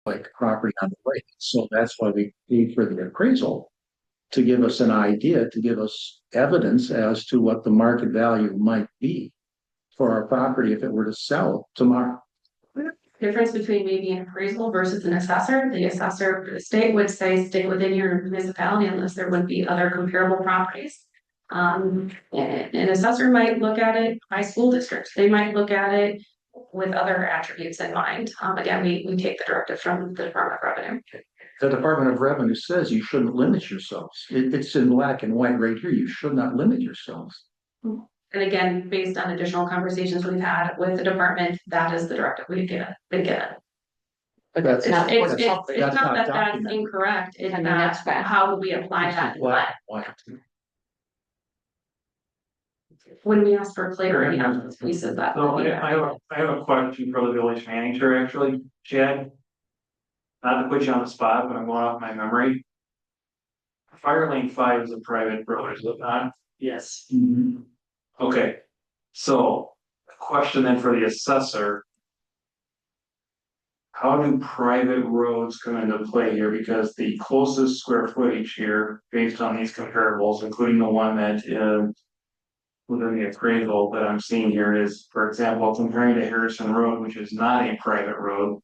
like property on the right. So that's why we paid for the appraisal, to give us an idea, to give us evidence as to what the market value might be for our property if it were to sell tomorrow. Difference between maybe an appraisal versus an assessor. The assessor for the state would say stick within your municipality unless there would be other comparable properties. An assessor might look at it by school districts. They might look at it with other attributes in mind. Again, we take the directive from the Department of Revenue. The Department of Revenue says you shouldn't limit yourselves. It's in black and white right here. You should not limit yourselves. And again, based on additional conversations we've had with the department, that is the directive we've been given. But that's It's not, not that that's incorrect. It's that's that how do we apply that? Black and white. When we ask for clarity on those pieces, that. So I have a question for the village manager, actually, Chad. Not to put you on the spot, but I'm going off my memory. Fire lane 5 is a private road, is it not? Yes. Okay, so a question then for the assessor. How do private roads come into play here? Because the closest square footage here, based on these comparables, including the one that within the appraisal that I'm seeing here is, for example, comparing to Harrison Road, which is not a private road,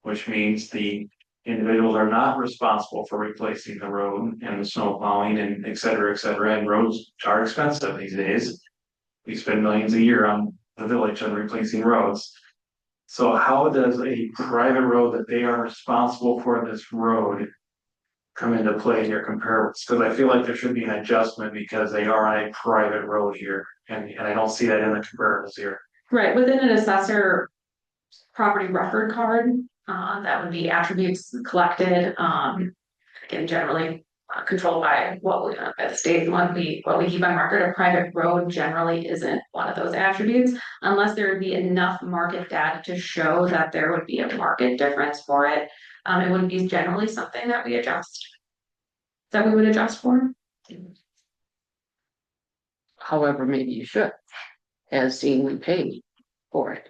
which means the individuals are not responsible for replacing the road and the snow plowing and et cetera, and roads are expensive these days. We spend millions a year on the village on replacing roads. So how does a private road that they are responsible for this road come into play in your comparables? Because I feel like there should be an adjustment because they are on a private road here. And I don't see that in the comparables here. Right, within an assessor property record card, that would be attributes collected, again, generally controlled by by the state and what we keep on record. A private road generally isn't one of those attributes unless there would be enough market data to show that there would be a market difference for it. It wouldn't be generally something that we would adjust for. however, maybe you should, as seeing we pay for it.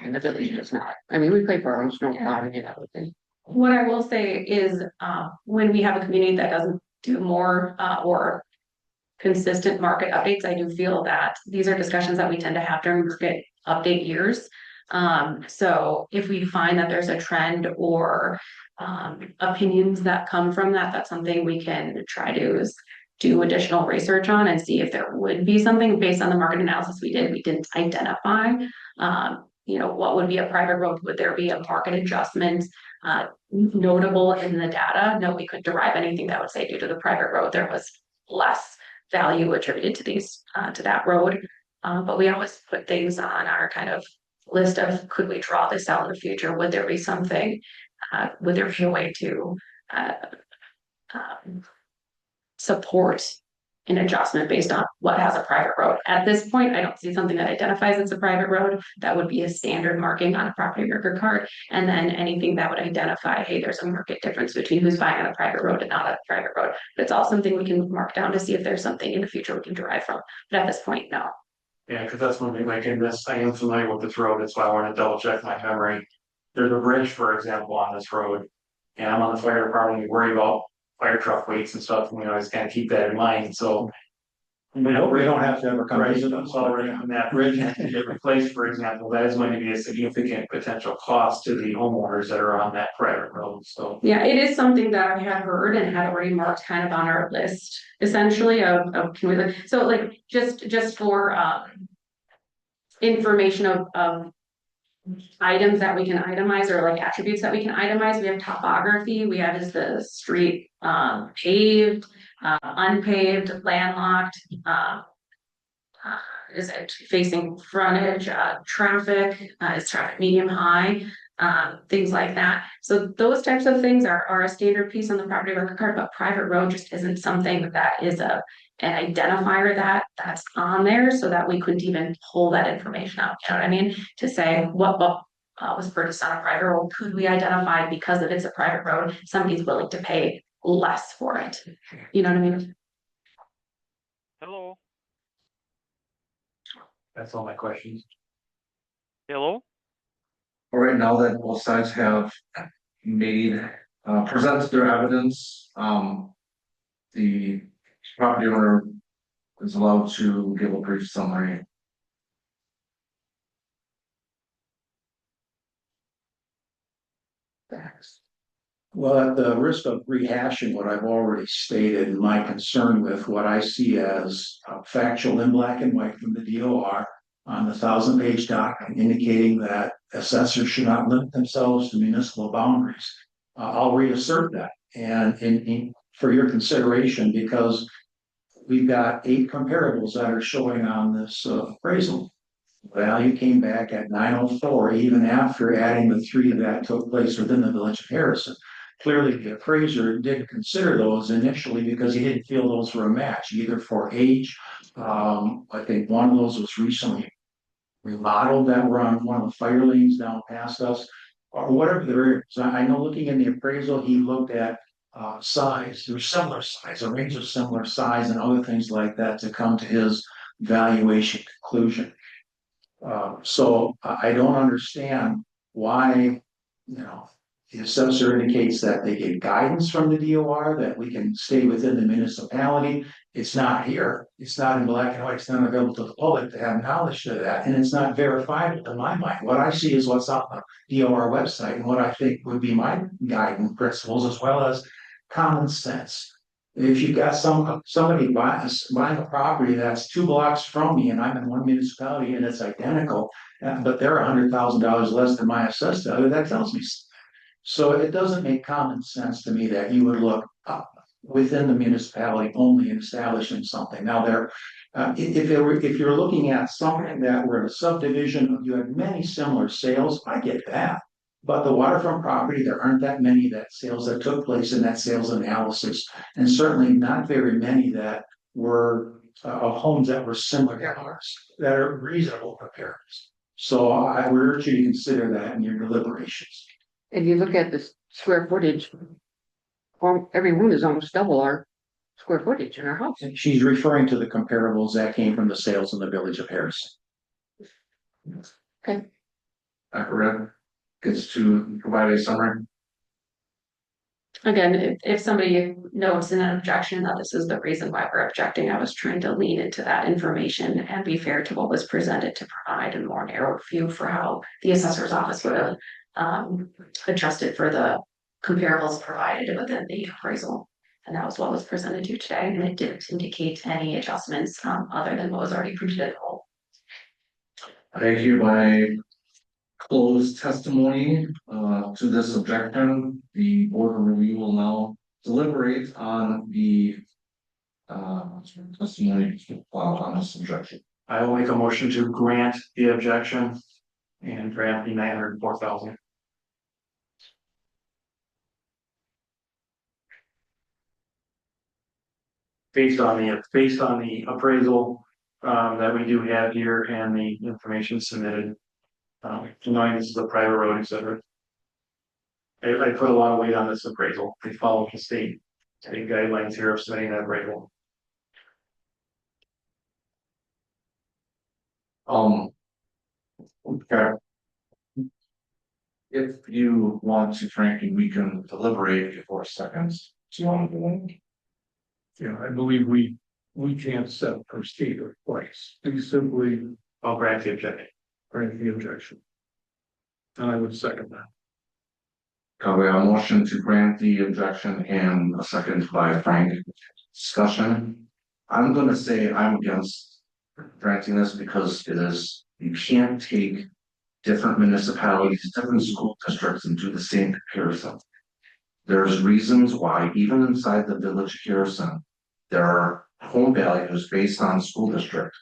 And the village does not. I mean, we pay for our own snow plowing and everything. What I will say is, when we have a community that doesn't do more or consistent market updates, I do feel that these are discussions that we tend to have during market update years. So if we find that there's a trend or opinions that come from that, that's something we can try to do additional research on and see if there would be something based on the market analysis we did. We didn't identify, what would be a private road? Would there be a market adjustment notable in the data? No, we couldn't derive anything that would say due to the private road there was less value attributed to that road. But we always put things on our kind of list of, could we draw this out in the future? Would there be something? Would there be a way to support an adjustment based on what has a private road? At this point, I don't see something that identifies as a private road. That would be a standard marking on a property record card. And then anything that would identify, hey, there's a market difference between who's buying on a private road and not on a private road. But it's all something we can mark down to see if there's something in the future we can derive from. But at this point, no. Yeah, because that's one thing, like in this, I am familiar with this road, that's why I want to double check my memory. There's a bridge, for example, on this road, and I'm on the fire department, we worry about fire truck weights and stuff, and we always kind of keep that in mind, so. We don't have to ever come Right, visit them. so already when that bridge has to get replaced, for example, that is going to be a significant potential cost to the homeowners that are on that private road, so. Yeah, it is something that I had heard and had already marked kind of on our list, essentially of so like just for information of items that we can itemize or like attributes that we can itemize. We have topography. We have is the street paved, unpaved, landlocked, is it facing frontage, traffic, is traffic medium high, things like that. So those types of things are a standard piece on the property record card, but private road just isn't something that is an identifier that's on there, so that we couldn't even pull that information out. You know what I mean? To say what was purchased on a private road, could we identify because if it's a private road, somebody's willing to pay less for it. You know what I mean? Hello. That's all my questions. Hello. All right, now that both sides have made, presented their evidence. The property owner is allowed to give a brief summary. Facts. Well, at the risk of rehashing what I've already stated, my concern with what I see as factual in black and white from the DOR on the 1,000-page document indicating that assessors should not limit themselves to municipal boundaries. I'll reassert that for your consideration, because we've got 8 comparables that are showing on this appraisal. Value came back at 904, even after adding the 3 that took place within the village of Harrison. Clearly, the appraiser didn't consider those initially because he didn't feel those were a match, either for age. I think one of those was recently remodeled that were on one of the fire lanes down past us, or whatever the variables. I know looking in the appraisal, he looked at size. There was similar size, a range of similar size, and other things like that to come to his valuation conclusion. So I don't understand why, the assessor indicates that they get guidance from the DOR that we can stay within the municipality. It's not here. It's not in black and white. It's not available to the public to have knowledge of that. And it's not verifiable in my mind. What I see is what's on the DOR website and what I think would be my guiding principles, as well as common sense. If you've got somebody buying a property that's 2 blocks from me and I'm in one municipality and it's identical, but they're $100,000 less than my assessed value, that tells me something. So it doesn't make common sense to me that you would look up within the municipality only and establishing something. Now, if you're looking at something that were a subdivision, you had many similar sales, I get that. But the waterfront property, there aren't that many sales that took place in that sales analysis, and certainly not very many that were of homes that were similar to ours, that are reasonable comparisons. So I would urge you to consider that in your deliberations. And you look at the square footage, every room is almost double our square footage in our house. And she's referring to the comparables that came from the sales in the village of Harrison. Okay. Accurate. Gets to provide a summary. Again, if somebody notes in an objection that this is the reason why we're objecting, I was trying to lean into that information and be fair to what was presented to provide a more narrow view for how the assessor's office would have adjusted for the comparables provided within the appraisal. And that was what was presented to you today, and it didn't indicate any adjustments other than what was already printed. I hereby close testimony to this objection. The board of review will now deliberate on the testimony filed on this objection. I will make a motion to grant the objection and grant the 904,000. Based on the appraisal that we do have here and the information submitted. Knowing this is a private road, etc. I put a lot of weight on this appraisal. They follow the state guidelines here of submitting that appraisal. Okay. If you want to, Frankie, we can deliberate for seconds. Do you want to do that? Yeah, I believe we can't set per state or place. We simply I'll grant the objection. grant the objection. And I would second that. We have a motion to grant the objection and a second by Frank. Discussion. I'm gonna say I'm against granting this because you can't take different municipalities, different school districts and do the same comparison. There's reasons why even inside the village of Harrison, there are home values based on school district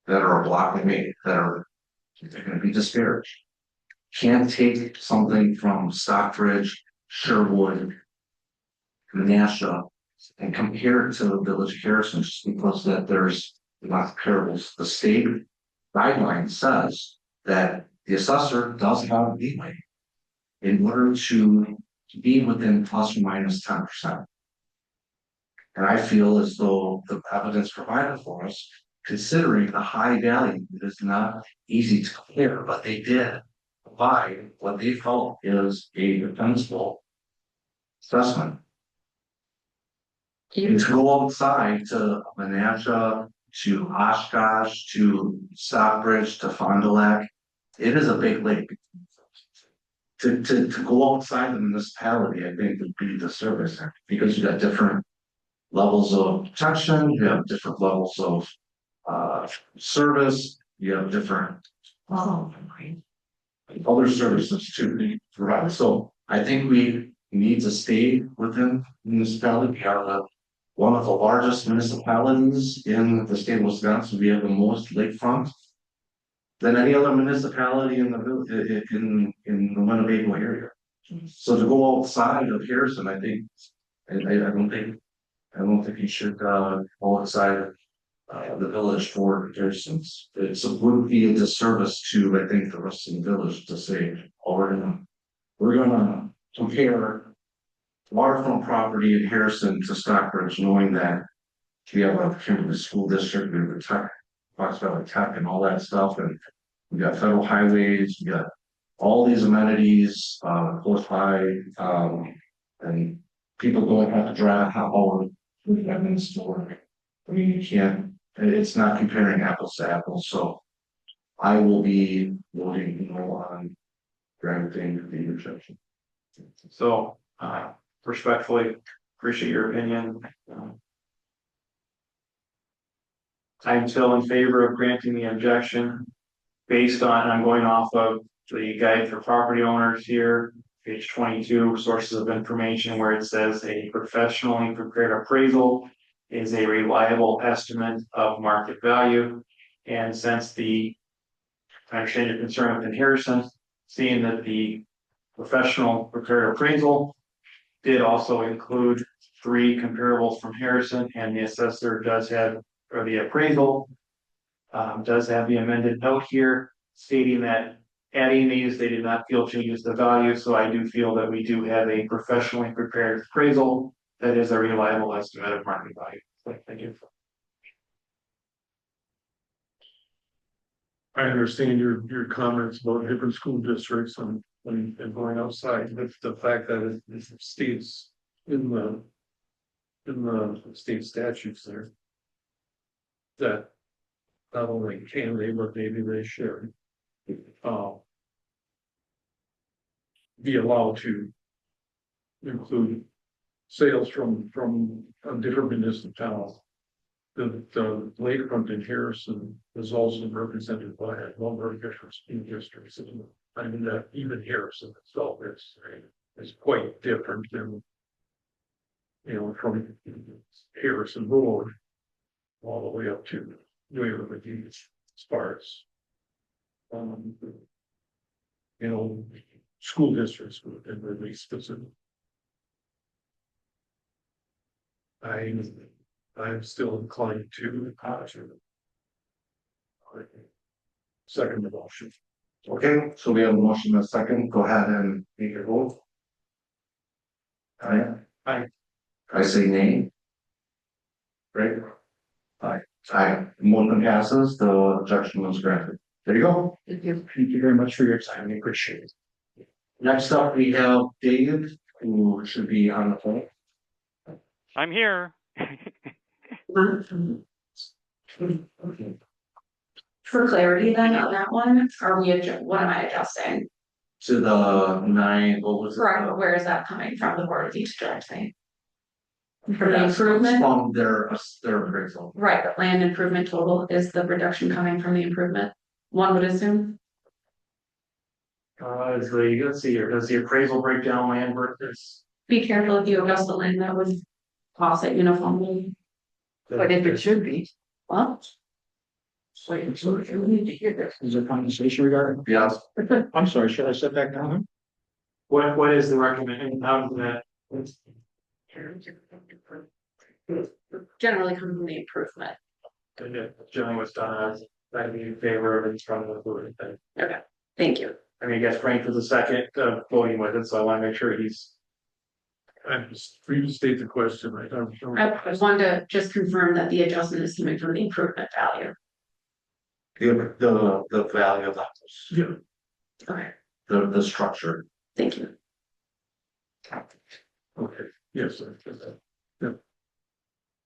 that are a block away they're going to be disparaged. Can't take something from Stockbridge, Sherwood, Menasha, and compare it to the village of Harrison just because that there's not comparables. The state guideline says that the assessor does have leeway in order to be within plus or minus 10%. And I feel as though the evidence provided for us, considering the high value, it is not easy to compare, but they did provide what they felt is a defensible assessment. Even And to go outside to Menasha, to Oshkosh, to Stockbridge, to Fond du Lac, it is a big lake. To go outside the municipality, I think would be the service, because you got different levels of protection, you have different levels of service, you have different other services to provide. So I think we need to stay within municipality. We are one of the largest municipalities in the state of Wisconsin. We have the most lakefront than any other municipality in the in the Winnebago area. So to go outside of Harrison, I think, I don't think you should go outside the village for Harrison's. It would be a disservice to, I think, the rest of the village to say, oh, we're gonna compare waterfront property in Harrison to Stockbridge, knowing that we have a Kimberly School District, we have the Tech, Fox Valley Tech and all that stuff, and we got federal highways, we got all these amenities, close by, and people don't have to drive how minutes to work. I mean, you can't, it's not comparing apples to apples, so I will be voting no on granting the exception. So, respectfully, appreciate your opinion. I'm still in favor of granting the objection based on, I'm going off of the guide for property owners here, page 22, sources of information, where it says a professionally prepared appraisal is a reliable estimate of market value. And since I understand your concern with Harrison, seeing that the professional prepared appraisal did also include 3 comparables from Harrison, and the assessor does have, or the appraisal does have the amended note here stating that adding these, they did not feel changes the value. So I do feel that we do have a professionally prepared appraisal that is a reliable estimate of market value. Thank you. I understand your comments about different school districts and going outside, but the fact that it states in the state statutes there that not only can they, but maybe they should be allowed to include sales from a different municipality. The lakefront in Harrison is also represented by a number of different school districts. I mean, that even Harrison itself is quite different than, from Harrison Road all the way up to New York Beach, as far as school districts and really specific. I'm still inclined to second the motion. Okay, so we have a motion and a second. Go ahead and make your vote. Aye. Aye. I say nay. Right? Aye. Aye. Motion passes. The objection was granted. There you go. Thank you. Thank you very much for your time. We appreciate it. Next up, we have Dave, who should be on the phone. I'm here. For clarity then on that one, what am I adjusting? To the 9, what was it? Correct, where is that coming from, the board of each directing? From the That's improvement, from their appraisal. right, but land improvement total is the reduction coming from the improvement, one would assume? Let's see here, does the appraisal break down land versus? Be careful if you adjust the land, that would offset uniformly. But if it should be, Well, wait, so you need to hear this. Is there conversation regarding? Yes. I'm sorry, should I sit back down? What is the recommendation? How does that? generally coming from the improvement. Generally what's done is I'd be in favor of it from the board. Okay, thank you. I mean, I guess Frank was the second voting with it, so I want to make sure he's. I'm just for you to state the question, right? I wanted to just confirm that the adjustment is coming from the improvement value. The value of the house, Yeah, Okay, the structure. thank you. Okay, yes, that.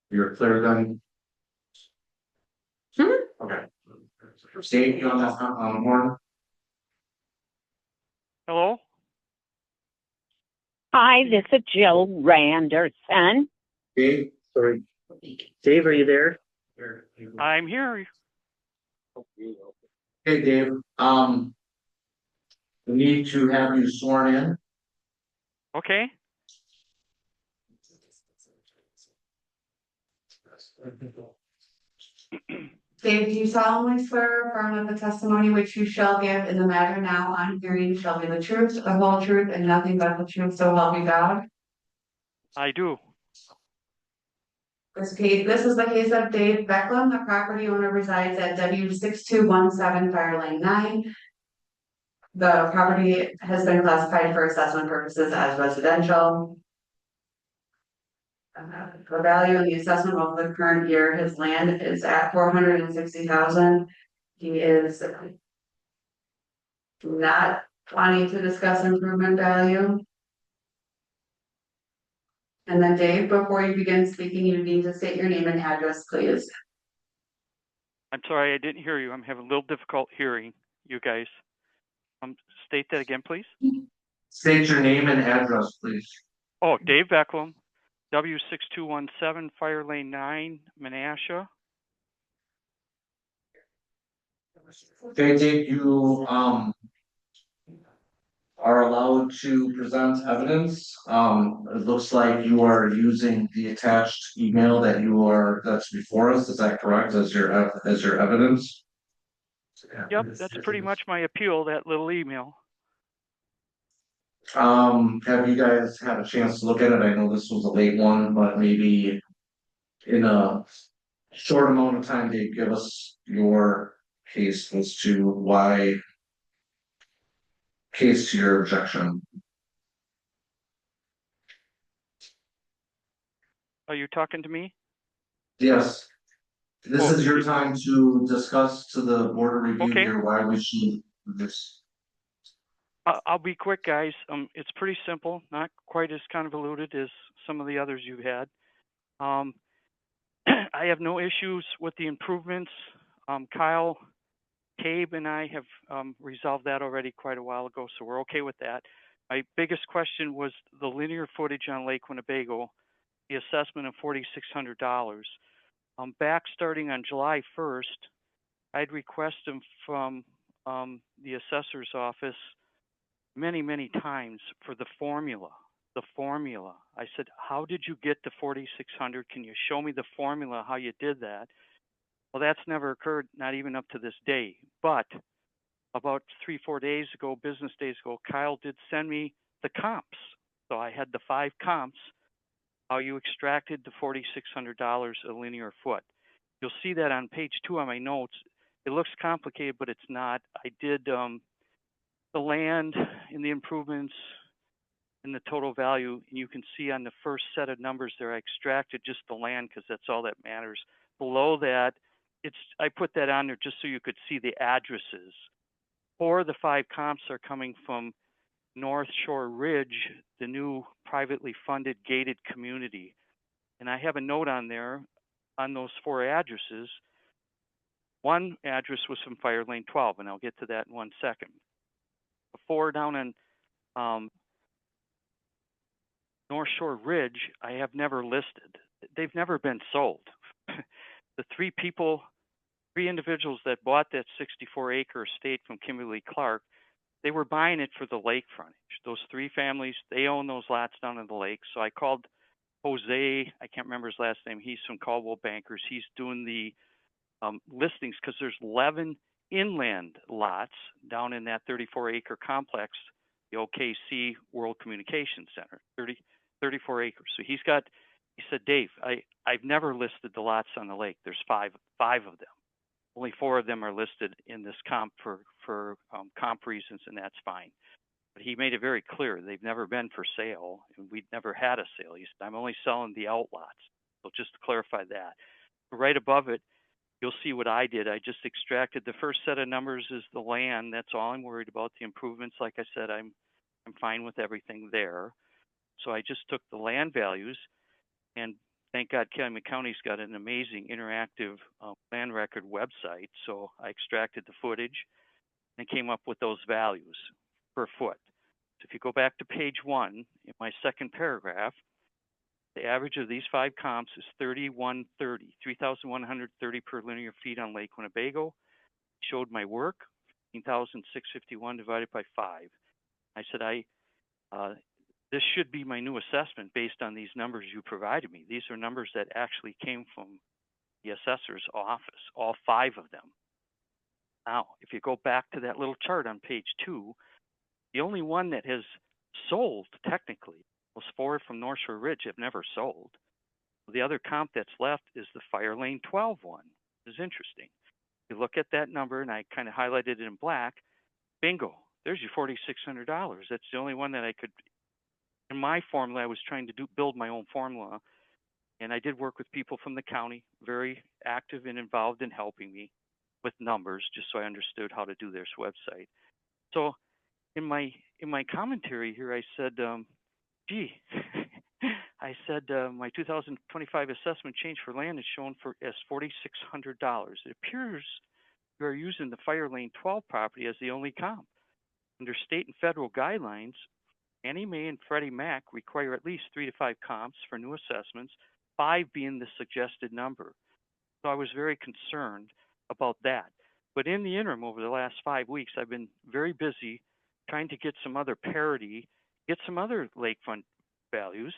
You're clear then? Okay. Dave, you on that, Warren? Hello? Hi, this is Jill Randerson. Dave? Sorry. Dave, are you there? I'm here. Hey, Dave, we need to have you sworn in. Okay. Dave, do you solemnly swear or affirm that the testimony which you shall give in the matter now on hearing shall be the truth, the whole truth, and nothing but the truth, so help you God? I do. This is the case of Dave Becklum. The property owner resides at W6217 Fire Lane 9. The property has been classified for assessment purposes as residential. The value of the assessment of the current year, his land is at 460,000. He is not wanting to discuss improvement value. And then Dave, before you begin speaking, you need to state your name and address, please. I'm sorry, I didn't hear you. I'm having a little difficult hearing you guys. State that again, please. State your name and address, please. Oh, Dave Becklum, W6217 Fire Lane 9, Menasha. Okay, Dave, you, are allowed to present evidence. It looks like you are using the attached email that's before us. Is that correct, as your evidence? Yep, that's pretty much my appeal, that little email. Have you guys had a chance to look at it? I know this was a late one, but maybe in a short amount of time, Dave, give us your case as to why, case to your objection. Are you talking to me? Yes, this Oh, is your time to discuss to the board of review Okay. here why we should this. I'll be quick, guys. It's pretty simple, not quite as convoluted as some of the others you've had. I have no issues with the improvements. Kyle, Cabe, and I have resolved that already quite a while ago, so we're okay with that. My biggest question was the linear footage on Lake Winnebago, the assessment of $4,600. Back starting on July 1st, I'd requested from the assessor's office many times for the formula. I said, how did you get to 4,600? Can you show me the formula, how you did that? Well, that's never occurred, not even up to this day. But about 3-4 days ago, business days ago, Kyle did send me the comps. So I had the 5 comps, how you extracted the $4,600 a linear foot. You'll see that on page 2 of my notes. It looks complicated, but it's not. I did the land and the improvements and the total value, and you can see on the first set of numbers there, I extracted just the land because that's all that matters. Below that, I put that on there just so you could see the addresses. 4 of the 5 comps are coming from North Shore Ridge, the new privately funded gated community. And I have a note on there on those 4 addresses. One address was from Fire Lane 12, and I'll get to that in 1 second. The 4 down in North Shore Ridge, I have never listed. They've never been sold. The 3 individuals that bought that 64-acre estate from Kimberly Clark, they were buying it for the lake frontage. Those 3 families, they own those lots down in the lake. So I called Jose, I can't remember his last name. He's from Caldwell Bankers. He's doing the listings because there's 11 inland lots down in that 34-acre complex, the OKC World Communication Center, 34 acres. So he said, Dave, I've never listed the lots on the lake. There's five of them. Only 4 of them are listed in this comp for comp reasons, and that's fine. But he made it very clear they've never been for sale, and we'd never had a sale. He said, I'm only selling the outlots. So just to clarify that. Right above it, you'll see what I did. I just extracted the first set of numbers is the land. That's all I'm worried about. The improvements, like I said, I'm fine with everything there. So I just took the land values, and thank God Calumet County's got an amazing interactive land record website. So I extracted the footage and came up with those values per foot. So if you go back to page 1, in my second paragraph, the average of these 5 comps is 3,130 per linear feet on Lake Winnebago. Showed my work, 15,651 divided by 5. I said, this should be my new assessment based on these numbers you provided me. These are numbers that actually came from the assessor's office, all 5 of them. Now, if you go back to that little chart on page 2, the only one that has sold technically was 4 from North Shore Ridge have never sold. The other comp that's left is the Fire Lane 12 one. This is interesting. You look at that number, and I kind of highlighted it in black. Bingo, there's your $4,600. That's the only one that I could. In my formula, I was trying to build my own formula, and I did work with people from the county, very active and involved in helping me with numbers, just so I understood how to do their website. So in my commentary here, I said, gee, I said my 2025 assessment change for land is shown as $4,600. It appears you are using the Fire Lane 12 property as the only comp. Under state and federal guidelines, Fannie Mae and Freddie Mac require at least 3 to 5 comps for new assessments, 5 being the suggested number. So I was very concerned about that. But in the interim, over the last 5 weeks, I've been very busy trying to get some other parity, get some other lakefront values.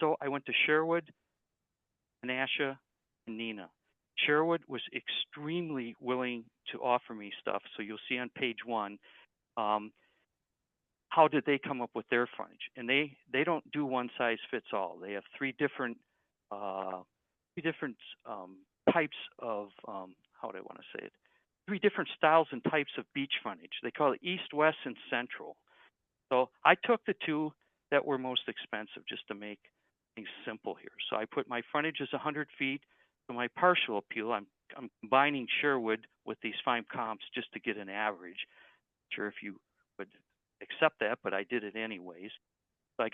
So I went to Sherwood, Menasha, and Neenah. Sherwood was extremely willing to offer me stuff. So you'll see on page 1, how did they come up with their frontage? And they don't do one size fits all. They have 3 different types of how do I want to say it? 3 different styles and types of beach frontage. They call it east, west, and central. So I took the 2 that were most expensive just to make things simple here. So I put my frontage as 100 feet. So my partial appeal, I'm combining Sherwood with these 5 comps just to get an average. Not sure if you would accept that, but I did it anyways. So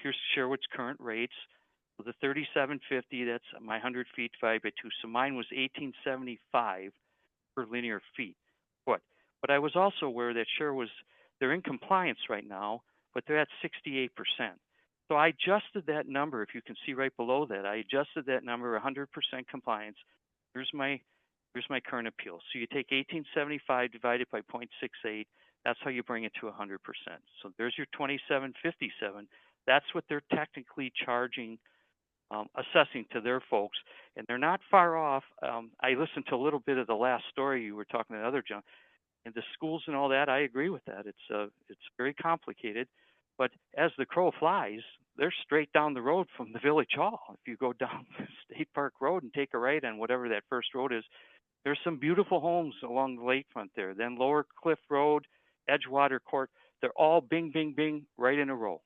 here's Sherwood's current rates. So the 3750, that's my 100 feet divided by 2. So mine was 1875 per linear feet. But I was also aware that they're in compliance right now, but they're at 68%. So I adjusted that number. If you can see right below that, I adjusted that number 100% compliance. Here's my current appeal. So you take 1875 divided by 0.68. That's how you bring it to 100%. So there's your 2757. That's what they're technically charging, assessing to their folks, and they're not far off. I listened to a little bit of the last story you were talking to the other John, and the schools and all that. I agree with that. It's very complicated, but as the crow flies, they're straight down the road from the village hall. If you go down State Park Road and take a right on whatever that first road is, there's some beautiful homes along the lakefront there. Then Lower Cliff Road, Edgewater Court, they're all bing, bing, bing right in a row.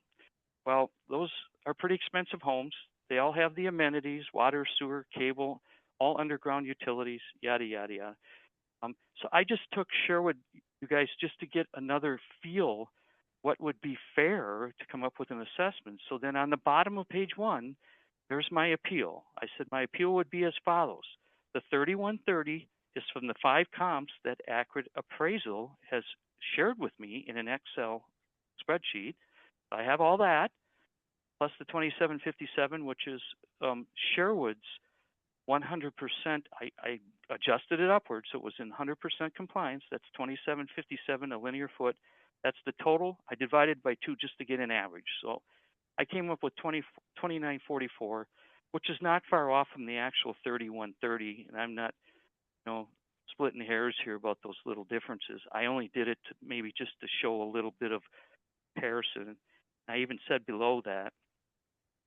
Well, those are pretty expensive homes. They all have the amenities, water, sewer, cable, all underground utilities, yada, yada, yada. So I just took Sherwood, you guys, just to get another feel what would be fair to come up with an assessment. So then on the bottom of page 1, there's my appeal. I said my appeal would be as follows. The 3130 is from the 5 comps that Accurate Appraisal has shared with me in an Excel spreadsheet. I have all that, plus the 2757, which is Sherwood's 100%. I adjusted it upward, so it was in 100% compliance. That's 2757 a linear foot. That's the total. I divided by 2 just to get an average. So I came up with 2944, which is not far off from the actual 3130. And I'm not, splitting hairs here about those little differences. I only did it to maybe just to show a little bit of comparison. I even said below that,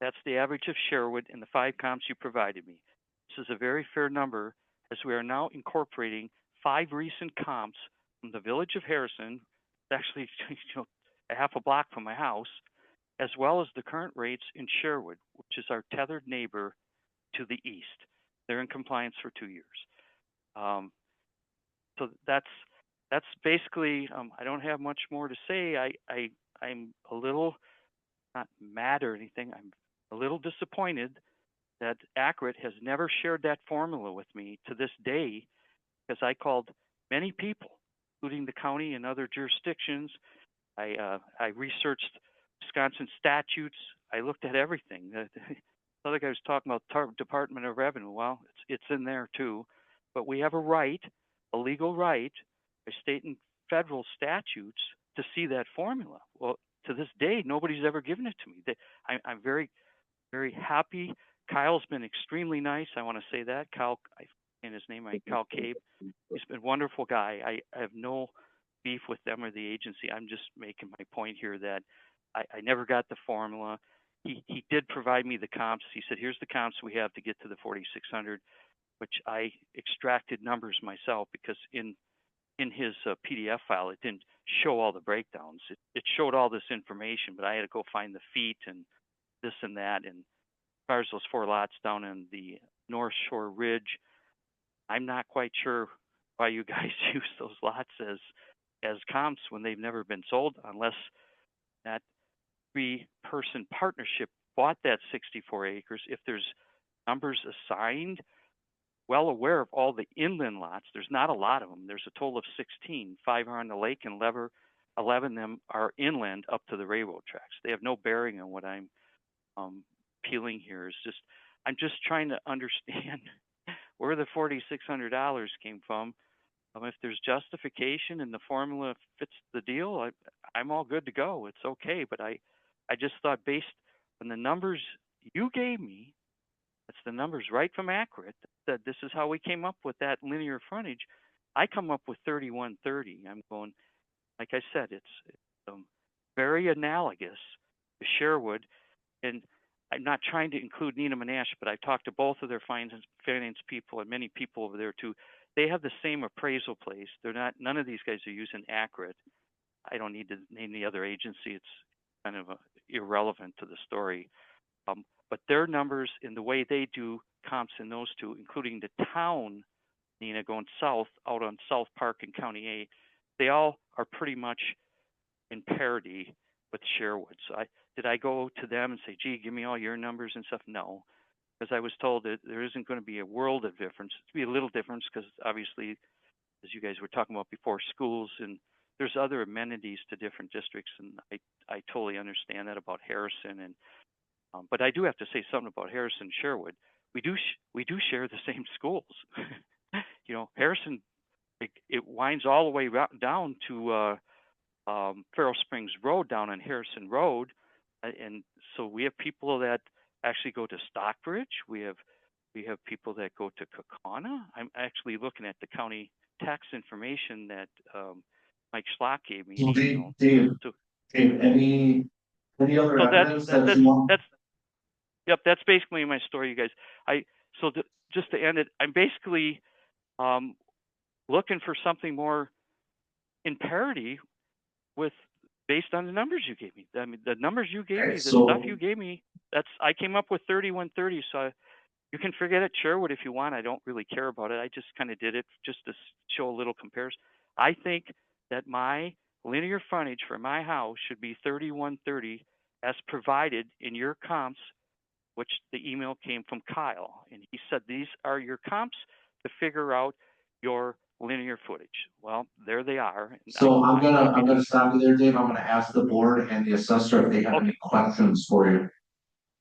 that's the average of Sherwood in the 5 comps you provided me. This is a very fair number, as we are now incorporating 5 recent comps from the village of Harrison, actually a half a block from my house, as well as the current rates in Sherwood, which is our tethered neighbor to the east. They're in compliance for 2 years. So that's basically. I don't have much more to say. I'm a little not mad or anything. I'm a little disappointed that Accurate has never shared that formula with me to this day, because I called many people, including the county and other jurisdictions. I researched Wisconsin statutes. I looked at everything. The other guy was talking about Department of Revenue. Well, it's in there too. But we have a right, a legal right, by state and federal statutes to see that formula. Well, to this day, nobody's ever given it to me. I'm very, very happy. Kyle's been extremely nice. I want to say that. Kyle, I forget his name, Kyle Cabe. He's been a wonderful guy. I have no beef with them or the agency. I'm just making my point here that I never got the formula. He did provide me the comps. He said, here's the comps we have to get to the 4,600, which I extracted numbers myself, because in his PDF file, it didn't show all the breakdowns. It showed all this information, but I had to go find the feet and this and that. And as far as those 4 lots down in the North Shore Ridge, I'm not quite sure why you guys use those lots as comps when they've never been sold, unless that 3-person partnership bought that 64 acres. If there's numbers assigned, well aware of all the inland lots. There's not a lot of them. There's a total of 16. 5 are on the lake, and 11 of them are inland up to the railroad tracks. They have no bearing on what I'm peeling here. I'm just trying to understand where the $4,600 came from. If there's justification and the formula fits the deal, I'm all good to go. It's okay. But I just thought, based on the numbers you gave me, that's the numbers right from Accurate, that this is how we came up with that linear frontage. I come up with 3130. I'm going, like I said, it's very analogous to Sherwood. And I'm not trying to include Nina Monash, but I talked to both of their finance people and many people over there too. They have the same appraisal place. None of these guys are using Accurate. I don't need to name the other agency. It's kind of irrelevant to the story. But their numbers in the way they do comps in those two, including the town, Nina, going south out on South Park in County A, they all are pretty much in parity with Sherwood. So did I go to them and say, gee, give me all your numbers and stuff? No, because I was told that there isn't going to be a world of difference. It's be a little difference because obviously, as you guys were talking about before, schools and there's other amenities to different districts, and I totally understand that about Harrison. And but I do have to say something about Harrison and Sherwood. We do share the same schools. Harrison, it winds all the way down to Farrell Springs Road down on Harrison Road, and so we have people that actually go to Stockbridge. We have people that go to Kaukauna. I'm actually looking at the county tax information that Mike Schlock gave me. So Dave, any other evidence that you want? Yep, that's basically my story, you guys. Just to end it, I'm basically looking for something more in parity with, based on the numbers you gave me. I mean, the numbers you gave me, the stuff you gave me, I came up with 3130. So you can forget it, Sherwood, if you want. I don't really care about it. I just kind of did it just to show a little comparison. I think that my linear frontage for my house should be 3130 as provided in your comps, which the email came from Kyle. And he said, these are your comps to figure out your linear footage. Well, there they are. So I'm gonna stop you there, Dave. I'm gonna ask the board and the assessor if they have any questions for you.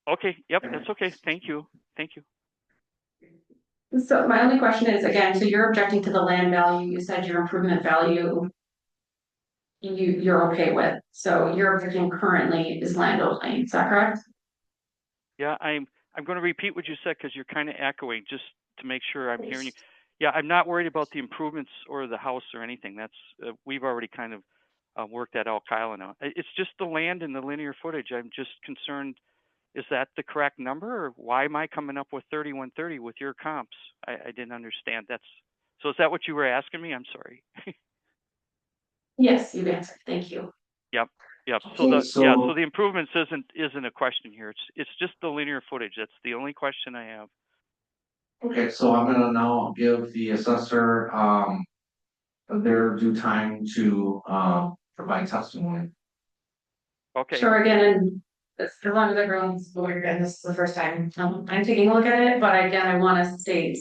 Okay, yep, that's okay. Thank you. So my only question is, again, so you're objecting to the land value. You said your improvement value you're okay with. So your objection currently is land only. Is that correct? Yeah, I'm going to repeat what you said because you're kind of echoing, just to make sure I'm hearing you. Yeah, I'm not worried about the improvements or the house or anything. That's we've already kind of worked that out, Kyle and I. It's just the land and the linear footage. I'm just concerned. Is that the correct number, or why am I coming up with 3130 with your comps? I didn't understand. So is that what you were asking me? I'm sorry. Yes, you answered. Thank you. Yep. Okay, So the improvements isn't a question here. It's just the linear footage. That's the only question I have. Okay, so I'm gonna now give the assessor their due time to provide testimony. Okay. Sure. Again, and as long as everyone's aware, and this is the first time, I'm taking a look at it, but again, I wanna state,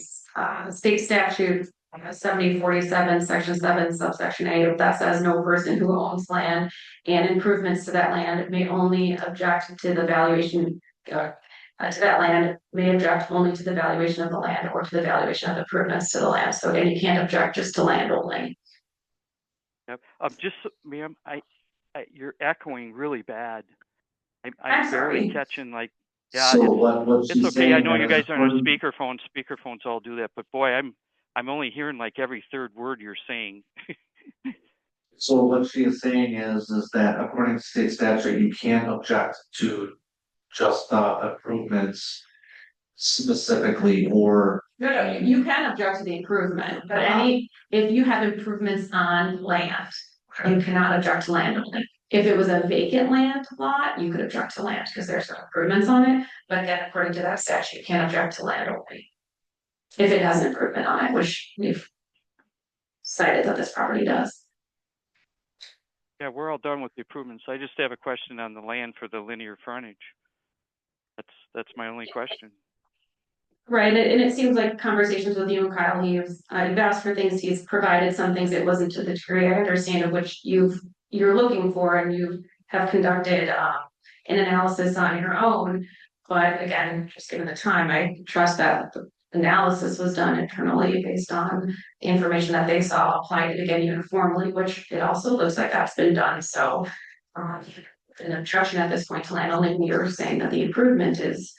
state statute. 7047, section 7, subsection A, that says no person who owns land and improvements to that land may only object to the valuation. To that land may object only to the valuation of the land or to the valuation of improvements to the land. So again, you can't object just to land only. Yep. Just, ma'am, you're echoing really bad. I'm I'm barely sorry. catching like, yeah, So what it's she's okay. I saying know you is guys are on a according- speakerphone. Speakerphones all do that, but boy, I'm only hearing like every third word you're saying. So what she is saying is that according to state statute, you can't object to just improvements specifically or. No, you can object to the improvement, but if you have improvements on land, you cannot object to land only. If it was a vacant land lot, you could object to land because there's no improvements on it, but again, according to that statute, you can't object to land only. If it has an improvement on it, which we've cited that this property does. Yeah, we're all done with the improvements. I just have a question on the land for the linear frontage. That's my only question. Right, and it seems like conversations with you and Kyle, you've asked for things, he's provided some things, it wasn't to the degree I understand of which you're looking for, and you have conducted an analysis on your own. But again, just given the time, I trust that the analysis was done internally based on the information that they saw, applied it again uniformly, which it also looks like that's been done, so an objection at this point to land only, you're saying that the improvement is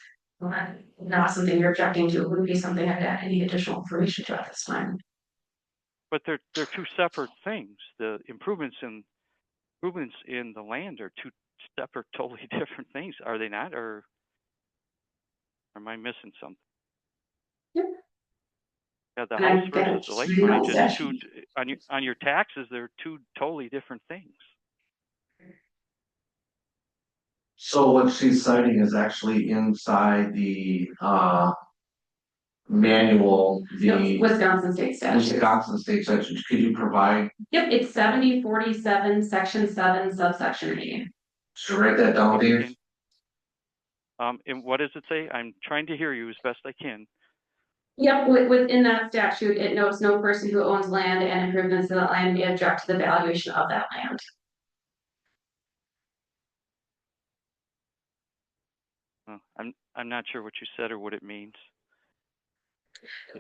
not something you're objecting to, it wouldn't be something I'd add any additional information to at this time. But they're two separate things. The improvements in the land are two separate, totally different things, are they not? Or am I missing something? Yep. Yeah, the And house I'm versus the lake reading frontage all is two on your taxes. They're two totally different things. So what she's citing is actually inside the manual, the Wisconsin state statute. Wisconsin state statute. Could you provide, Yep, it's 7047, section 7, subsection A. should I write that down, Dave? And what does it say? I'm trying to hear you as best I can. Yep, within that statute, it notes no person who owns land and improvements to that land may object to the valuation of that land. I'm not sure what you said or what it means.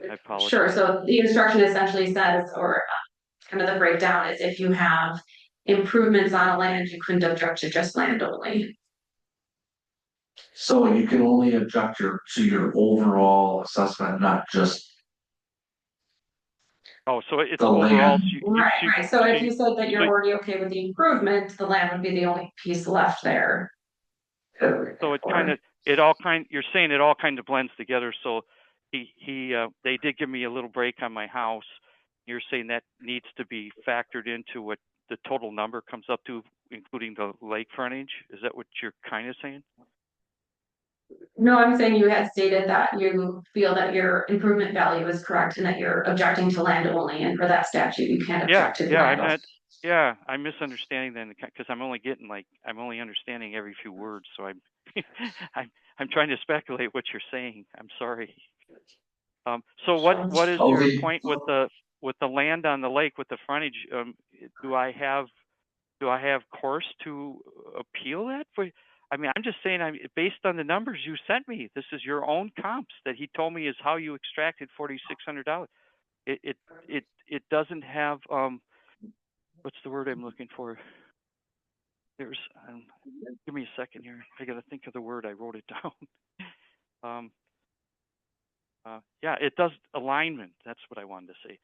I apologize. Sure, so the instruction essentially says, or kind of the breakdown is if you have improvements on a land, you couldn't object to just land only. So you can only object to your overall assessment, not just. Oh, so it's The overall. land. Right. So if you said that you're already okay with the improvement, the land would be the only piece left there. So it kind of, you're saying it all kind of blends together. So they did give me a little break on my house. You're saying that needs to be factored into what the total number comes up to, including the lake frontage? Is that what you're kind of saying? No, I'm saying you had stated that you feel that your improvement value is correct and that you're objecting to land only, and for that statute, you can't object to the land. I'm misunderstanding then because I'm only understanding every few words. So I'm, I'm trying to speculate what you're saying. I'm sorry. So what is your point with the land on the lake with the frontage? Do I have course to appeal that? I mean, I'm just saying, based on the numbers you sent me, this is your own comps that he told me is how you extracted $4,600. It doesn't have what's the word I'm looking for? There's give me a second here. I got to think of the word. I wrote it down. Yeah, it does alignment. That's what I wanted to say.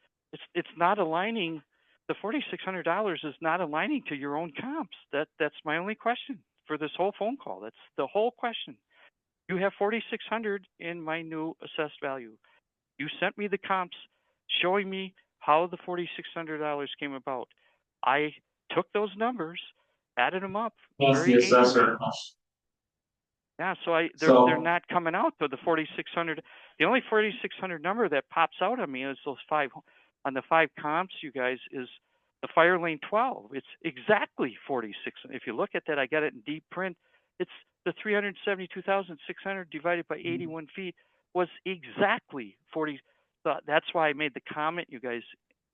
It's not aligning. The $4,600 is not aligning to your own comps. That's my only question for this whole phone call. That's the whole question. You have $4,600 in my new assessed value. You sent me the comps showing me how the $4,600 came about. I took those numbers, added them up. That's the assessor. Yeah, so they're not coming out to the 4,600. The only 4,600 number that pops out on me is those five on the 5 comps, you guys, is the fire lane 12. It's exactly 46. If you look at that, I got it in deep print. It's the 372,600 divided by 81 feet was exactly 40. So that's why I made the comment, you guys,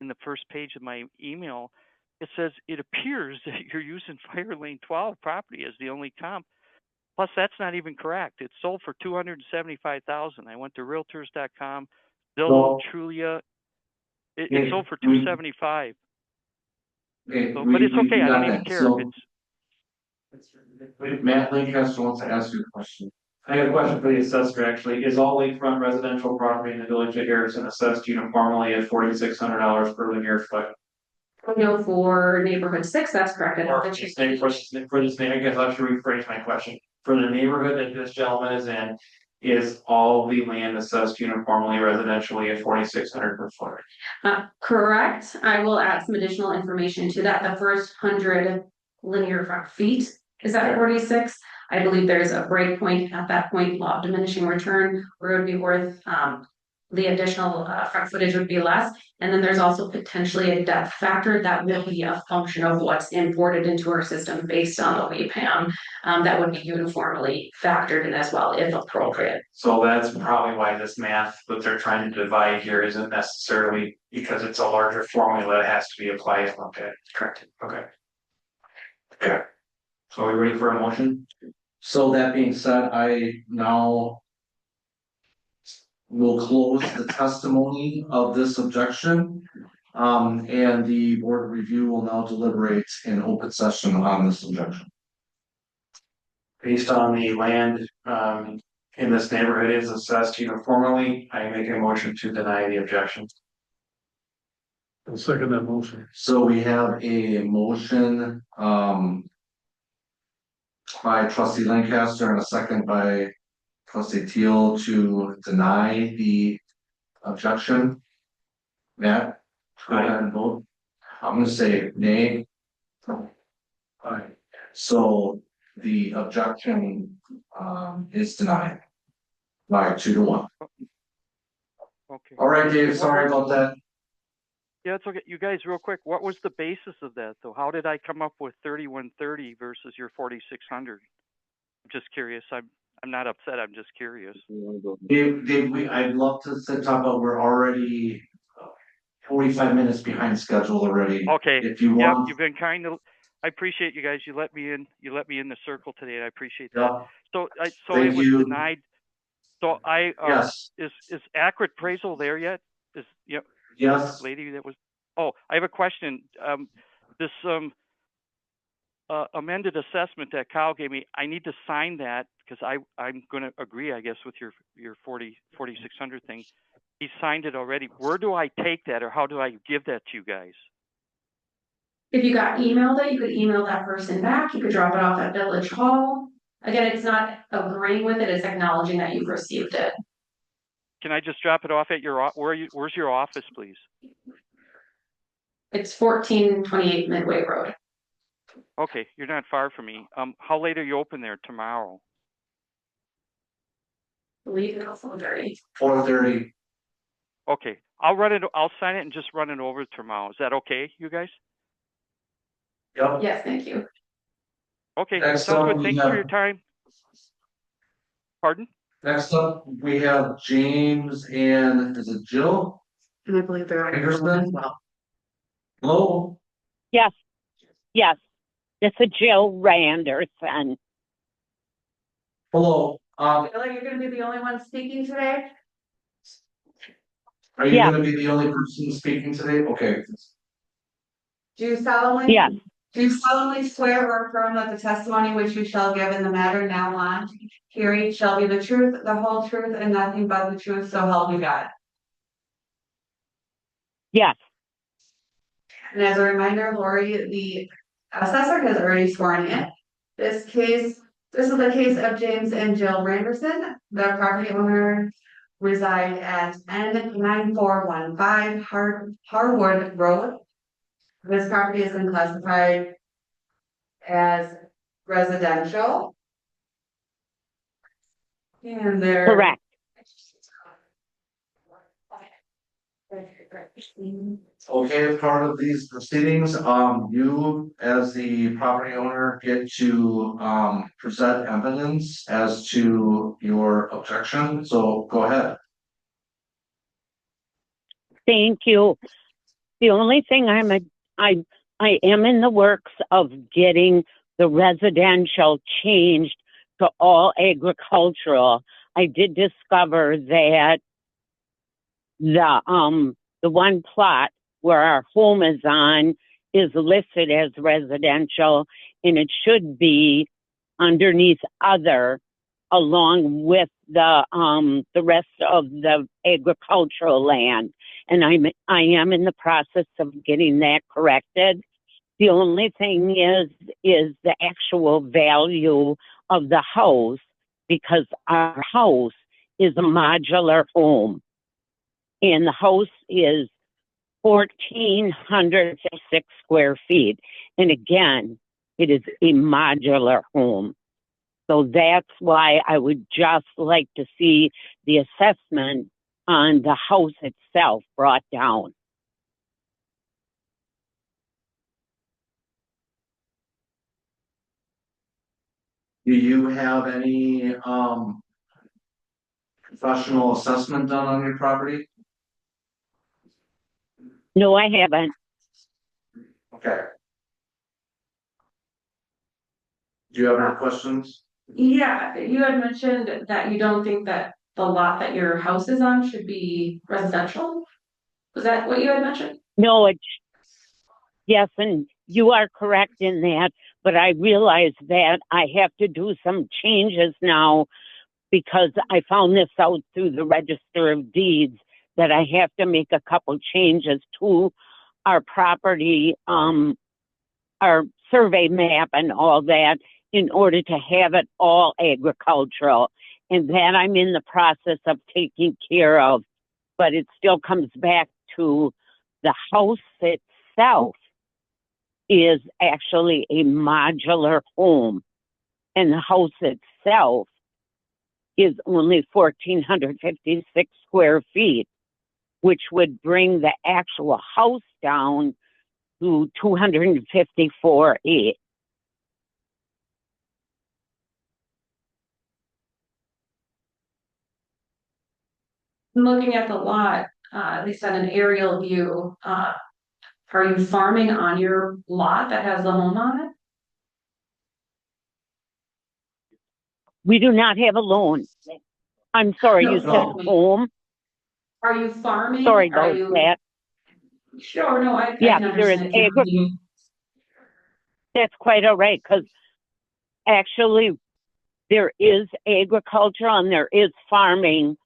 in the first page of my email. It says it appears that you're using Fire Lane 12 property as the only comp. Plus, that's not even correct. It's sold for 275,000. I went to Realtors.com, Zillow, Trulia. It sold for 275. Okay, So, but it's okay. I don't even care. So, It's Matt Lancaster wants to ask you a question. I got a question for the assessor, actually. Is all lakefront residential property in the village of Harrison assessed uniformly at $4,600 per linear foot? No, for neighborhood 6, that's correct. I Or don't for think this, I guess I should rephrase my question. For the neighborhood that this gentleman is in, is all the land assessed uniformly residentially at 4,600 per foot? Correct. I will add some additional information to that. The first 100 linear feet is at 46. I believe there's a break point at that point, law of diminishing return, where it would be worth, the additional front footage would be less. And then there's also potentially a depth factor that will be a function of what's imported into our system based on the WPAM. That would be uniformly factored in as well, if appropriate. So that's probably why this math that they're trying to divide here isn't necessarily because it's a larger formula that has to be applied. Okay, correct. Okay. Okay. So are we ready for a motion? So that being said, I now will close the testimony of this objection. And the board of review will now deliberate in open session on this objection. Based on the land in this neighborhood is assessed uniformly, I make a motion to deny the objection. I'll second that motion. So we have a motion, by trustee Lancaster and a second by trustee Teal to deny the objection. Matt, go ahead and vote. I'm gonna say nay. Aye. So the objection, is denied by 2-1. okay. All right, Dave, sorry about that. Yeah, it's okay. You guys, real quick, what was the basis of that, though? How did I come up with 3,130 versus your 4,600? I'm just curious. I'm not upset. I'm just curious. Dave, I'd love to talk about, we're already 45 minutes behind schedule already. Okay. If you Yep, want. you've been kind of. I appreciate you guys. You let me in. You let me in the circle today, and I appreciate that. Yeah. So, Thank it was you. denied. So Yes. Is accurate appraisal there yet? Yes. Lady that was. Oh, I have a question. This amended assessment that Kyle gave me, I need to sign that because I'm going to agree, I guess, with your 4,600 thing. He signed it already. Where do I take that, or how do I give that to you guys? If you got emailed it, you could email that person back. You could drop it off at Village Hall. Again, it's not agreeing with it, it's acknowledging that you've received it. Can I just drop it off at where's your office, please? It's 1428 Midway Road. Okay, you're not far from me. How late are you open there tomorrow? I believe it's 4:30. 4:30. Okay, I'll sign it and just run it over tomorrow. Is that okay, you guys? Yep. Yes, thank you. Okay, Next sounds up, good. Thanks for your time. Pardon? Next up, we have James and is it Jill? And I believe they're on the Anderson? phone as well. Hello? Yes, yes. This is Jill Randerson. Hello. I feel like you're gonna be the only one speaking today. Are you Yeah. gonna be the only person speaking today? Okay. Do you solemnly? Yes. Do you solemnly swear or affirm that the testimony which you shall give in the matter now on hearing shall be the truth, the whole truth, and nothing but the truth, so help you God? Yes. And as a reminder, Lori, the assessor has already sworn in. This is the case of James and Jill Randerson. The property owner reside at N9415 Harwood Road. This property has been classified as residential. And there. Correct. Okay, as part of these proceedings, you as the property owner get to present evidence as to your objection, so go ahead. Thank you. The only thing I am in the works of getting the residential changed to all agricultural. I did discover that the one plot where our home is on is listed as residential, and it should be underneath other along with the rest of the agricultural land. And I am in the process of getting that corrected. The only thing is the actual value of the house, because our house is a modular home. And the house is 1,406 square feet. And again, it is a modular home. So that's why I would just like to see the assessment on the house itself brought down. Do you have any professional assessment done on your property? No, I haven't. Okay. Do you have any questions? Yeah, you had mentioned that you don't think that the lot that your house is on should be residential? Was that what you had mentioned? No, yes, and you are correct in that, but I realize that I have to do some changes now because I found this out through the Register of Deeds that I have to make a couple changes to our property, our survey map and all that in order to have it all agricultural. And that I'm in the process of taking care of, but it still comes back to the house itself is actually a modular home, and the house itself is only 1,456 square feet, which would bring the actual house down to 254.8. Looking at the lot, at least on an aerial view, are you farming on your lot that has the home on it? We do not have a loan. I'm sorry, No, you said no. home? Are you farming? Sorry Are about you? that. Sure, no, I Yeah, can there is understand. That's quite all right, because actually there is agriculture and there is farming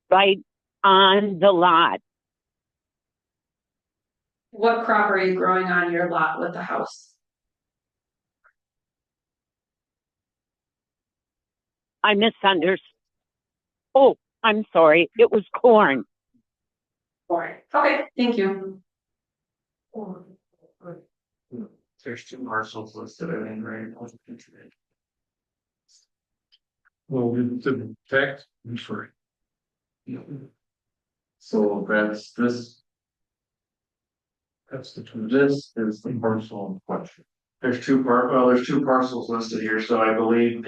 right on the lot. What crop are you growing on your lot with the house? I misunderstood. Oh, I'm sorry. It was corn. Corn. Okay, thank you. There's two parcels listed, I think, right? Well, the tax, I'm sorry. So that's That's the two. this is the parcel in question. There's two parcels listed here, so I believe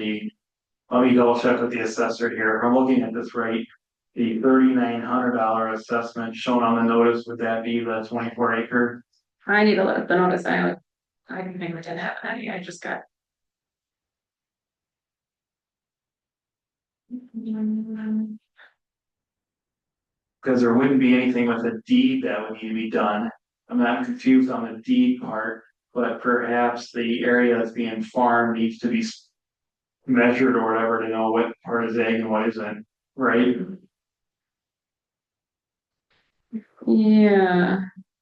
let me double check with the assessor here. If I'm looking at this right, the $3,900 assessment shown on the notice, would that be the 24 acre? I need to look at the notice. I think we didn't have any. I just got. Because there wouldn't be anything with a deed that would need to be done. I'm not confused on the deed part, but perhaps the area that's being farmed needs to be measured or whatever to know what part is ag and what isn't, right? Yeah.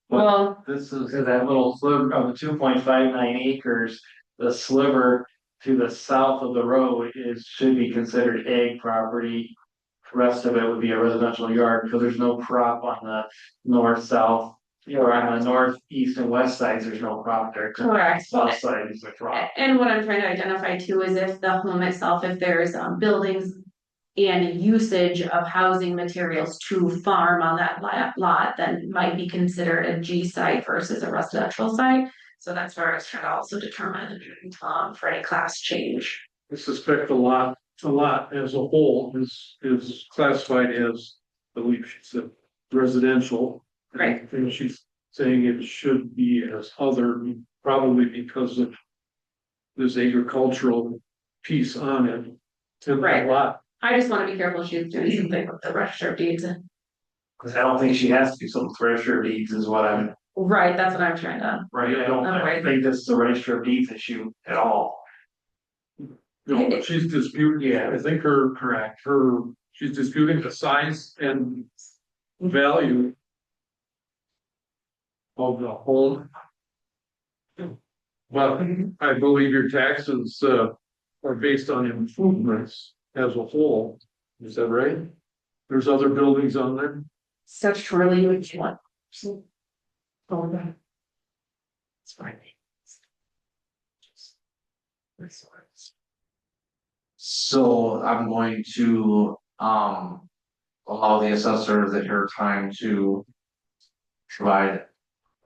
Well, This is that little sliver of the 2.59 acres, the sliver to the south of the road should be considered ag property. The rest of it would be a residential yard because there's no crop on the north, south, or on the north, east and west sides, there's no crop there. correct. South side is the crop. And what I'm trying to identify too is if the home itself, if there's buildings and usage of housing materials to farm on that lot, then might be considered a G site versus a residential site. So that's where I was trying to also determine, for any class change. I suspect a lot as a whole is classified as, I believe she said, residential. Right. I think she's saying it should be as other, probably because of this agricultural piece on it. And Right. a lot. I just want to be careful she's doing something with the register of deeds. Cause I don't think she has to do something with register of deeds is what I'm, Right, that's what I'm trying to. right, I don't think this is a register of deeds issue at all. No, but she's disputing, I think she's disputing the size and value of the home. But I believe your taxes, are based on improvements as a whole. Is that right? There's other buildings on there? Statutorily, which one? Oh, no. It's fine. So I'm going to, allow the assessor her time to provide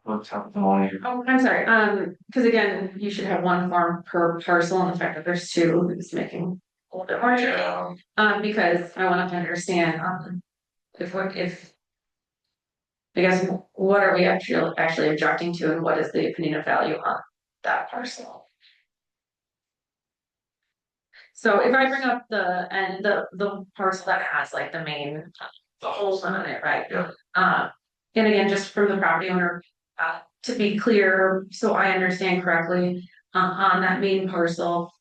what testimony. Oh, I'm sorry, because again, you should have one form per parcel, and the fact that there's two is making a little bit more. Because I want to understand, if. I guess, what are we actually objecting to, and what is the opinion of value on that parcel? So if I bring up the parcel that has like the main, the holes on it, right? Yeah. And again, just from the property owner, to be clear, so I understand correctly, on that main parcel,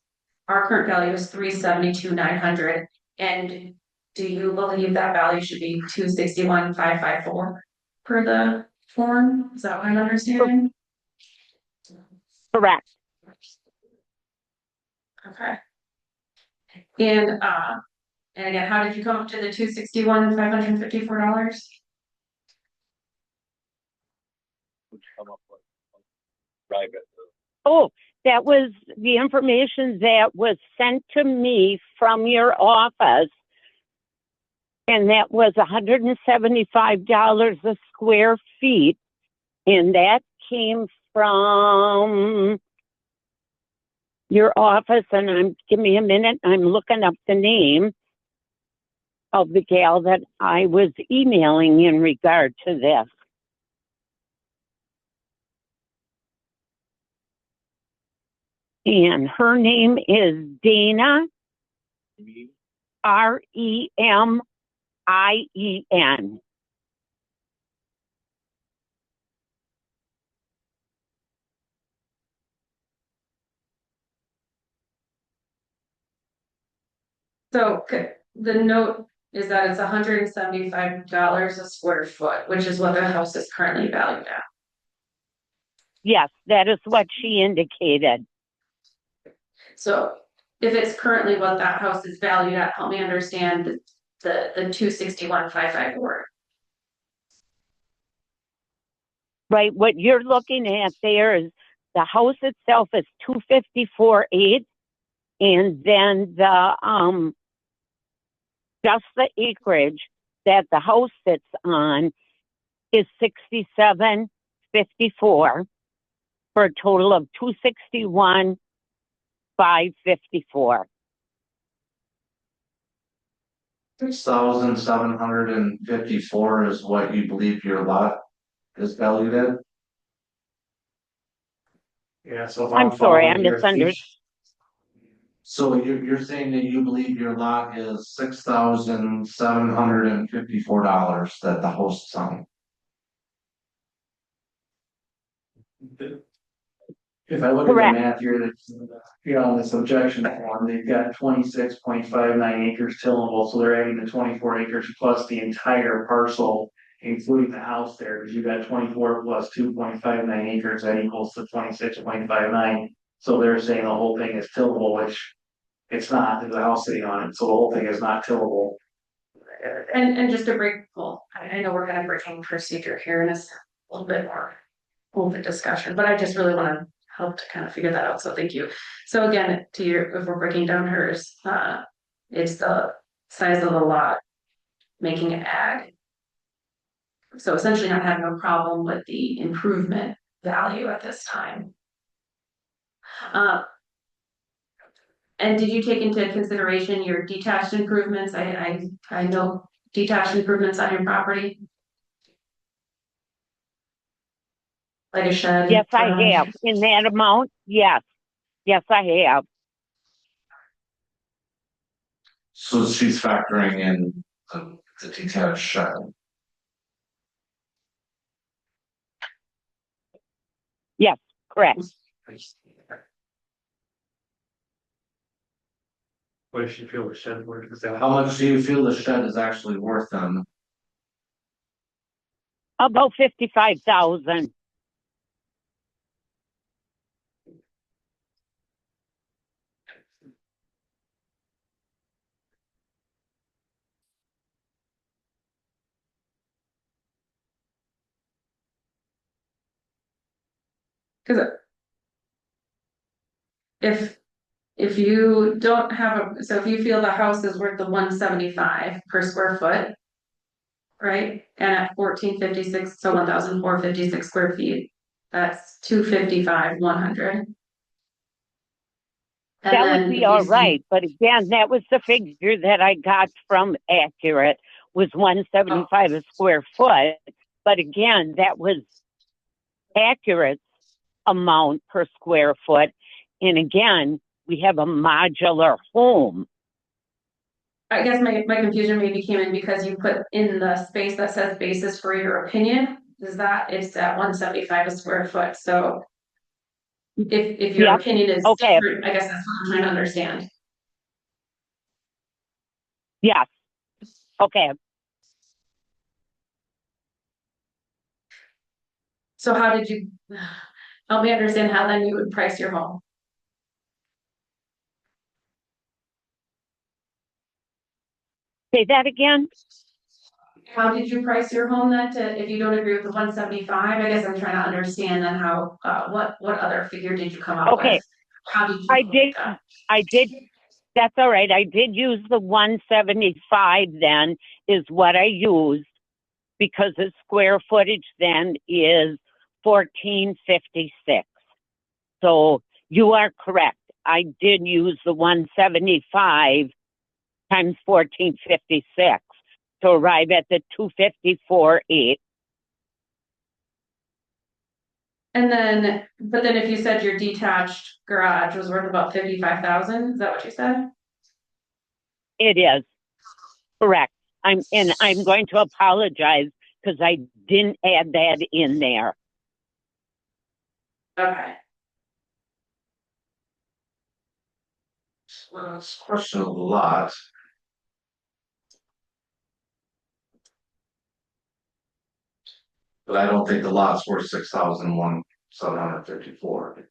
our current value is $372,900, and do you believe that value should be $261,554 per the form? Is that what I'm understanding? Correct. Okay. And again, how did you come up to the $261,554? Oh, that was the information that was sent to me from your office. And that was $175 a square feet. And that came from your office. And give me a minute, I'm looking up the name of the gal that I was emailing in regard to this. And her name is Dana, REMIEN. So the note is that it's $175 a square foot, which is what the house is currently valued at. Yes, that is what she indicated. So if it's currently what that house is valued at, help me understand the $261,554. Right, what you're looking at there is the house itself is $254,800, and then the just the acreage that the house sits on is $67,554 for a total of $261,554. 6,754 is what you believe your lot is valued at? Yeah, so if I'm sorry, I following your- misunderstood. So you're saying that you believe your lot is $6,754 that the host is on? If I look at the Correct. math here, that's, on this objection form, they've got 26.59 acres tillable, so they're adding the 24 acres plus the entire parcel, including the house there, because you've got 24 plus 2.59 acres, that equals to 26.59. So they're saying the whole thing is tillable, which it's not, there's a house sitting on it, so the whole thing is not tillable. And just to break, well, I know we're kind of breaking procedure here, and it's a little bit more open discussion, but I just really want to help to kind of figure that out, so thank you. So again, if we're breaking down hers, it's the size of the lot, making it ag. So essentially not having a problem with the improvement value at this time. And did you take into consideration your detached improvements? I know detached improvements on your property. Like a shed? Yes, I garage? have. In that amount, yes. Yes, I have. So she's factoring in the detached shed. Yes, correct. What does she feel the shed worth? Is that How much do you feel the shed is actually worth then? About 55,000. Cause if you don't have so if you feel the house is worth the 175 per square foot. Right, and at 1456, so 1,456 square feet, that's 255, 100. And That would then be if all you see, right, but again, that was the figure that I got from Accurate, was 175 a square foot. But again, that was Accurate's amount per square foot. And again, we have a modular home. I guess my confusion maybe came in because you put in the space that says basis for your opinion, is that it's at 175 a square foot, so if your Yep. opinion is Okay. different, I guess that's what I'm trying to understand. Yes. Okay. So how did you help me understand how then you would price your home? Say that again. How did you price your home then to, if you don't agree with the 175, I guess I'm trying to understand then how, what other figure did you come up Okay. with? How did you? I did. That's all right. I did use the 175 then is what I used because the square footage then is 1456. So you are correct. I did use the 175 times 1456 to arrive at the 254.8. And then, but then if you said your detached garage was worth about 55,000, is that what you said? It is correct. I'm going to apologize because I didn't add that in there. Okay. Well, it's questionable a lot. But I don't think the lot's worth 6,754.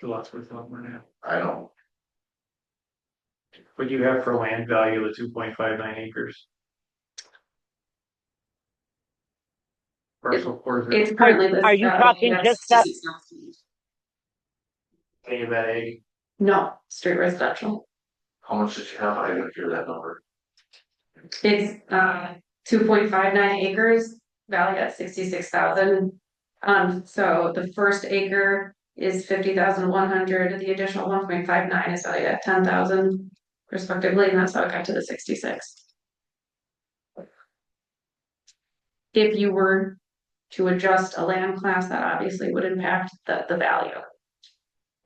the lot's worth a lot more now? I don't. What do you have for land value of 2.59 acres? Parcel four. It's currently listed. Are you talking just that? Any of that egg? No, straight residential. How much did you have? I didn't hear that number. It's 2.59 acres, valued at 66,000. So the first acre is 50,100, the additional 1.59 is valued at 10,000 respectively, and that's how it got to the 66. If you were to adjust a land class, that obviously would impact the value.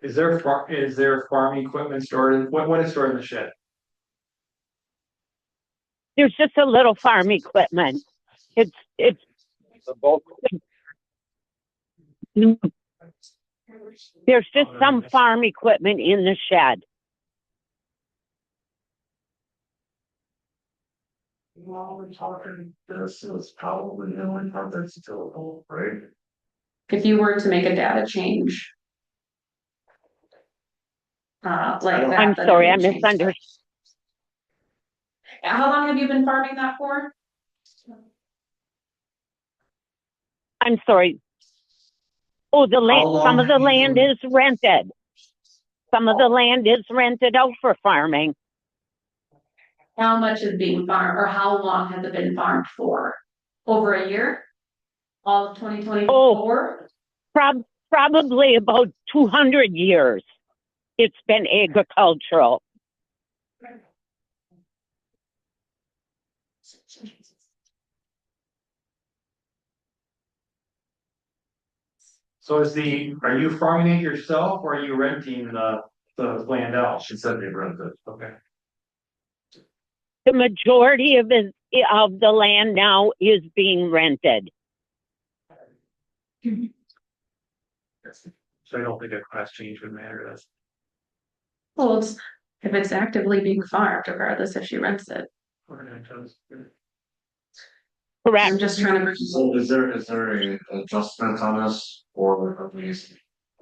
Is there farm equipment stored in, what is stored in the shed? There's just a little farm equipment. It's there's just some farm equipment in the shed. Well, we're talking, this is probably the only part that's still, right? If you were to make a data change, like that. I'm then sorry, it I would change. misunderstood. How long have you been farming that for? I'm sorry. Oh, the land. long Some of the have you land been- is rented. Some of the land is rented out for farming. how much is being farmed, or how long has it been farmed for? Over a year? All of 2024? Probably about 200 years. It's been agricultural. So are you farming it yourself or are you renting the land out? She said they rent it. Okay. The majority of the land now is being rented. So I don't think a class change would matter, that's. Well, if it's actively being farmed, regardless if she rents it. Correct. I'm just trying to. So is there a adjustment on this, or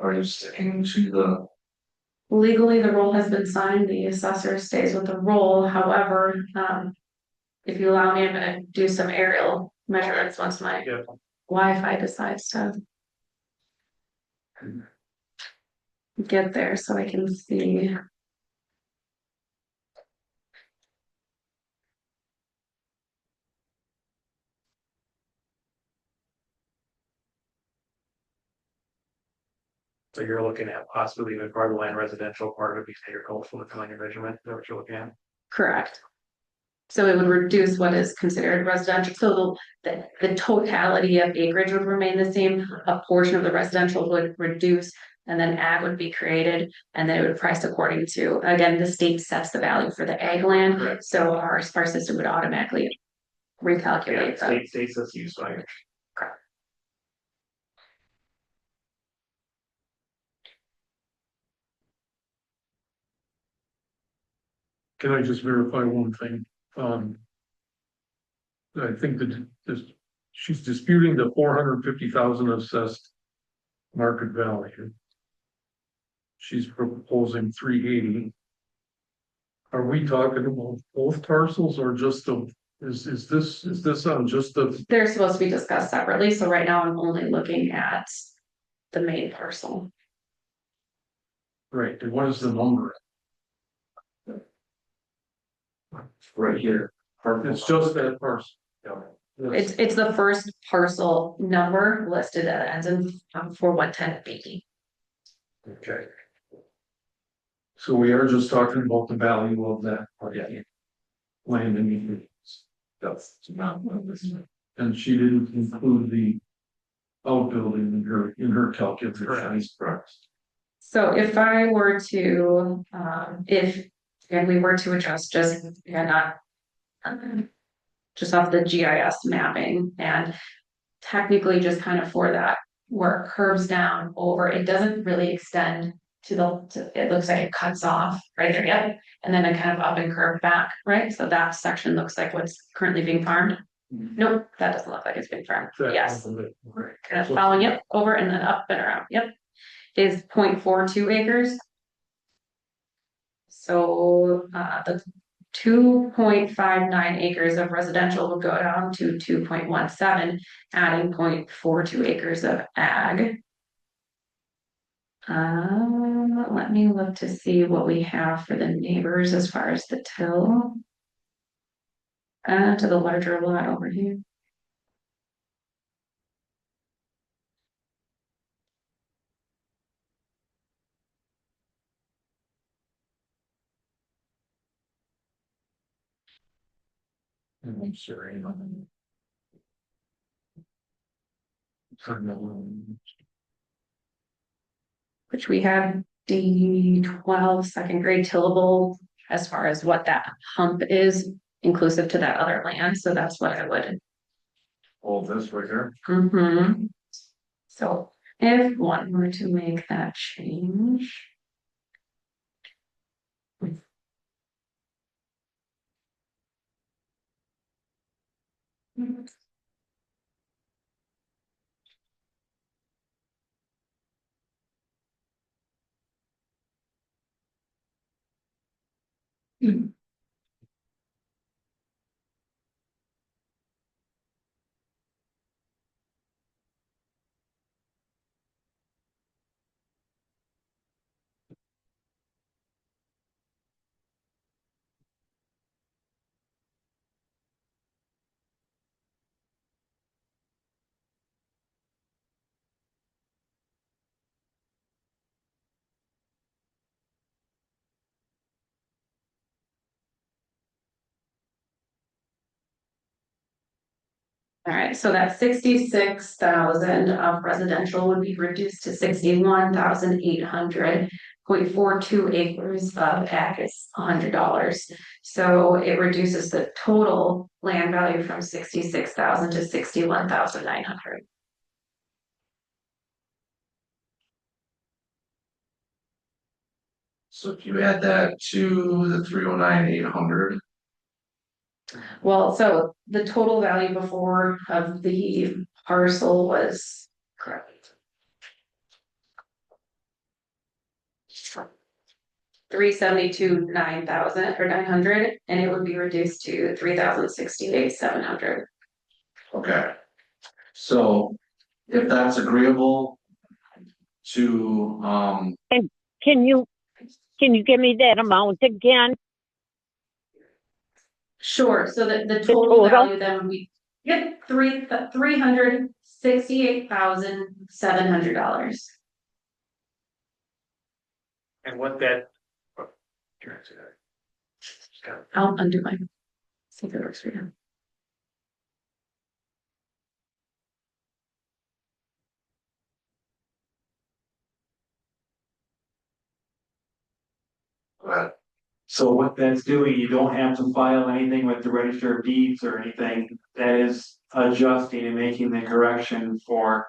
are you sticking to the? Legally, the roll has been signed, the assessor stays with the roll, however, if you allow me, I'm gonna do some aerial measurements once my Yeah. Wi-Fi decides to get there so I can see. So you're looking at possibly even part of the land residential, part of it be agricultural, depending on your measurement, is that what you're looking at? Correct. So it would reduce what is considered residential, so the totality of acreage would remain the same, a portion of the residential would reduce. And then ag would be created, and then it would price according to, again, the state sets the value for the ag land, Correct. so our system would automatically recalculate that. State says use by. Can I just verify one thing? I think that this, she's disputing the 450,000 assessed market value. She's proposing 380. Are we talking about both parcels or just the, is this on just the, They're supposed to be discussed separately, so right now I'm only looking at the main parcel. right, and what is the number? Right here. It's just that parcel. It's the first parcel number listed that ends in 4110B. Okay. So we are just talking about the value of that. Land and That's not. and she didn't include the outbuilding in her calculations. Correct. So if I were to, and we were to adjust just, not just off the GIS mapping and technically just kind of for that where it curves down over, it doesn't really extend it looks like it cuts off right there, yep. And then it kind of up and curved back, right? So that section looks like what's currently being farmed. Nope, that doesn't look like it's being farmed. Yes. Kind of following, yep, over and then up and around, yep. Is 0.42 acres. So the 2.59 acres of residential will go down to 2.17, adding 0.42 acres of ag. Let me look to see what we have for the neighbors as far as the till. To the larger lot over here. I'm sorry. Which we have D12 second grade tillable as far as what that hump is inclusive to that other land. So that's what I would. All this right here. So if one were to make that change. All right, so that 66,000 of residential would be reduced to 61,800.42 acres of ag is $100. So it reduces the total land value from 66,000 to 61,900. So if you add that to the 309,800, Well, so the total value before of the parcel was correct. 372, 9,000 or 900, and it would be reduced to 3,068, 700. okay. So if that's agreeable to, And can you give me that amount again? Sure, so the The total total? value then would be, yep, $368,700. And what that. I'll undo mine. See if it works for you. So what that's doing, you don't have to file anything with the register of deeds or anything. That is adjusting and making the correction for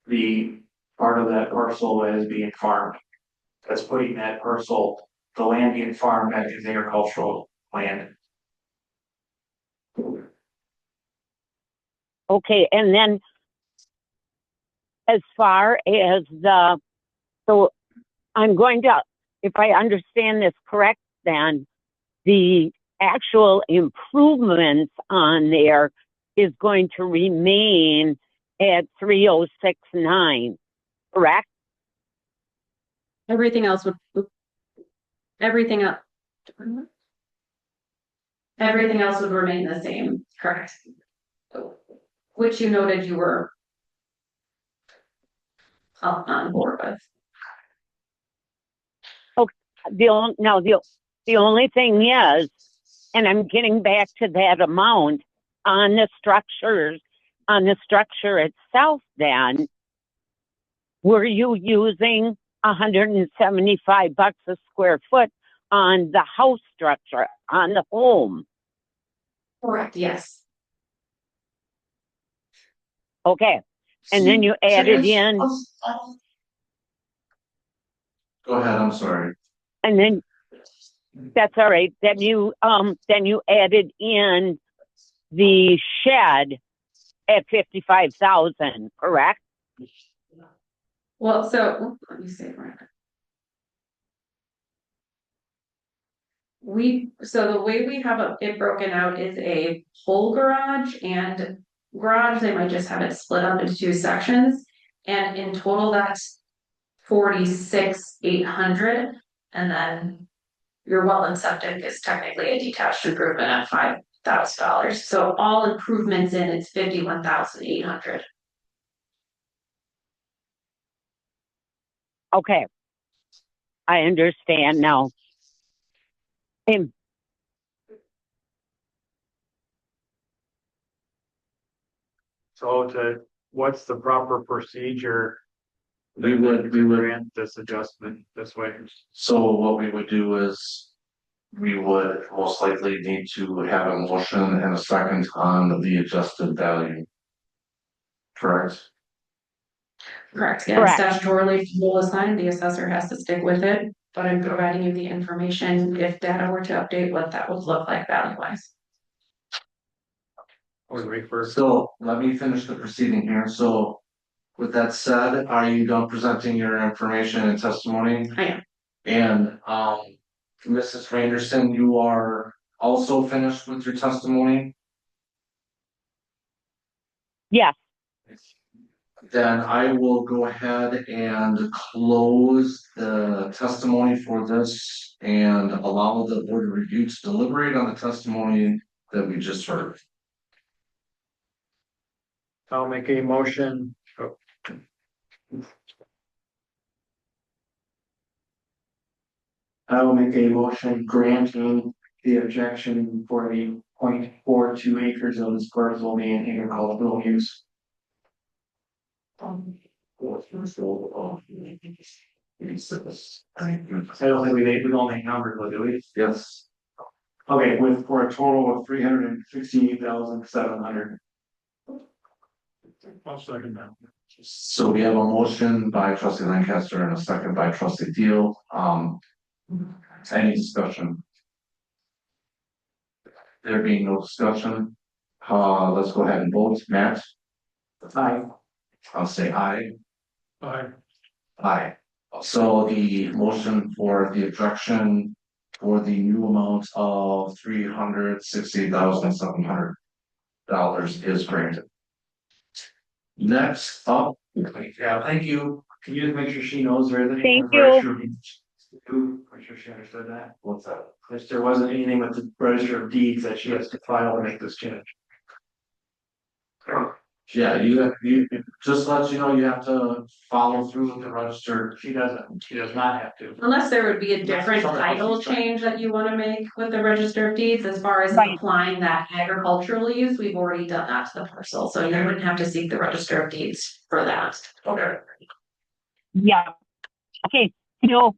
the part of that parcel that is being farmed. That's putting that parcel, the land being farmed back as agricultural land. Okay, and then as far as so I'm going to, if I understand this correct, then the actual improvements on there is going to remain at 3069, correct? Everything else would, everything else. Everything else would remain the same, correct? Which you noted you were on board with. The only thing is, and I'm getting back to that amount on the structure itself, then were you using $175 a square foot on the house structure, on the home? Correct, yes. Okay. And then you added in, go ahead, I'm sorry. and then that's all right. Then you added in the shed at 55,000, correct? Well, so let me see. So the way we have it broken out is a whole garage and garage, they might just have it split up into two sections. And in total, that's 46,800. And then your well and septic is technically a detached improvement at $5,000. So all improvements in it's 51,800. Okay. I understand now. And So what's the proper procedure? We would Grant this adjustment this way. So what we would do is we would most likely need to have a motion and a second on the adjusted value. Correct? Correct, yeah, Correct. statutorily, rule assigned, the assessor has to stick with it, but I'm providing you the information if data were to update what that would look like value wise. So let me finish the proceeding here. So with that said, are you done presenting your information and testimony? I am. And Mrs. Randerson, you are also finished with your testimony? yes, Then I will go ahead and close the testimony for this and allow the board of review to deliberate on the testimony that we just heard. I'll make a motion. I will make a motion granting the objection for the 0.42 acres of this parcel being agricultural use. I don't think we don't make numbers, but do we? Yes. Okay, for a total of 368,700. I'll second that. So we have a motion by trustee Lancaster and a second by trustee Deal. Any discussion? There being no discussion, let's go ahead and vote. Matt? Aye. I'll say aye. Aye. Aye. So the motion for the objection for the new amount of $360,700 is granted. Next up, Yeah, thank you. Can you just make sure she knows there anything? Thank you. Make sure she understood that. what's that? If there wasn't anything with the register of deeds that she has to file to make this change. Yeah, you just let you know you have to follow through with the register. She does not have to. Unless there would be a different Sorry, title she's fine. change that you wanna make with the register of deeds, as far as Right. applying that agricultural use, we've already done that to the parcel, so you wouldn't have to seek the register of deeds for that. Okay. Yeah. Okay, no,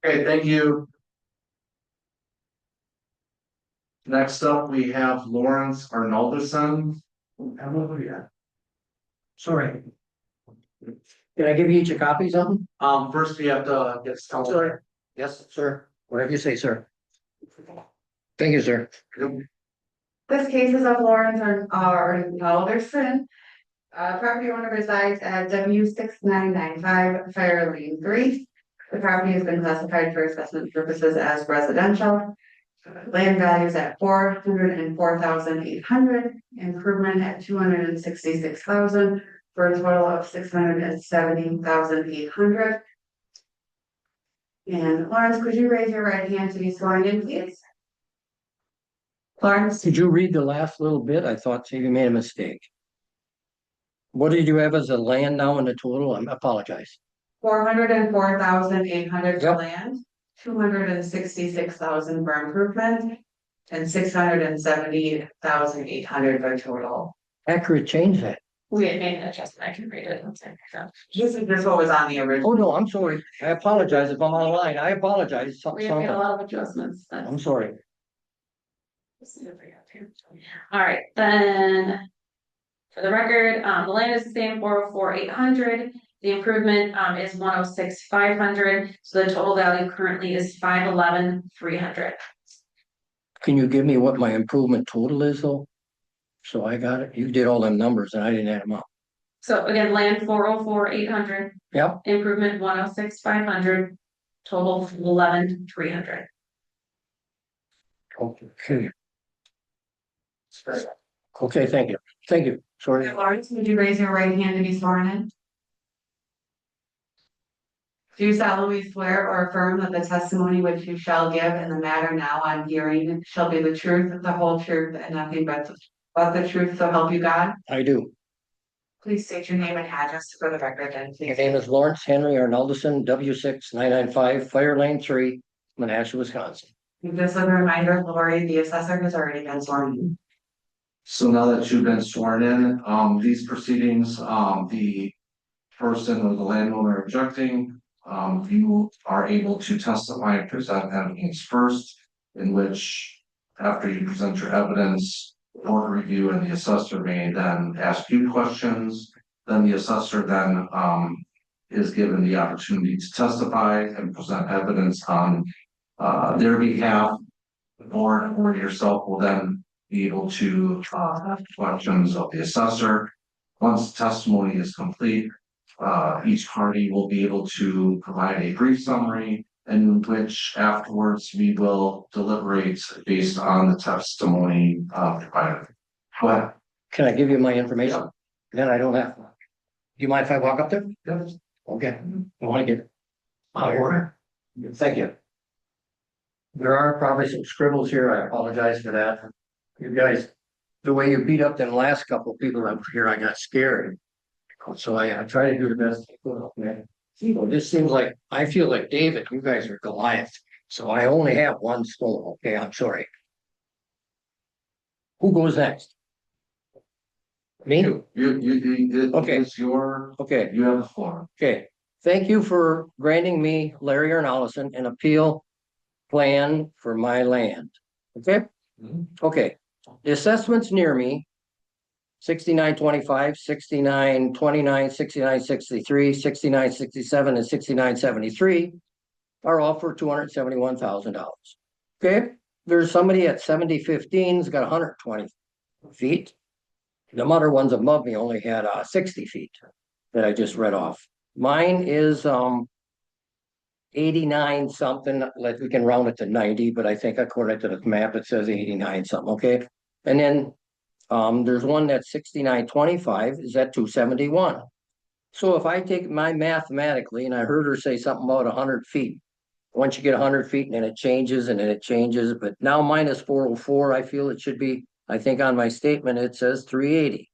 Okay, thank you. Next up, we have Lawrence Arnolderson. Sorry. Can I give you each a copy of something? First we have to get started. Yes, sir. Whatever you say, sir. Thank you, sir. This case is of Lawrence Alderson. Property owner resides at W6995 Fire Lane 3. The property has been classified for assessment purposes as residential. Land value is at 404,800, improvement at 266,000, for a total of 670,800. And Lawrence, could you raise your right hand to be sworn in, please? Lawrence? Did you read the last little bit? I thought you made a mistake. What did you have as a land now in the total? I apologize. 404,800 for Yep. land, 266,000 for improvement, and 670,800 for total. Accurate change that. We had made an adjustment, I can read it. This is what was on the original. Oh, no, I'm sorry. I apologize if I'm out of line. I apologize. We have made a lot of adjustments. I'm sorry. All right, then. For the record, the land is the same 404,800. The improvement is 106,500. So the total value currently is 511,300. Can you give me what my improvement total is though? So I got it. You did all them numbers and I didn't add them up. So again, land 404,800. Yep. Improvement 106,500. Total 11,300. Okay. Okay, thank you. Thank you. Sorry. Lawrence, would you raise your right hand to be sworn in? Do you solemnly swear or affirm that the testimony which you shall give in the matter now on hearing shall be the truth, the whole truth, and nothing but the truth, so help you God? I do. Please state your name and address for the record, and My please. name is Lawrence Henry Arnolderson, W6995 Fire Lane 3, Menasha, Wisconsin. Just as a reminder, Lori, the assessor has already been sworn in. So now that you've been sworn in, these proceedings, the person or the landowner objecting, you are able to testify and present evidence first, in which after you present your evidence, board review and the assessor may then ask you questions. Then the assessor then is given the opportunity to testify and present evidence on their behalf. The board or yourself will then be able to ask questions of the assessor. Once the testimony is complete, each party will be able to provide a brief summary, in which afterwards we will deliberate based on the testimony provided. Go ahead. Can I give you my information? Then I don't have. Do you mind if I walk up there? Yes. Okay. I want to get out of order. Thank you. There are probably some scribbles here. I apologize for that. You guys, the way you beat up them last couple of people up here, I got scared. So I try to do the best I could. Okay. This seems like, I feel like David, you guys are Goliath. So I only have one stone. Okay, I'm sorry. Who goes next? Me? Okay. It's your, Okay, you have the floor. okay. Thank you for granting me, Larry Arnallison, an appeal plan for my land. Okay? Mhm. Okay. The assessments near me, 6925, 6929, 6963, 6967, and 6973 are all for $271,000. Okay? There's somebody at 7015's got 120 feet. The other ones above me only had 60 feet that I just read off. Mine is 89 something, like we can round it to 90, but I think according to the map, it says 89 something, okay? And then there's one that's 6925 is at 271. So if I take my mathematically, and I heard her say something about 100 feet. Once you get 100 feet and then it changes and then it changes, but now minus 404, I feel it should be, I think on my statement, it says 380.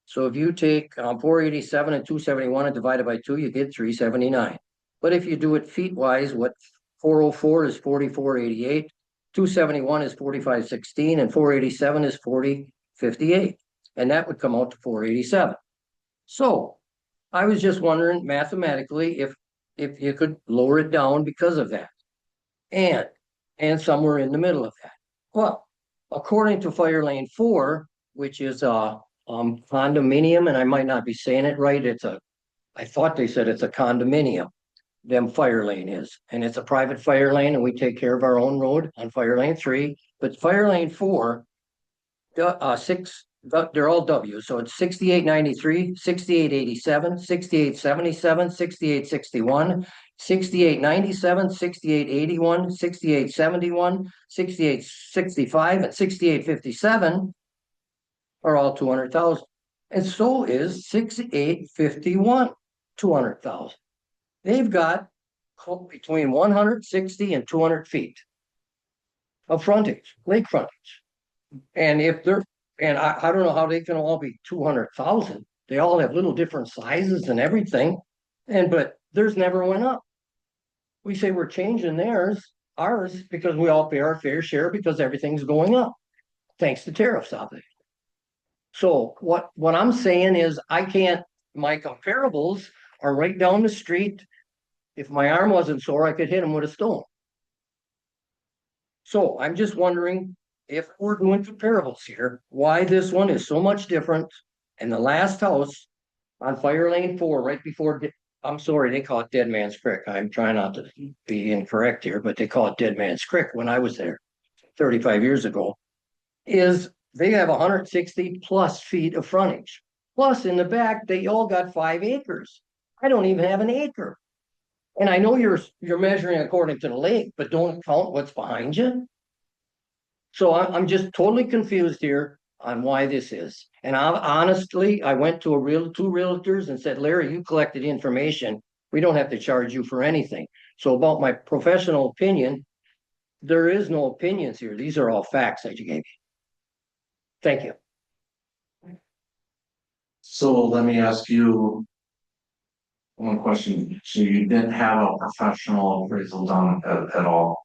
So if you take 487 and 271 and divide it by 2, you get 379. But if you do it feet wise, what 404 is 4488, 271 is 4516, and 487 is 4058. And that would come out to 487. So I was just wondering mathematically if you could lower it down because of that. And somewhere in the middle of that. Well, according to Fire Lane 4, which is condominium, and I might not be saying it right, I thought they said it's a condominium, them Fire Lane is, and it's a private fire lane, and we take care of our own road on Fire Lane 3, but Fire Lane 4, they're all W, so it's 6893, 6887, 6877, 6861, 6897, 6881, 6871, 6865, and 6857 are all 200,000. And so is 6851, 200,000. They've got between 160 and 200 feet of frontage, lake frontage. And if they're, and I don't know how they can all be 200,000. They all have little different sizes and everything. But theirs never went up. We say we're changing ours, because we all pay our fair share because everything's going up. Thanks to tariffs, obviously. So what I'm saying is my comparables are right down the street. If my arm wasn't sore, I could hit him with a stone. So I'm just wondering if we're doing comparables here, why this one is so much different. And the last house on Fire Lane 4, right before, I'm sorry, they call it Dead Man's Creek. I'm trying not to be incorrect here, but they call it Dead Man's Creek when I was there 35 years ago, is they have 160 plus feet of frontage. Plus in the back, they all got 5 acres. I don't even have an acre. And I know you're measuring according to the lake, but don't count what's behind you. So I'm just totally confused here on why this is. And honestly, I went to two realtors and said, Larry, you collected information. We don't have to charge you for anything. So about my professional opinion, there is no opinions here. These are all facts that you gave me. Thank you. So let me ask you one question. So you didn't have a professional appraisal done at all?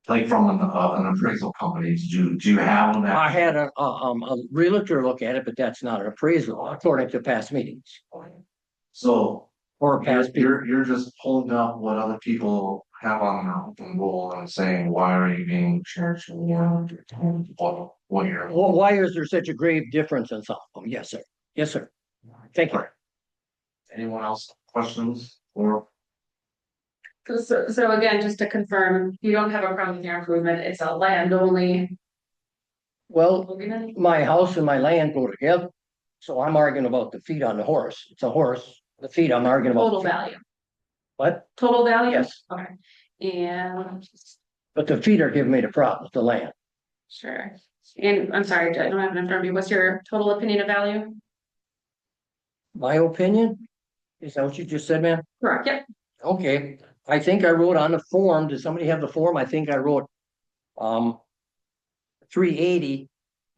Like from an appraisal company, do you have one? I had a realtor look at it, but that's not an appraisal according to past meetings So or past people. you're just pulling up what other people have on their open goal and saying, why are you being charged more? What you're. Well, why is there such a grave difference in some of them? Yes, sir. Yes, sir. Thank you. Anyone else questions or? So again, just to confirm, you don't have a problem with your improvement, it's a land only Well, agreement? my house and my land go together. So I'm arguing about the feet on the horse. It's a horse. The feet I'm arguing about. Total value, What? total value? Yes. Okay, and, But the feet are giving me the problem, the land. sure, and I'm sorry, I don't have it in front of me, what's your total opinion of value? My opinion? Is that what you just said, man? Correct, yep, Okay, I think I wrote on the form, does somebody have the form? I think I wrote 380,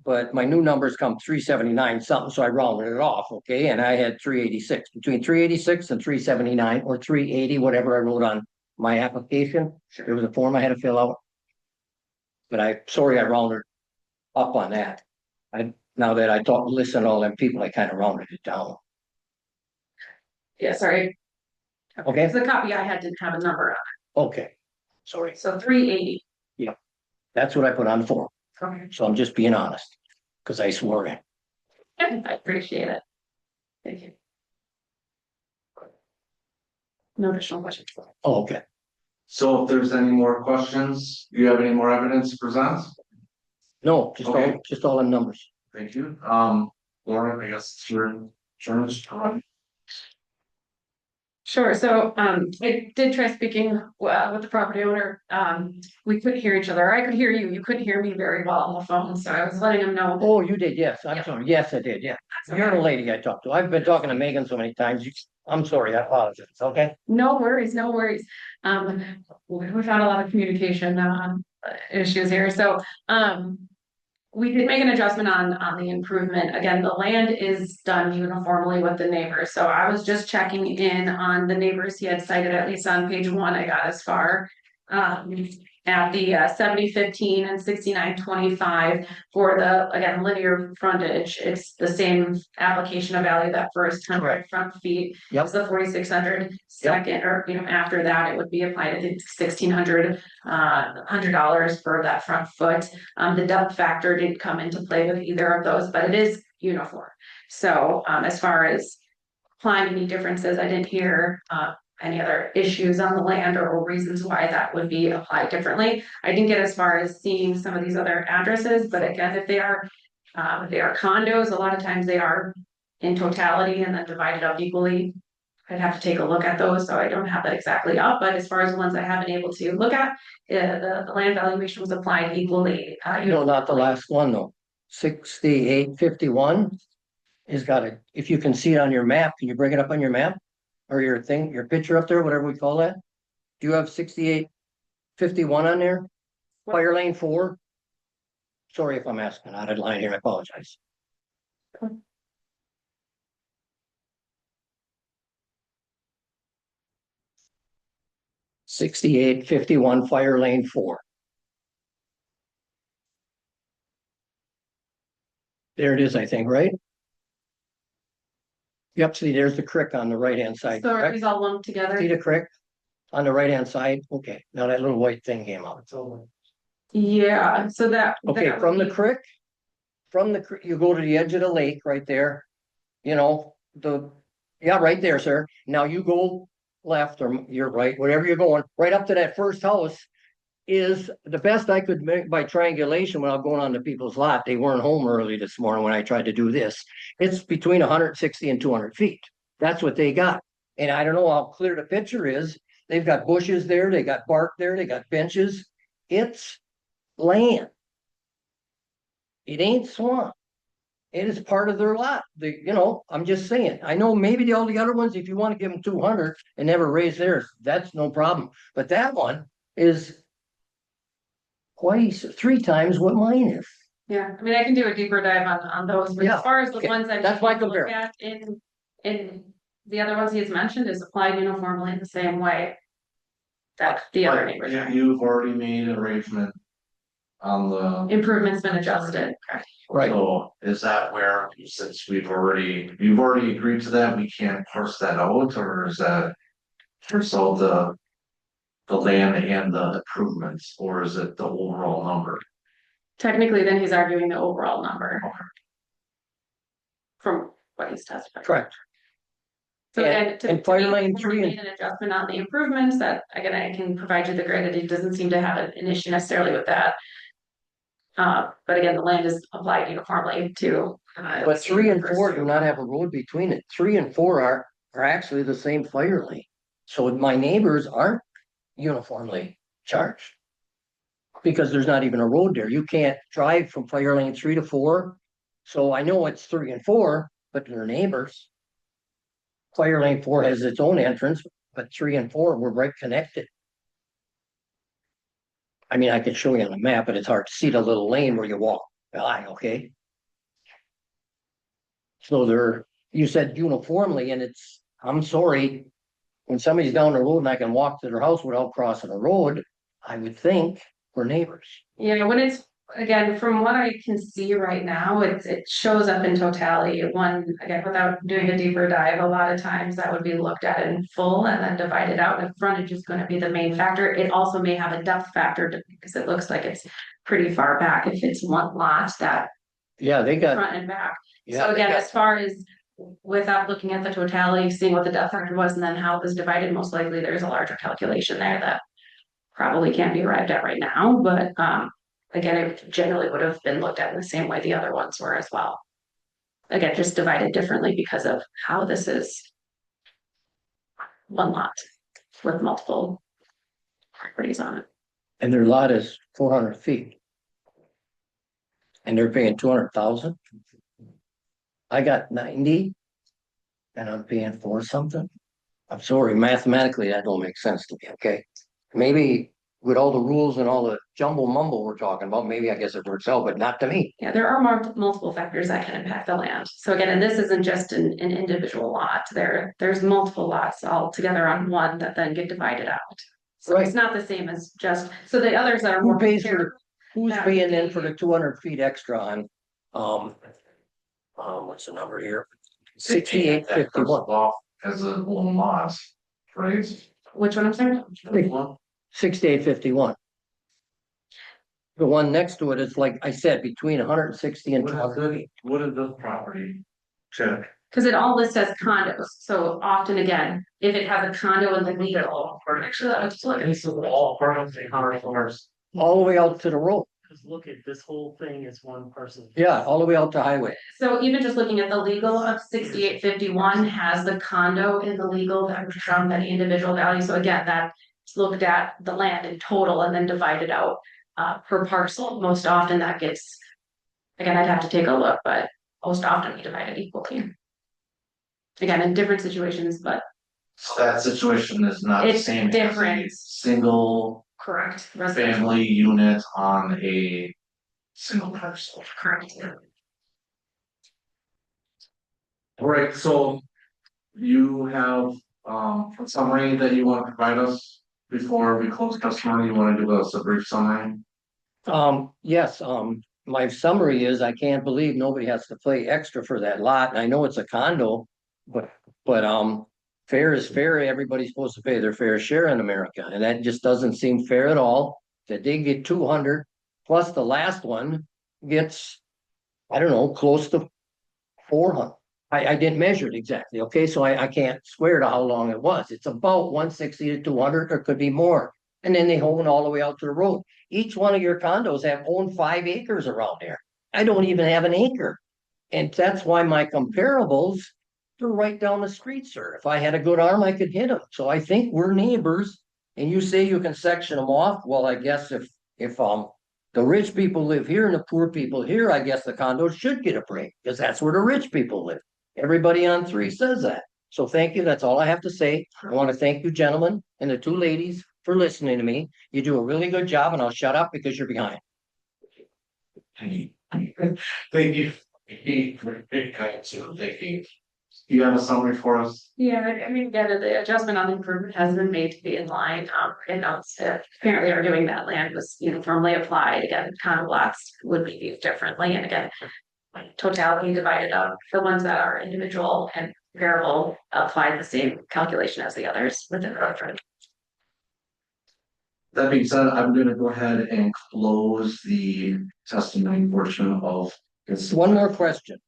But my new numbers come 379 something, so I rounded it off, okay, and I had 386, between 386 and 379 or 380, whatever I wrote on my application. There was a form I had to fill out. But I rounded up on that. Now that I listen to all them people, I kind of rounded it down. Yeah, sorry. Okay. The copy I had didn't have a number on Okay, sorry, it, so 380. that's what I put on the form, Okay. so I'm just being honest, because I swore in. I appreciate it. Thank you. No additional questions. Oh, okay. So if there's any more questions, do you have any more evidence to present? No, Okay. just all the numbers. Thank you. Lauren, I guess it's your turn. Sure, so I did try speaking with the property owner. We couldn't hear each other. I could hear you. You couldn't hear me very well on the phone, so I was letting him know. Oh, you did, yes, I'm Yeah. sorry, yes, I did, yeah. That's You're the okay. lady I talked to. I've been talking to Megan so many times. I'm sorry, I apologize, okay? No worries, no worries. We've had a lot of communication issues here, so we did make an adjustment on the improvement. Again, the land is done uniformly with the neighbors, so I was just checking in on the neighbors he had cited, at least on page 1, I got as far. At the 7015 and 6925 for the, again, linear frontage, it's the same application of value that first 100 Correct. front feet. Yep. It's the 4,600 second, or after that, it would be applied at $1,600 for that front foot. The depth factor didn't come into play with either of those, but it is uniform. So as far as applying any differences, I didn't hear any other issues on the land or reasons why that would be applied differently. I didn't get as far as seeing some of these other addresses, but again, if they are condos, a lot of times they are in totality and then divided up equally. I'd have to take a look at those, so I don't have that exactly up, but as far as the ones I have been able to look at, the land valuation was applied equally. No, not the last one though. 6851 has got it. If you can see it on your map, can you bring it up on your map? Or your thing, your picture up there, whatever we call that? Do you have 6851 on there? Fire lane 4? Sorry if I'm asking out of line here, I apologize. $68.51 fire lane 4. There it is, I think, right? Yep, see, there's the creek on the right-hand side. So are correct? these all lumped together? See the creek on the right-hand side? Okay, now that little white thing came out. Yeah, so that. Okay, that from would the be- creek, you go to the edge of the lake right there. You know, yeah, right there, sir. Now you go left or you're right, wherever you're going, right up to that first house is the best I could make by triangulation without going on to people's lot. They weren't home early this morning when I tried to do this. It's between 160 and 200 feet. That's what they got. And I don't know how clear the picture is. They've got bushes there. They got bark there. They got benches. It's land. It ain't swamp. It is part of their lot. I'm just saying. I know maybe all the other ones, if you want to give them 200 and never raise theirs, that's no problem. But that one is twice, 3 times what mine is. Yeah, I mean, I can do a deeper dive on those, but Yeah, as far as the okay, ones that. that's my look comparison. at in the other ones he's mentioned is applied uniformly in the same way. That the other But neighbors. you've already made an arrangement on the. Improvements been adjusted. Right. So is that where, since you've already agreed to that, we can't parse that out, or is that? So the land and the improvements, or is it the overall number? Technically, then he's arguing the overall number. From what he's testified. Correct. So And- again, and fire lane we 3 made an adjustment on the improvements that, again, I can provide you the grid, that it doesn't seem to have an issue necessarily with that. But again, the land is applied uniformly to. But 3 and 4 do not have a road between it. 3 and 4 are actually the same fire lane. So my neighbors aren't uniformly charged. Because there's not even a road there. You can't drive from fire lane 3 to 4. So I know it's 3 and 4, but they're neighbors. Fire lane 4 has its own entrance, but 3 and 4 were right connected. I mean, I could show you on the map, but it's hard to see the little lane where you walk Aye, okay. So they're, you said uniformly, and it's, I'm sorry. When somebody's down the road and I can walk to their house without crossing the road, I would think we're neighbors. Yeah, when it's, again, from what I can see right now, it shows up in totality. One, again, without doing a deeper dive, a lot of times that would be looked at in full and then divided out. If frontage is going to be the main factor, it also may have a depth factor because it looks like it's pretty far back if it's one lot that Yeah, they got, front and back. yeah, So they again, got- as far as without looking at the totality, seeing what the depth factor was and then how it was divided, most likely there's a larger calculation there that probably can't be arrived at right now, but again, it generally would have been looked at in the same way the other ones were as well. Again, just divided differently because of how this is one lot with multiple properties on it. and their lot is 400 feet. And they're paying 200,000. I got 90. And I'm paying for something. I'm sorry, mathematically, that don't make sense to me, okay? Maybe with all the rules and all the jumble mumble we're talking about, maybe I guess it works out, but not to me. Yeah, there are multiple factors that can impact the land. So again, and this isn't just an individual lot. There's multiple lots all together on one that then get divided out. So it's Right. not the same as just, so the others that are Who more pays compared. for, who's that paying would in be- for the 200 feet extra on, what's the number here? 6851. Off as a own lot, right? Which one I'm saying? 6851. The one next to it is like I said, between 160 and What is 200. it? What is this property? Check. Because it all lists as condos, so often again, if it has a condo in the legal, actually, let's look. This is all part of the farms. All the way out to the road. Because look at this whole thing is one person. Yeah, all the way out to highway. So even just looking at the legal of 6851 has the condo in the legal that was from any individual value, so again, that's looked at the land in total and then divided out per parcel, most often that gets. Again, I'd have to take a look, but most often we divide it equally. Again, in different situations, but So that situation is not the It's same as different. a single correct. residential. family unit on a single parcel. Correct. All right, so you have a summary that you want to provide us before we close testimony. You want to give us a brief summary? Yes, my summary is I can't believe nobody has to pay extra for that lot. And I know it's a condo, but, fair is fair. Everybody's supposed to pay their fair share in America, and that just doesn't seem fair at all. That they get 200 plus the last one gets, I don't know, close to 400. I didn't measure it exactly, okay, so I can't swear to how long it was. It's about 160 to 200, or could be more. And then they own all the way out to the road. Each one of your condos have owned 5 acres around there. I don't even have an acre. And that's why my comparables, they're right down the street, sir. If I had a good arm, I could hit them. So I think we're neighbors. And you say you can section them off. Well, I guess if the rich people live here and the poor people here, I guess the condos should get a break, because that's where the rich people live. Everybody on 3 says that. So thank you. That's all I have to say. I want to thank you, gentlemen, and the 2 ladies for listening to me. You do a really good job, and I'll shut up because you're behind. Thank you. Thank you. You have a summary for us? Yeah, I mean, again, the adjustment on the improvement has been made to be in line, and apparently are doing that land was uniformly applied, again, condo lots would be viewed differently, and again. Totality divided up, the ones that are individual and comparable apply the same calculation as the others within the footprint. That being said, I'm gonna go ahead and close the testimony portion of this. One more question.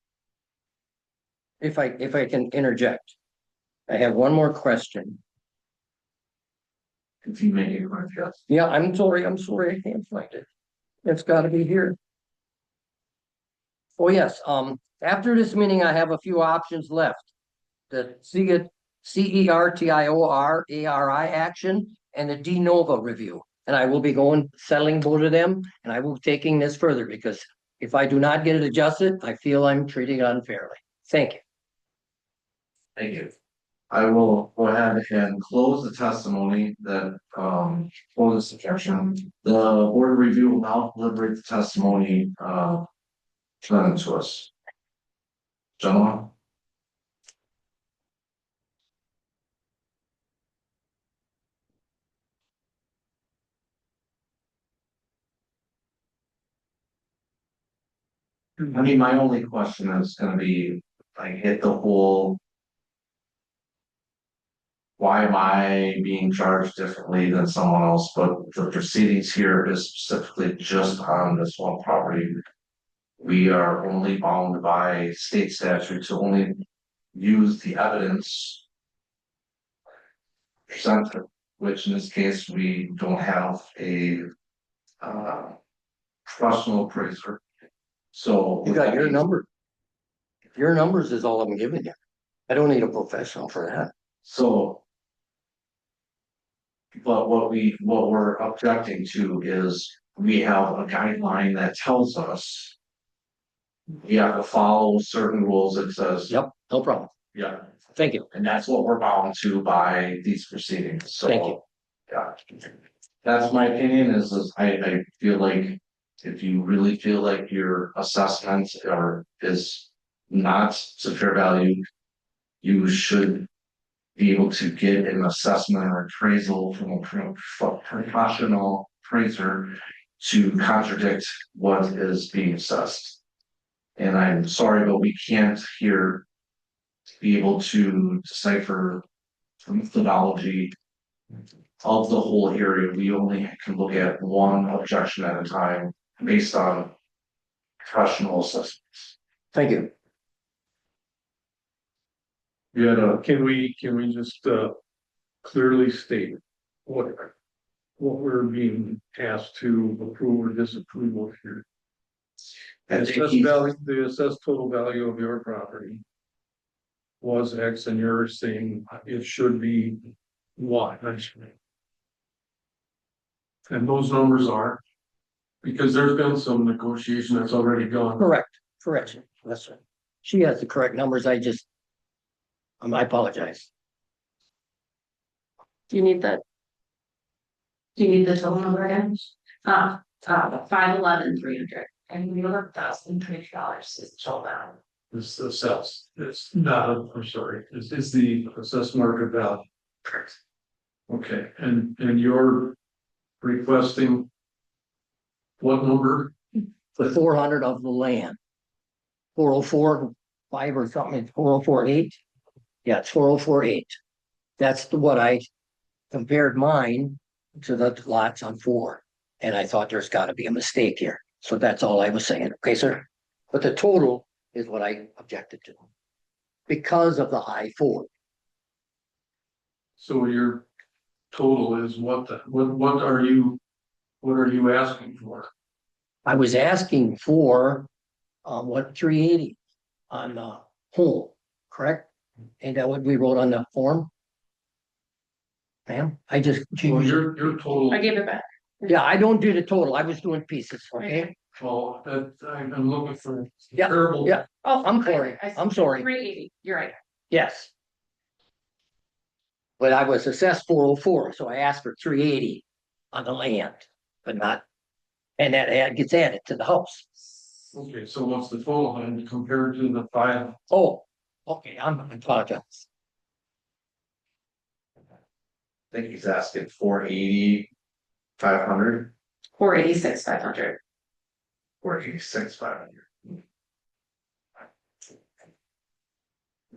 If I can interject. I have one more question. If you make it right, yes. Yeah, I'm sorry, I can't find it. It's gotta be here. Oh, yes, after this meeting, I have a few options left. The CERTIORARI action and the de novo review. And I will be settling both of them, and I will be taking this further, because if I do not get it adjusted, I feel I'm treating it unfairly. Thank you. Thank you. I will go ahead and close the testimony that, for this objection. The board of review will now deliberate the testimony, presented to us. Gentlemen? I mean, my only question is gonna be, I hit the whole. Why am I being charged differently than someone else, but the proceedings here is specifically just on this one property. We are only bound by state statute to only use the evidence. Presented, which in this case, we don't have a professional appraiser. So. You got your number. Your numbers is all I'm giving you. I don't need a professional for that. So. But what we're objecting to is we have a guideline that tells us. We have to follow certain rules. It says. Yep, no problem. Yeah, Thank you. and that's what we're bound to by these proceedings, so. Thank you. Yeah. That's my opinion is I feel like if you really feel like your assessment is not to fair value. You should be able to get an assessment or appraisal from a professional appraiser to contradict what is being assessed. And I'm sorry, but we can't here be able to decipher the methodology of the whole area. We only can look at one objection at a time based on professional assessments. Thank you. Yeah, can we just clearly state what we're being asked to approve or disapprove of here? The assessed total value of your property was X, and you're saying it should be Y. And those numbers are, because there's been some negotiation that's already gone. Correct. That's right. She has the correct numbers. I apologize. Do you need the total number again? 511,300. And we look $1,003 is total amount. This assessed, it's not, I'm sorry, this is the assessed market value. Correct. Okay, and you're requesting what number? The 400 of the land. 404.5 or something, it's 404.8. Yeah, it's 404.8. That's what I compared mine to the lots on 4. And I thought there's got to be a mistake here. So that's all I was saying. Okay, sir? But the total is what I objected to. Because of the high 4. So your total is what are you asking for? I was asking for 380 on the whole, correct? Ain't that what we wrote on the form? Ma'am, Well, your total. I gave it back. Yeah, I don't do the total. I was doing pieces, okay? Well, I'm looking for. Yeah, Terrible. yeah. Oh, I'm sorry. I'm sorry. 380, you're right. Yes. But I was assessed 404, so I asked for 380 on the land, but not, and that gets added to the house. Okay, so what's the total and compared to the 5? Oh, okay, I apologize. I think he's asking 480, 500. 486, 500. 486, 500.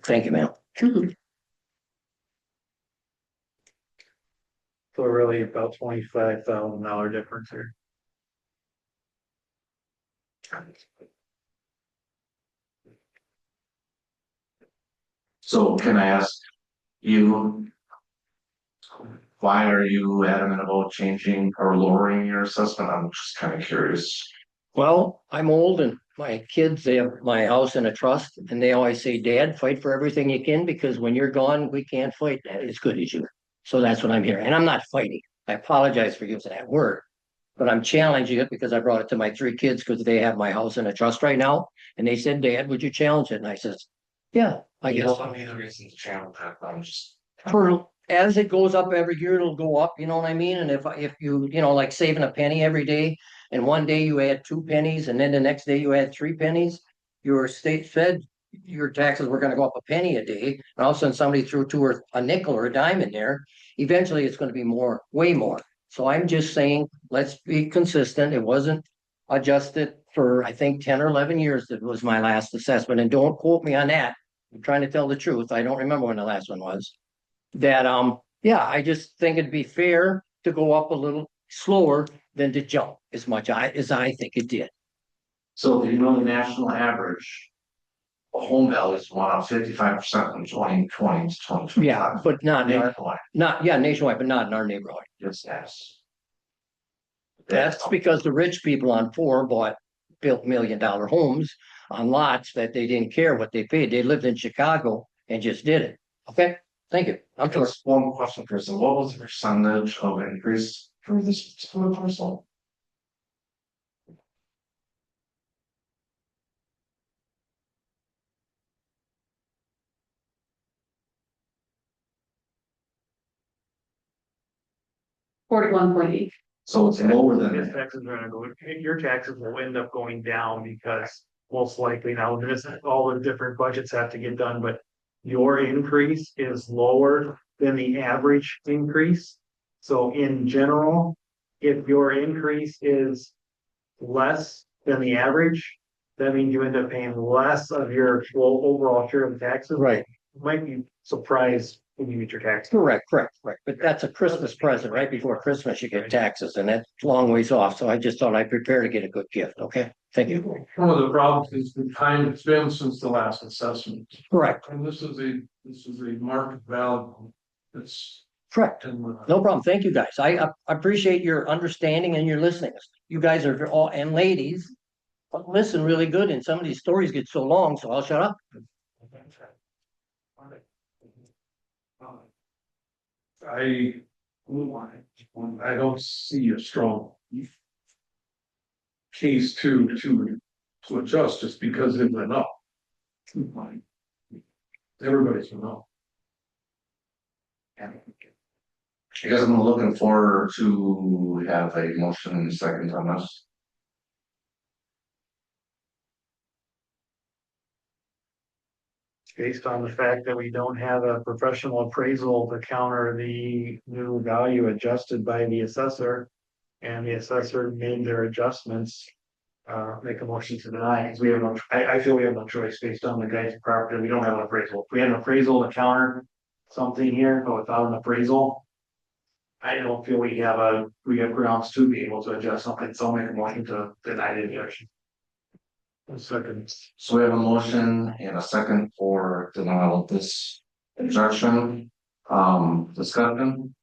Thank you, ma'am. So really about $25,000 difference here. So can I ask you, why are you adamant about changing or lowering your assessment? I'm just kind of curious. Well, I'm old and my kids, they have my house in a trust and they always say, Dad, fight for everything you can because when you're gone, we can't fight that as good as you. So that's what I'm hearing. And I'm not fighting. I apologize for using that word, but I'm challenging it because I brought it to my 3 kids because they have my house in a trust right now. And they said, Dad, would you challenge it? And I said, yeah, I guess. I mean, the reason to challenge that, I'm just. For as it goes up every year, it'll go up, you know what I mean? And if you, like saving a penny every day, and one day you add 2 pennies, and then the next day you add 3 pennies, your state fed, your taxes were gonna go up a penny a day, and all of a sudden somebody threw two or a nickel or a dime in there, eventually it's gonna be more, way more. So I'm just saying, let's be consistent. It wasn't adjusted for, I think, 10 or 11 years. That was my last assessment, and don't quote me on that. I'm trying to tell the truth. I don't remember when the last one was. That, yeah, I just think it'd be fair to go up a little slower than to jump as I think it did. So you know the national average. Home values went up 55% from 2020 to 2025. Yeah, but not in our, Nationwide, nationwide, but not in our neighborhood. yes. That's because the rich people on four built $1 million homes on lots that they didn't care what they paid. They lived in Chicago and just did it. Okay, thank you. I'm sorry. Just one question, Kristen. What was the percentage of increase for this particular parcel? $41.8. So it's lower than His that. taxes are gonna go, your taxes will end up going down because most likely now, there's all the different budgets have to get done, but your increase is lower than the average increase. So in general, if your increase is less than the average, that means you end up paying less of your overall share of taxes. Right, You might be surprised when you get your taxes. correct. But that's a Christmas present. Right before Christmas, you get taxes, and that's a long ways off. So I just thought I'd prepare to get a good gift. Okay, thank you. One of the problems is the time it's been since the last assessment. Correct, And this is a market value. It's. correct. And, No problem. Thank you, guys. I appreciate your understanding and your listening. You guys are all, and ladies, listen really good, and some of these stories get so long, so I'll shut up. I don't see a strong case to adjust just because it went up. Everybody's went up. I guess I'm looking forward to have a motion second on this. Based on the fact that we don't have a professional appraisal to counter the new value adjusted by the assessor. And the assessor made their adjustments, make a motion to deny, because we have no, I feel we have no choice based on the guy's property, we don't have an appraisal. If we had an appraisal to counter something here, but without an appraisal. I don't feel we have grounds to be able to adjust something, so I'll make a motion to deny the objection. Second. So we have a motion and a second for denial of this objection. Discussion.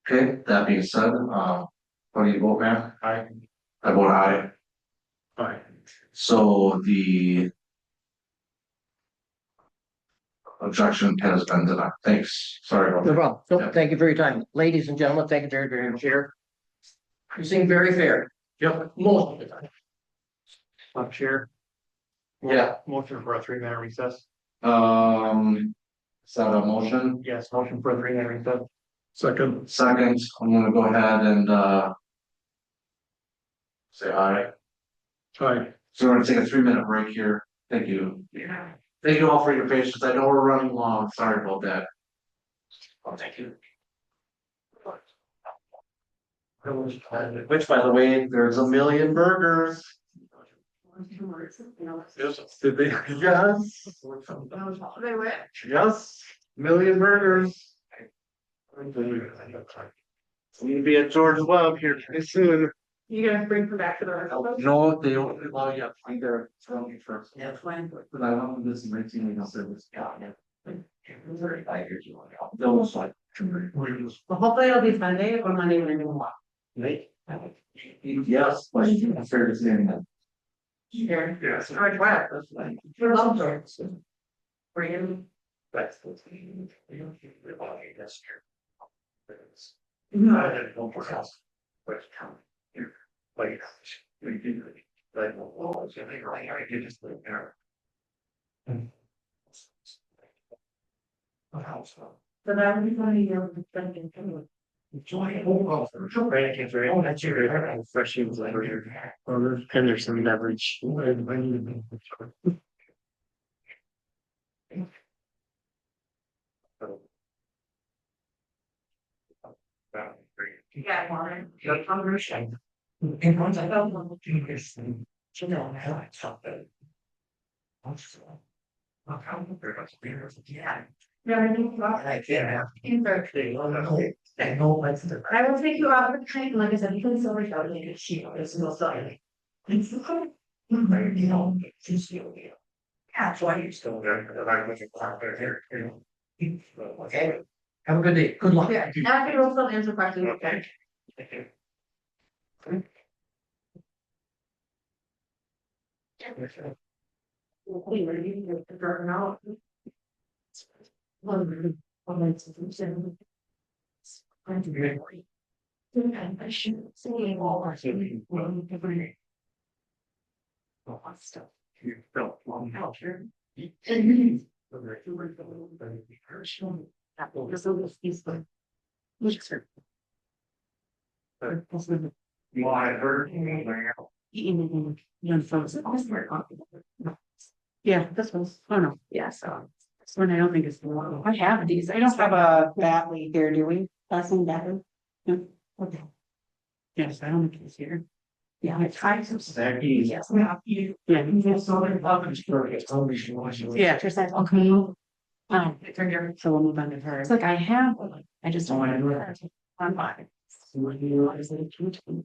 Okay, that being said, what do you vote, ma'am? Aye. I vote aye. Aye. So the objection has been denied. Thanks. Sorry about No that. problem. Yeah. Nope, thank you for your time. Ladies and gentlemen, thank you very much, Chair. You seem very fair. Yep. Most of the time. Chair. Yeah. Motion for a 3-minute recess. Is that a motion? Yes, motion for a 3-minute recess. Second. Second, I'm gonna go ahead and say aye. Aye. So we're gonna take a 3-minute break here. Thank you. Thank you all for your patience. I know we're running long. Sorry about that. Oh, thank you. Which, by the way, there's a million burgers. Did they? Yes. They went. Yes, million burgers. We need to be at George Webb here pretty soon. You gonna bring them back to the rest? No, they don't allow you to find their phone first. Yeah, fine. But I want this in 1987. Yeah. 5 years ago. Those like. Well, hopefully it'll be Sunday or Monday when I do walk. Yes, but I'm fair to say that. Sure. Yes. George Webb. For love stories. For you. That's. No. I didn't know what else. But here, like, we did, like, well, it's gonna be right, I did just live there. So that would be funny, you're thinking. And there's some leverage. Yeah, water. And once I don't want to do this thing, you know, I like something. Yeah. Yeah, I think you are. I can't have. I know what's the. I will take you off the train, like I said, you can still reach out and get she is still starting. It's the fun. You know, it's just you. That's why you're still there, because I was a clock there, you know. Okay. Have a good day. Good luck. Yeah, I can also answer questions. Okay. I should say all our stuff. You felt long out here. Well, I heard. Yeah, this one's, oh no, Yeah, so. this one I don't think is the one. I have these. I don't have a bat lead here, do we? That's in better. Okay. Yes, I don't think it's here. Yeah, I tried some. Yes. Yeah. Yeah, just like, okay. So we'll move on to her. It's like I have, one, I just don't want to do it. I'm fine.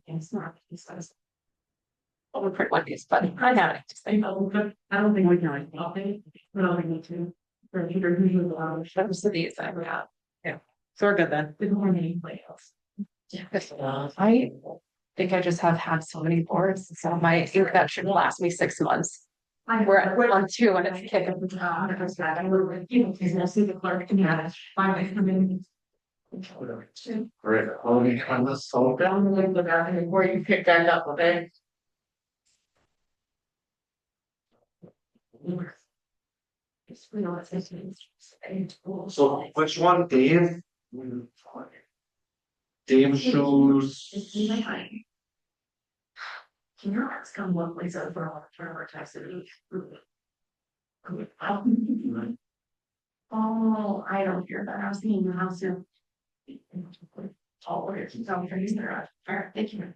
It's not, he says. I'll print one piece, but I have it. Just like, I don't think we can. I don't think we need to. those are these I have. So we're good then. We don't have any layouts. I think I just have had so many boards, so my ink that should last me 6 months. We're at 1, 2 and it's kicking. See the clerk and yeah, finally come in. Right, only on the soul down. Where you pick that up, okay? So which one, Dave? Dave shoes. Can your arts come one place over on our tax it? Oh, I don't hear that. I was thinking your house here. All over, it's down here, he's there. All right, thank you.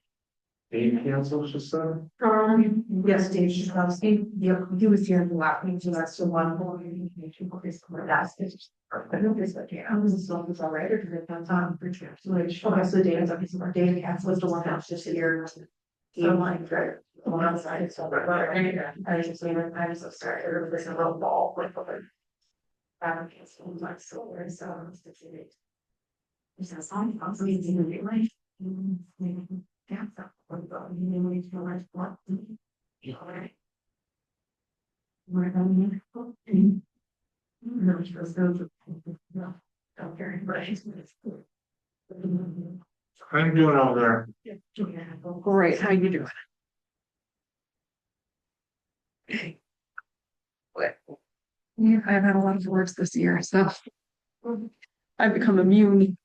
Dave cancels just said. Yes, Dave Shikowski, he was here in the last meeting, so that's the one. That's it. I know this, but yeah, I was a self already, because it's not time for trips, which, okay, so Dave's up, he's our Dave was the one that's just here. So I'm like, right, the one outside, it's all right, I was just, I was upstairs, there was a little ball, like, over. It's like silver, so it's just it. There's a song, I was in the life. Yeah, so, you know, you feel like, what? Right. We're going to. No, she goes, no, don't very bright. How you doing over there? Great, how you doing? Yeah, I've had a lot of words this year, so. I've become immune.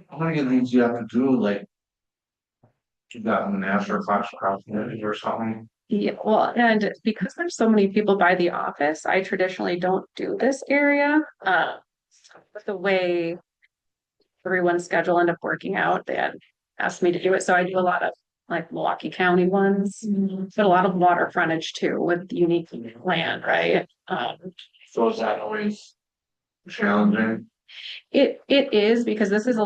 How many of these you have to do, like? You got an after class across or something? Yeah, well, and because there's so many people by the office, I traditionally don't do this area. But the way everyone's schedule ended up working out, they had asked me to do it. So I do a lot of like Milwaukee County ones, but a lot of water frontage too with unique land, right? So is that always challenging? It is because this is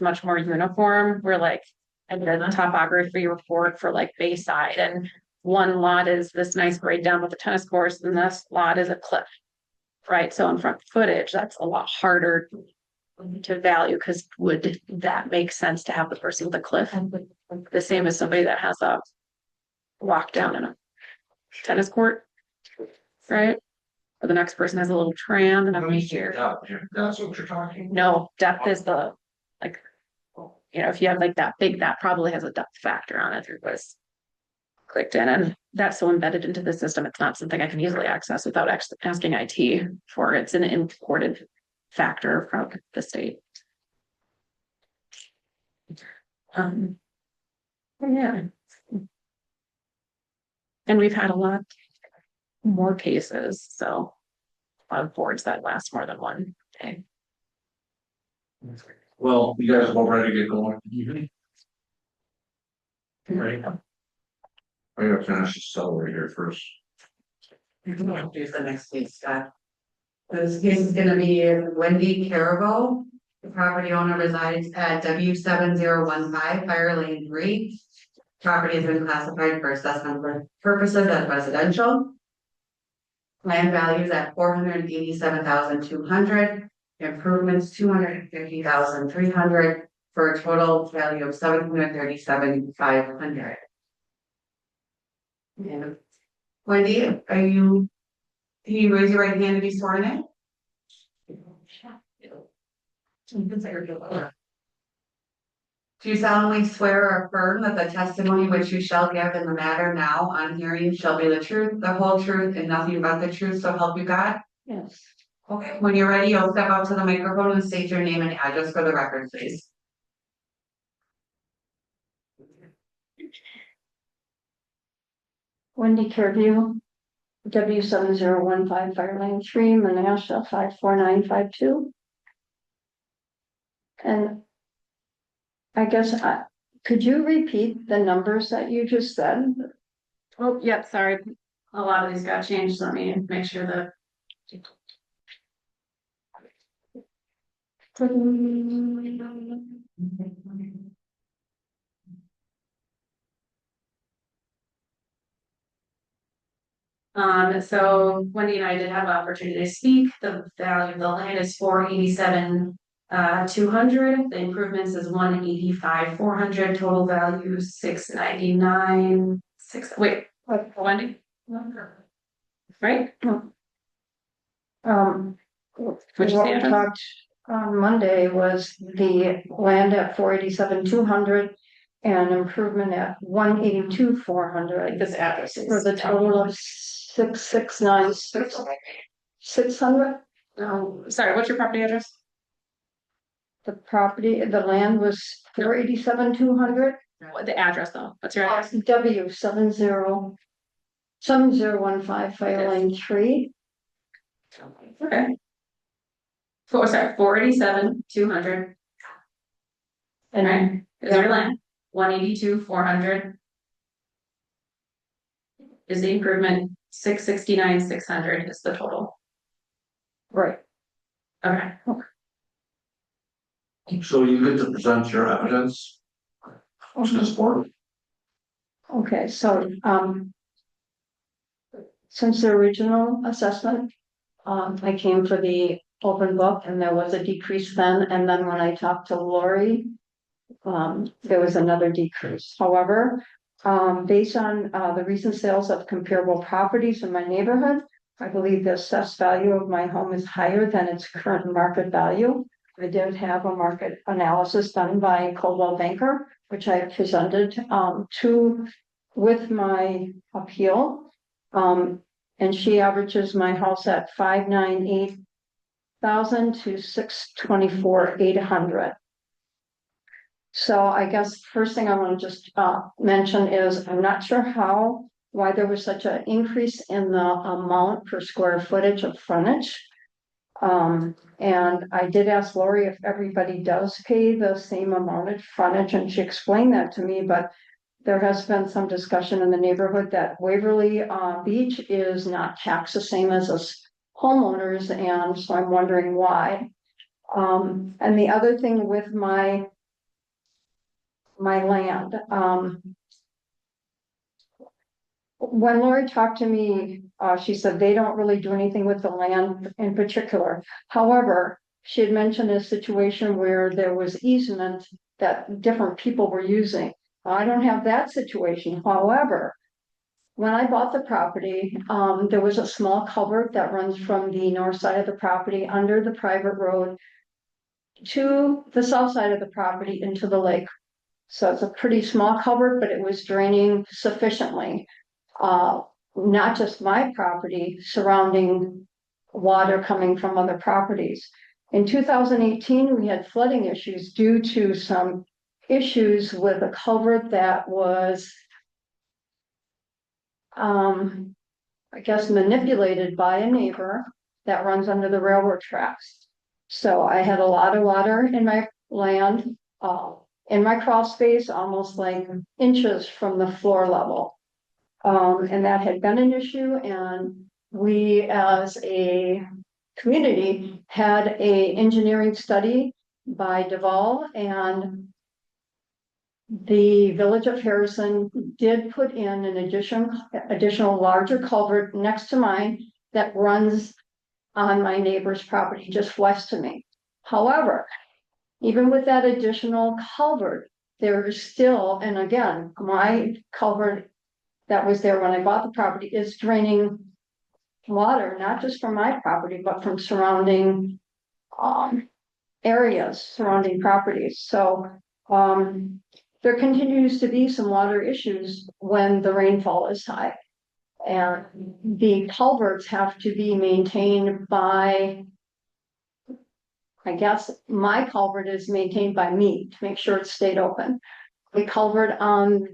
much more uniform. We're like I did a topography report for like Bayside, and one lot is this nice grade down with the tennis course, and this lot is a cliff. Right. So in front footage, that's a lot harder to value because would that make sense to have the person with a cliff? The same as somebody that has a walk down in a tennis court, right? Or the next person has a little tram and a wheelchair. That's what you're talking. No, depth is the like, if you have like that big, that probably has a depth factor on it. There was clicked in, and that's so embedded into the system, it's not something I can easily access without asking IT for. It's an imported factor from the state. Yeah. And we've had a lot more cases, so a lot of boards that last more than one day. Well, you guys are all ready to get going. Right. I gotta finish the celery here first. Here's the next case, Scott. This case is gonna be Wendy Carabel. The property owner resides at W7015 Fire Lane 3. Property has been classified for assessment purposes as residential. Land values at 487,200, improvements 250,300, for a total value of 737,500. Yeah. Wendy, can you raise your right hand to be sworn in? Do you solemnly swear or affirm that the testimony which you shall give in the matter now on hearing shall be the truth, the whole truth, and nothing but the truth, so help you God? Yes. Okay, when you're ready, you'll step up to the microphone and state your name and address for the record, please. Wendy Careview, W7015 Fire Lane 3, Menasha 54952. And I guess, could you repeat the numbers that you just said? Oh, yep, sorry. A lot of these got changed. Let me make sure that. So Wendy and I did have an opportunity to speak. The value of the land is 487, 200. The improvements is 185, 400. Total value 699, wait, what, Wendy? Right? What we talked on Monday was the land at 487,200 and improvement at 182,400. Like this address is For the total of 6,696,600. Sorry, what's your property address? The land was 487,200. The address though. What's your address? W7015 Fire Lane 3. Okay. Sorry, 487, 200. And Right, is your land, 182, 400. Is the improvement, 669, 600 is the total. right. Okay. So you get to present your evidence to this board. Okay, so since the original assessment, I came for the open book and there was a decrease then, and then when I talked to Lori, there was another decrease. However, based on the recent sales of comparable properties in my neighborhood, I believe the assessed value of my home is higher than its current market value. I did have a market analysis done by Coldwell Banker, which I presented with my appeal. And she averages my house at 598,000 to 624,800. So I guess first thing I want to just mention is I'm not sure why there was such an increase in the amount per square footage of frontage. And I did ask Lori if everybody does pay the same amount of frontage, and she explained that to me, but there has been some discussion in the neighborhood that Waverly Beach is not taxed the same as us homeowners, and so I'm wondering why. And the other thing with my land, when Lori talked to me, she said they don't really do anything with the land in particular. However, she had mentioned a situation where there was easement that different people were using. I don't have that situation. However, when I bought the property, there was a small culvert that runs from the north side of the property under the private road to the south side of the property into the lake. So it's a pretty small culvert, but it was draining sufficiently. Not just my property, surrounding water coming from other properties. In 2018, we had flooding issues due to some issues with a culvert that was, I guess, manipulated by a neighbor that runs under the railroad tracks. So I had a lot of water in my land, in my crawl space, almost like inches from the floor level. And that had been an issue, and we as a community had a engineering study by Deval, and the village of Harrison did put in an additional larger culvert next to mine that runs on my neighbor's property just west of me. However, even with that additional culvert, there is still, and again, my culvert that was there when I bought the property is draining water, not just from my property, but from surrounding areas, surrounding properties. So there continues to be some water issues when the rainfall is high. And the culverts have to be maintained by, I guess my culvert is maintained by me to make sure it stayed open. The culvert on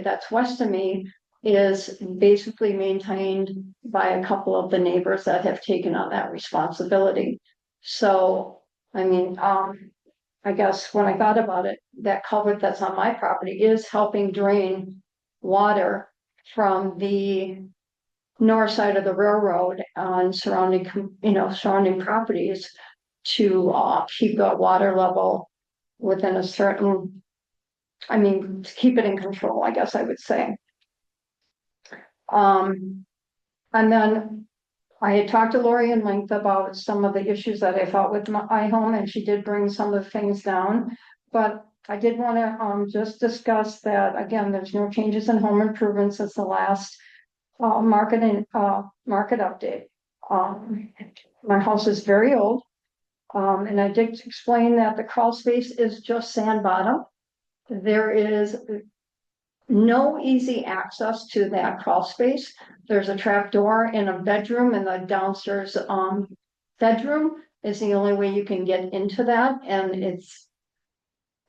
that's west of me is basically maintained by a couple of the neighbors that have taken on that responsibility. So, I mean, I guess when I thought about it, that culvert that's on my property is helping drain water from the north side of the railroad on surrounding properties to keep the water level within a certain, to keep it in control, I guess I would say. And then I had talked to Lori in length about some of the issues that I felt with my home, and she did bring some of the things down. But I did want to just discuss that again. There's no changes in home improvements since the last market update. My house is very old, and I did explain that the crawl space is just sand bottom. There is no easy access to that crawl space. There's a trap door in a bedroom, and the downstairs bedroom is the only way you can get into that, and it's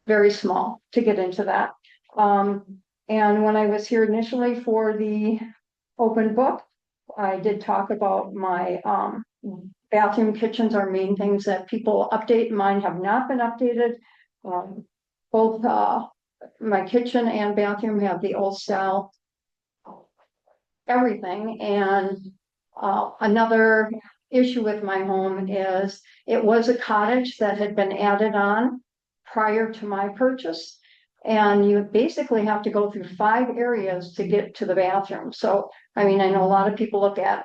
very small to get into that. And when I was here initially for the open book, I did talk about my bathroom, kitchens are main things that people update. Mine have not been updated. Both my kitchen and bathroom have the old style everything. And another issue with my home is it was a cottage that had been added on prior to my purchase. And you basically have to go through 5 areas to get to the bathroom. So, I know a lot of people look at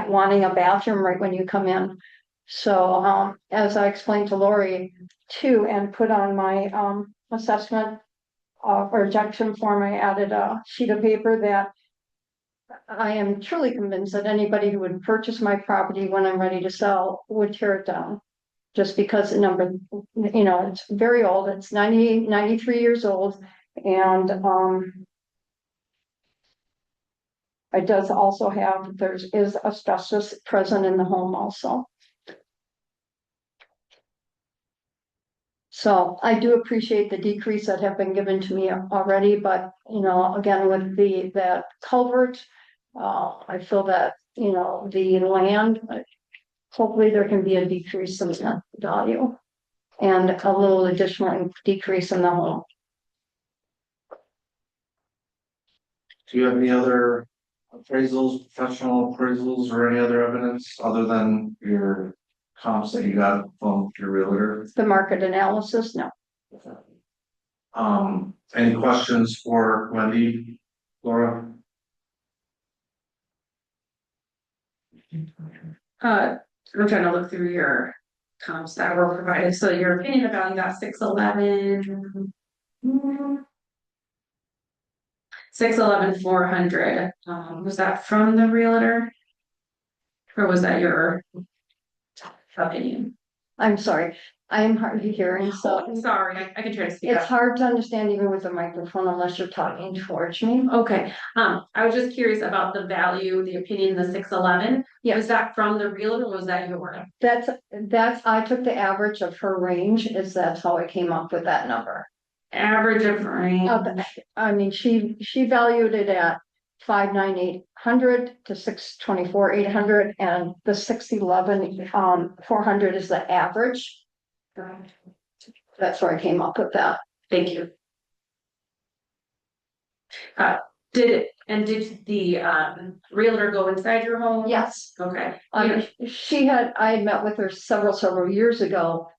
wanting a bathroom right when you come in. So, as I explained to Lori too, and put on my assessment or rejection form, I added a sheet of paper that I am truly convinced that anybody who would purchase my property when I'm ready to sell would tear it down. Just because it's very old, it's 93 years old. And it does also have, is asbestos present in the home also. So I do appreciate the decrease that have been given to me already, but again, with that culvert, I feel that, the land, hopefully there can be a decrease in the value and a little additional decrease in the home. Do you have any other appraisals, professional appraisals, or any other evidence other than your comps that you got from your realtor? The market analysis, no. Any questions for Wendy, Laura? I'm trying to look through your comps that were provided. So your opinion about you got 611. 611,400. Was that from the realtor? Or was that your opinion? I'm sorry. I am hard of hearing, so Oh, sorry, I can try to speak it's up. hard to understand even with the microphone unless you're talking towards me. Okay, I was just curious about the value, the opinion, the 611. Yeah. Was that from the realtor or was that your? That's, I took the average of her range, that's how I came up with that number. Average of range. I mean, she valued it at 59800 to 624,800, and the 611 400 is the average. That's where I came up with that. Thank you. Did the realtor go inside your home? Yes. Okay. I had met with her several years ago,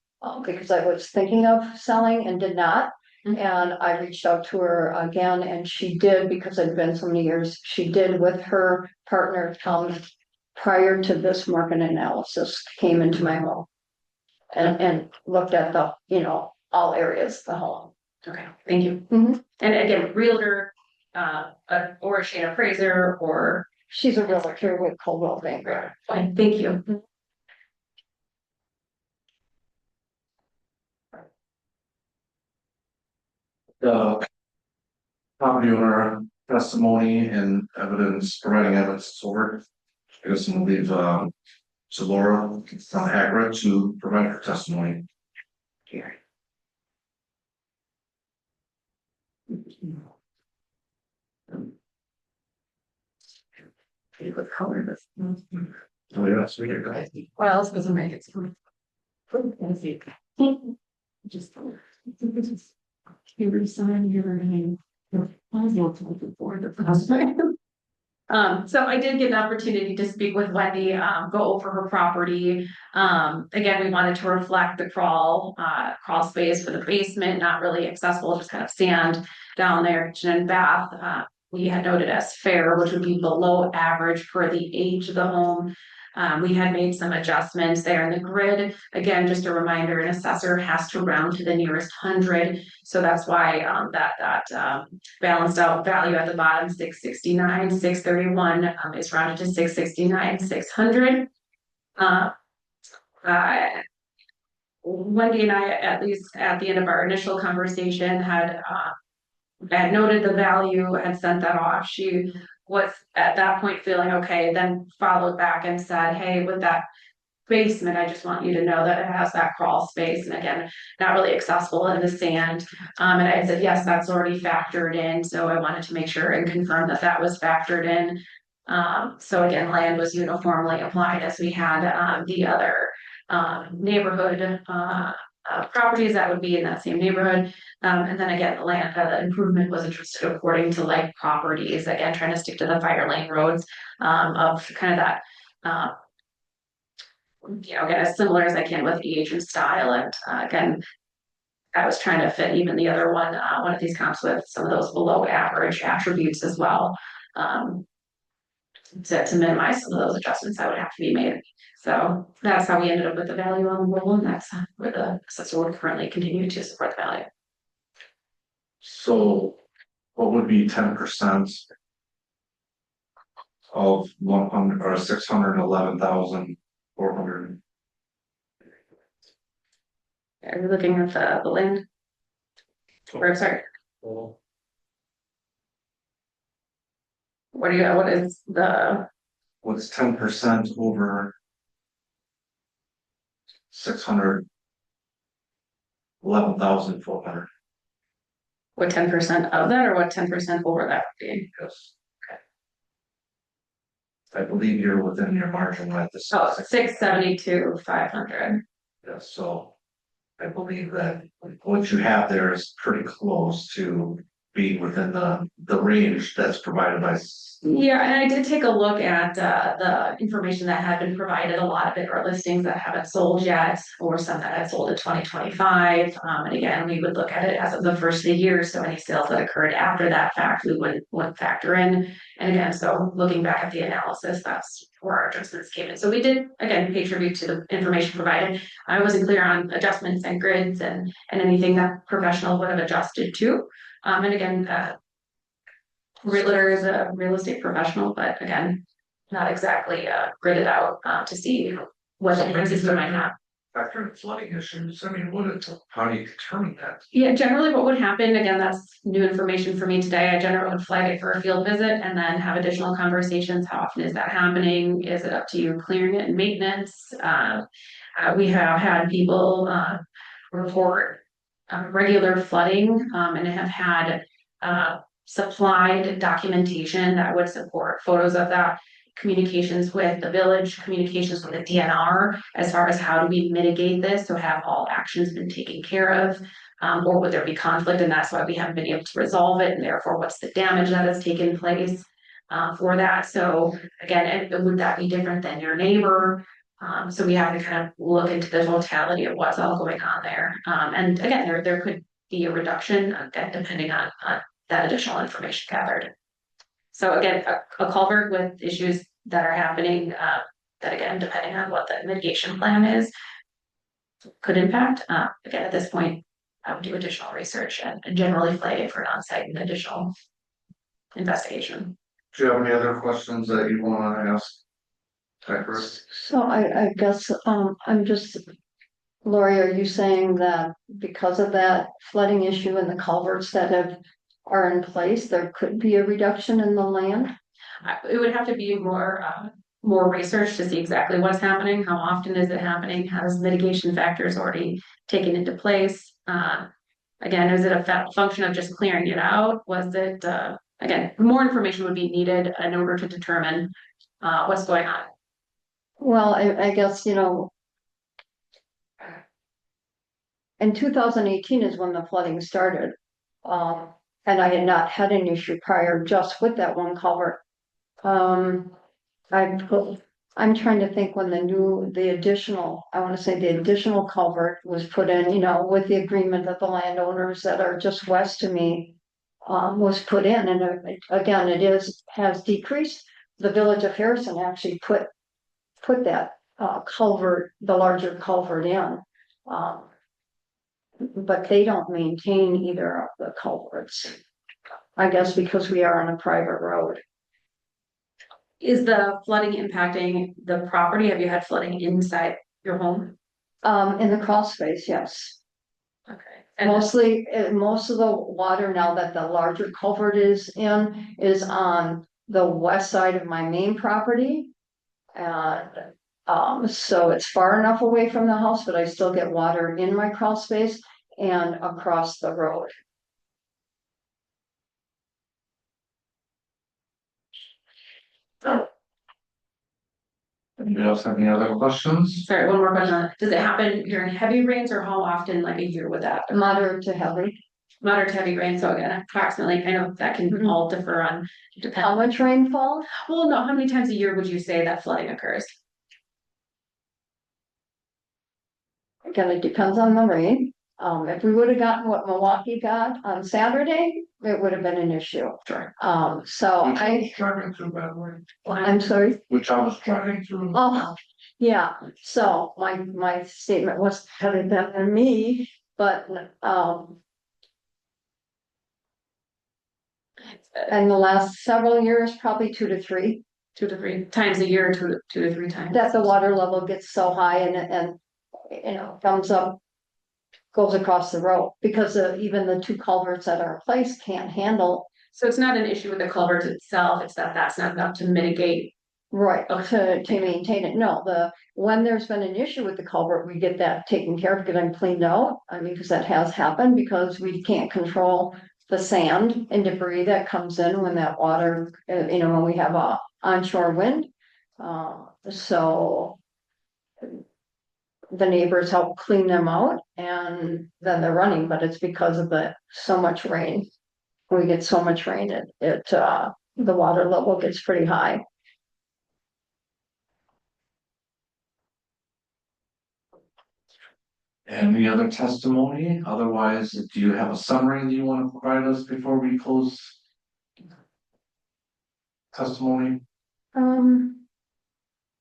because I was thinking of selling and did not. Mhm. And I reached out to her again, and she did, because it'd been so many years, she did with her partner, prior to this market analysis, came into my home. And looked at the, all areas of the home. Okay, thank you. Mhm. And again, realtor, or a Shane appraiser, or, She's a realtor with Coldwell Banker. fine, thank you. The property owner testimony and evidence, providing evidence over. I guess I'm gonna leave, to Laura, accurate to provide her testimony. Here. What color this? Oh, yes, we are. What else doesn't make it? Just. You sign your name. So I did get an opportunity to speak with Wendy, go over her property. Again, we wanted to reflect the crawl space for the basement, not really accessible, just kind of sand down there, kitchen and bath. We had noted as fair, which would be below average for the age of the home. We had made some adjustments there in the grid. Again, just a reminder, an assessor has to round to the nearest 100. So that's why that balanced out value at the bottom, 669, 631, is rounded to 669, 600. Wendy and I, at least at the end of our initial conversation, had noted the value and sent that off. She was at that point feeling okay, then followed back and said, hey, with that basement, I just want you to know that it has that crawl space, and again, not really accessible in the sand. And I said, yes, that's already factored in. So I wanted to make sure and confirm that that was factored in. So again, land was uniformly applied as we had the other neighborhood properties that would be in that same neighborhood. And then again, the land improvement was adjusted according to like properties, again, trying to stick to the fire lane roads of kind of that, get as similar as I can with age and style. And again, I was trying to fit even the other one of these comps with some of those below average attributes as well. To minimize some of those adjustments that would have to be made. So that's how we ended up with the value on the roll, and that's where the assessor would currently continue to support the value. So what would be 10% of 100 or 611,400? Are you looking at the land? Or sorry, Well, what is the What's 10% over 611,400? what 10% of that, or what 10% over that would be? Yes. I believe you're within your margin at this. Oh, 672, 500. Yes, so I believe that what you have there is pretty close to being within the range that's provided by. Yeah, and I did take a look at the information that had been provided. A lot of it are listings that haven't sold yet, or some that had sold in 2025. And again, we would look at it as of the first of the year. So any sales that occurred after that fact, we wouldn't factor in. And again, so looking back at the analysis, that's where our adjustments came in. So we did, again, pay tribute to the information provided. I wasn't clear on adjustments and grids and anything that professional would have adjusted to. And again, realtor is a real estate professional, but again, not exactly gridded out to see what the system might have. After flooding issues, I mean, how do you determine that? Yeah, generally what would happen, again, that's new information for me today. I generally would flag it for a field visit and then have additional conversations. How often is that happening? Is it up to you clearing it and maintenance? We have had people report regular flooding and have had supplied documentation that would support photos of that, communications with the village, communications with the DNR as far as how do we mitigate this, so have all actions been taken care of, or would there be conflict, and that's why we haven't been able to resolve it, and therefore what's the damage that has taken place for that. So again, would that be different than your neighbor? So we have to kind of look into the totality of what's all going on there. And again, there could be a reduction, again, depending on that additional information gathered. So again, a culvert with issues that are happening, that again, depending on what the mitigation plan is, could impact. Again, at this point, I would do additional research and generally flag it for an on-site and additional investigation. Do you have any other questions that you want to ask? Cypress? So I guess, I'm just, Lori, are you saying that because of that flooding issue and the culverts that are in place, there could be a reduction in the land? It would have to be more research to see exactly what's happening, how often is it happening, has mitigation factors already taken into place? Again, is it a function of just clearing it out? Was it, again, more information would be needed in order to determine what's going on. Well, I guess, in 2018 is when the flooding started. And I had not had an issue prior just with that one culvert. I'm trying to think when the additional culvert was put in, with the agreement that the landowners that are just west of me was put in, and again, has decreased. The village of Harrison actually put that culvert, the larger culvert in. But they don't maintain either of the culverts. I guess because we are on a private road. Is the flooding impacting the property? Have you had flooding inside your home? In the crawl space, yes. Okay. And Mostly, most of the water now that the larger culvert is in is on the west side of my main property. And so it's far enough away from the house, but I still get water in my crawl space and across the road. Anybody else have any other questions? sorry, one more question. Does it happen during heavy rains, or how often, like a year would that? Moderate to heavy. Moderate to heavy rain, so again, approximately, I know that can all differ on. How much rainfall? Well, no, how many times a year would you say that flooding occurs? Again, it depends on the rain. If we would have gotten what Milwaukee got on Saturday, it would have been an issue. Sure. So Which I was driving through, by the way. I'm sorry. Which I was driving through. Oh, yeah. So my statement was better than me, but, in the last several years, probably 2 to 3. 2 to 3 times a year, 2 to 3 times. That the water level gets so high and comes up, goes across the road, because even the 2 culverts that are in place can't handle. So it's not an issue with the culvert itself, it's that's not enough to mitigate. Right, to maintain it. No, when there's been an issue with the culvert, we get that taken care of, get them cleaned out. I mean, because that has happened, because we can't control the sand and debris that comes in when that water, when we have a onshore wind. So the neighbors help clean them out, and then they're running, but it's because of so much rain. When we get so much rain, the water level gets pretty high. Any other testimony? Otherwise, do you have a summary that you want to provide us before we close? Testimony?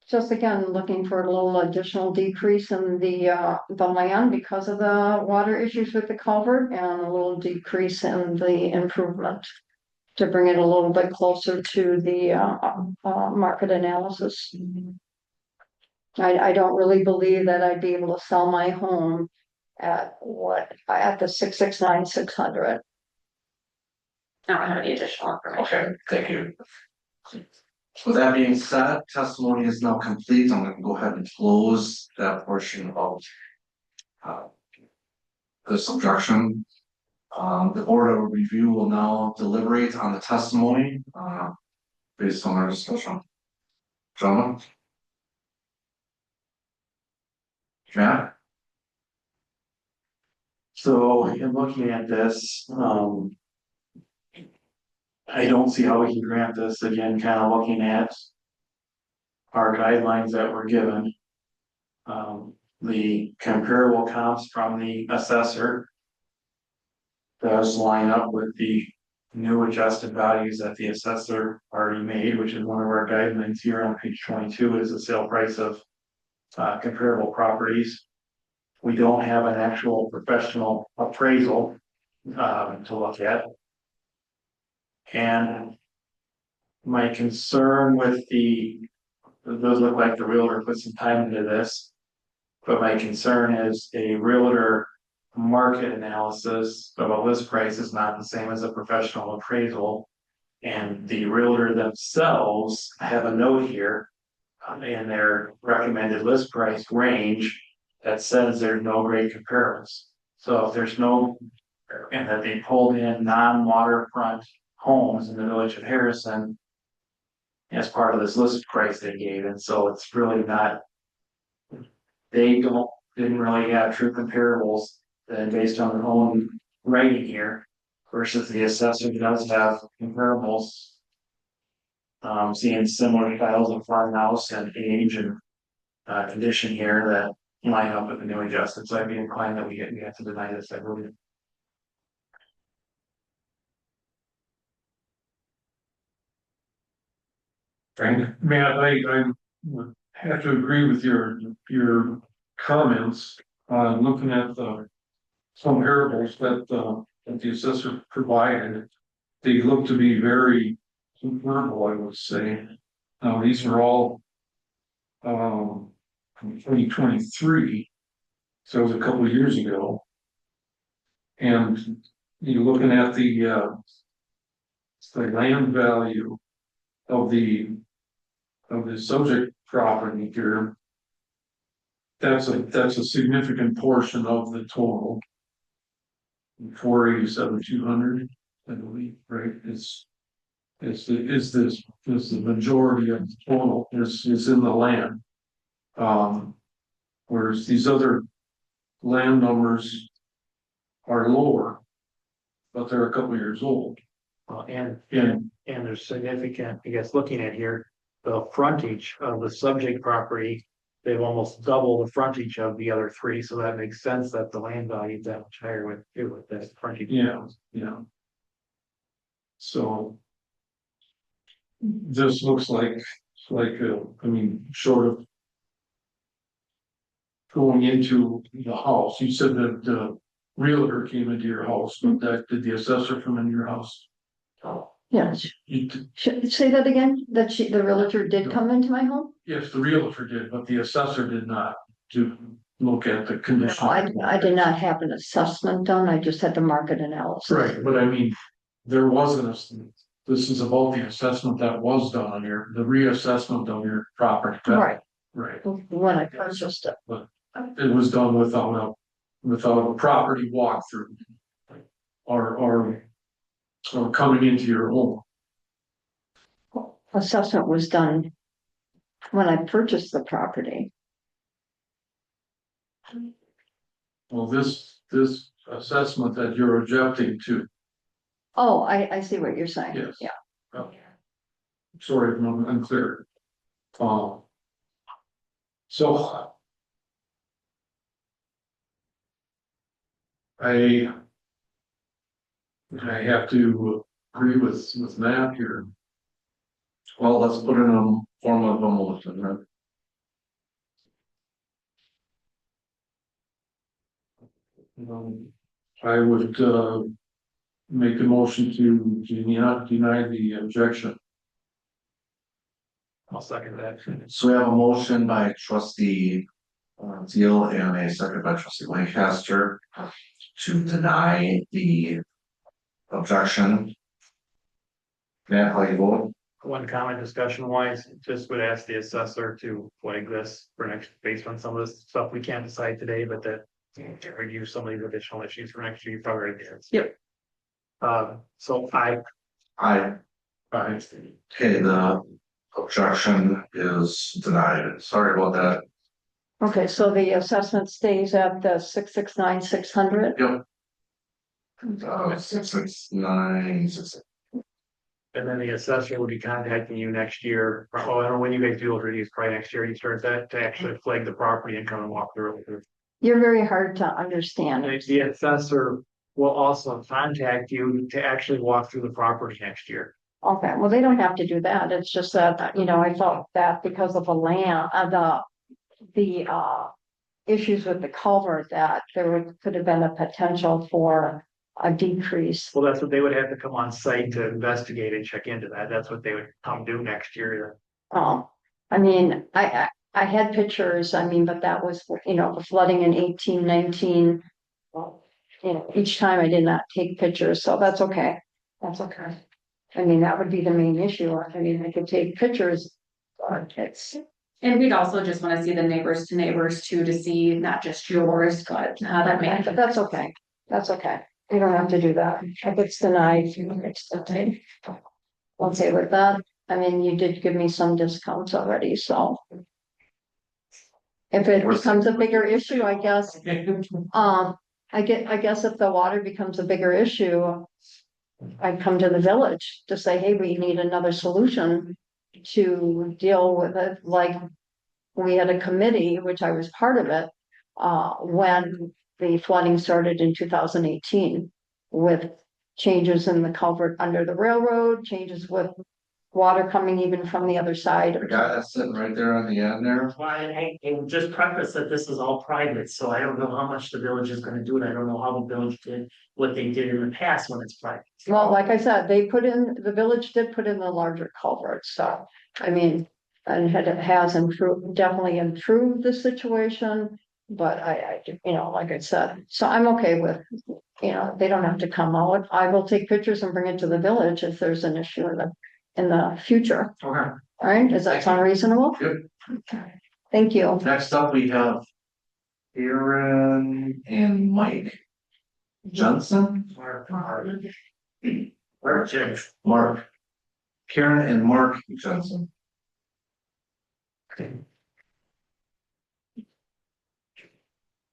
Just again, looking for a little additional decrease in the land because of the water issues with the culvert, and a little decrease in the improvement to bring it a little bit closer to the market analysis. I don't really believe that I'd be able to sell my home at the 669,600. I don't have any additional information. Okay, thank you. With that being said, testimony is now complete. I'm gonna go ahead and close that portion of this objection. The board of review will now deliberate on the testimony, based on our discussion. Gentlemen? Matt? So in looking at this, I don't see how we can grant this, again, kind of looking at our guidelines that were given. The comparable comps from the assessor does line up with the new adjusted values that the assessor already made, which is one of our guidelines here on page 22 is the sale price of comparable properties. We don't have an actual professional appraisal to look at. And my concern with it does look like the realtor put some time into this, but my concern is a realtor market analysis of a list price is not the same as a professional appraisal. And the realtor themselves have a note here in their recommended list price range that says there's no great comparables. So if there's no, and that they pulled in non-waterfront homes in the village of Harrison as part of this list price they gave, and so it's really not, didn't really have true comparables then based on their own writing here versus the assessor does have comparables. Seeing similar styles of farmhouse and age and condition here that line up with the new adjustments. So I'd be inclined that we have to deny this, I believe. Frank? Matt, I have to agree with your comments, looking at the comparables that the assessor provided. They look to be very comparable, I would say. Now, these are all from 2023, so it was a couple of years ago. And you're looking at the land value of the subject property here. That's a significant portion of the total. 487,200, I believe, right? Is the majority of the total is in the land. Whereas these other land numbers are lower, but they're a couple of years old. And there's significant, I guess, looking at here, the frontage of the subject property, they've almost double the frontage of the other three, so that makes sense that the land value is that much higher with that frontage. Yeah. So this looks like I mean, short of going into the house, you said that the realtor came into your house, but did the assessor come into your house? Yes. You, Say that again, the realtor did come into my home? yes, the realtor did, but the assessor did not to look at the condition. No, I did not have an assessment done, I just had the market analysis. Right, but I mean, there wasn't this is about the assessment that was done on the reassessment of your property. Right, Right, when I purchased it. but it was done without a property walkthrough. Or coming into your home. Assessment was done when I purchased the property. Well, this assessment that you're objecting to. Oh, I see what you're saying. Yes. Yeah. Sorry if I'm unclear. So I have to agree with Matt here. Well, let's put in a form of a motion, right? I would make a motion to deny the objection. I'll second that. So we have a motion by trustee Teal and a second by trustee Lancaster to deny the objection. Matt, how you vote? One comment discussion wise, just would ask the assessor to flag this for next, based on some of this stuff we can't decide today, but that. Review some of these additional issues for next year, you probably already did. Yep. So I, Aye. okay, the objection is denied. Sorry about that. Okay, so the assessment stays at the 669,600. Yep. 669, and then the assessor will be contacting you next year. Oh, I don't know when you guys do those reviews, probably next year, you start that to actually flag the property and come and walk through it. You're very hard to understand. The assessor will also contact you to actually walk through the property next year. Okay, well, they don't have to do that. It's just that, you know, I felt that because of the land, the issues with the culvert, that could have been a potential for a decrease. Well, that's what they would have to come on site to investigate and check into that. That's what they would come do next year. I mean, I had pictures, I mean, but that was, you know, the flooding in 1819. Well, you know, each time I did not take pictures, so that's okay. That's okay. I mean, that would be the main issue. I mean, I could take pictures, but it's. And we'd also just want to see the neighbors to neighbors too, to see not just yours, but that may. But that's okay. That's okay. You don't have to do that. If it's denied, it's denied. Okay with that. I mean, you did give me some discounts already, so. If it becomes a bigger issue, I guess, I guess if the water becomes a bigger issue, I'd come to the village to say, hey, we need another solution to deal with it. Like, we had a committee, which I was part of it, when the flooding started in 2018, with changes in the culvert under the railroad, changes with water coming even from the other side. The guy that's sitting right there on the end there. Well, and just preface that this is all private, so I don't know how much the village is gonna do, and I don't know how the village did what they did in the past when it's private. Well, like I said, the village did put in the larger culvert, so, I mean, and it has improved, definitely improved the situation. But I, you know, like I said, so I'm okay with, you know, they don't have to come out. I will take pictures and bring it to the village if there's an issue in the future. Okay. All right, does that sound reasonable? Yep. Okay. Thank you. Next up, we have Aaron and Mike Johnson. Mark. Karen and Mark Johnson.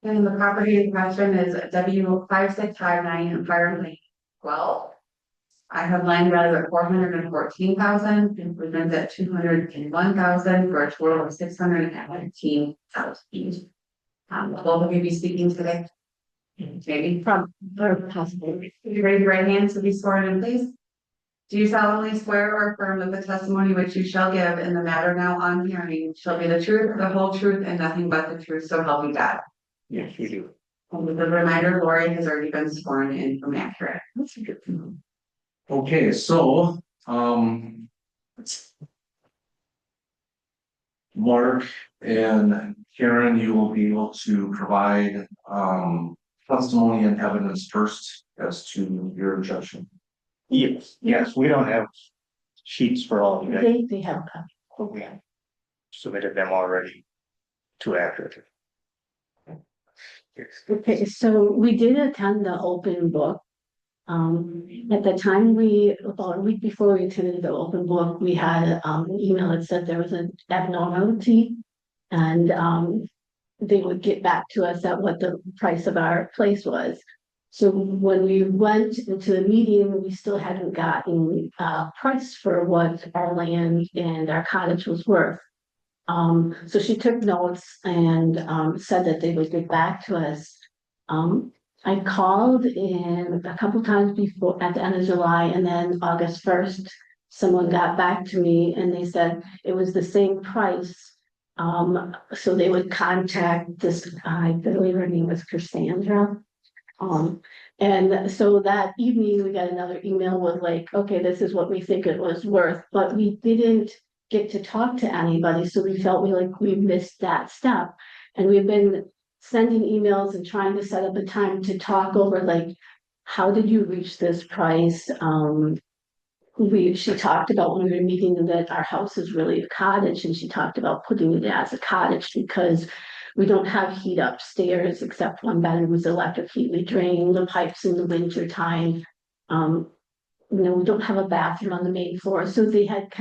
And the property in question is W5659 in Fire Lane 12. I have land value at 414,000, improvements at 201,000, for a total of 619,000. Both of you be speaking today? Maybe. From, or possibly. Could you raise your right hand to be sworn in, please? Do you solemnly swear or affirm that the testimony which you shall give in the matter now on hearing shall be the truth, the whole truth, and nothing but the truth, so help you God? Yes, we do. And with a reminder, Lori has already been sworn in from accurate. That's good to know. Okay, so, Mark and Karen, you will be able to provide, testimony and evidence first as to your objection. Yes, we don't have sheets for all of you guys. They have. We submitted them already to accurate. Okay, so we did attend the open book. At the time about a week before we attended the open book, we had an email that said there was an abnormality. And they would get back to us at what the price of our place was. So when we went into the meeting, we still hadn't gotten a price for what our land and our cottage was worth. So she took notes and said that they would get back to us. I called in a couple times before at the end of July, and then August 1st, someone got back to me and they said it was the same price. So they would contact this, I believe her name was Cassandra. And so that evening we got another email with like, okay, this is what we think it was worth, but we didn't get to talk to anybody, so we felt we missed that step. And we've been sending emails and trying to set up a time to talk over, like, how did you reach this price? She talked about when we were meeting that our house is really a cottage, and she talked about putting it as a cottage because we don't have heat upstairs except one bedroom is electric heat. We drain the pipes in the winter time. We don't have a bathroom on the main floor, so she had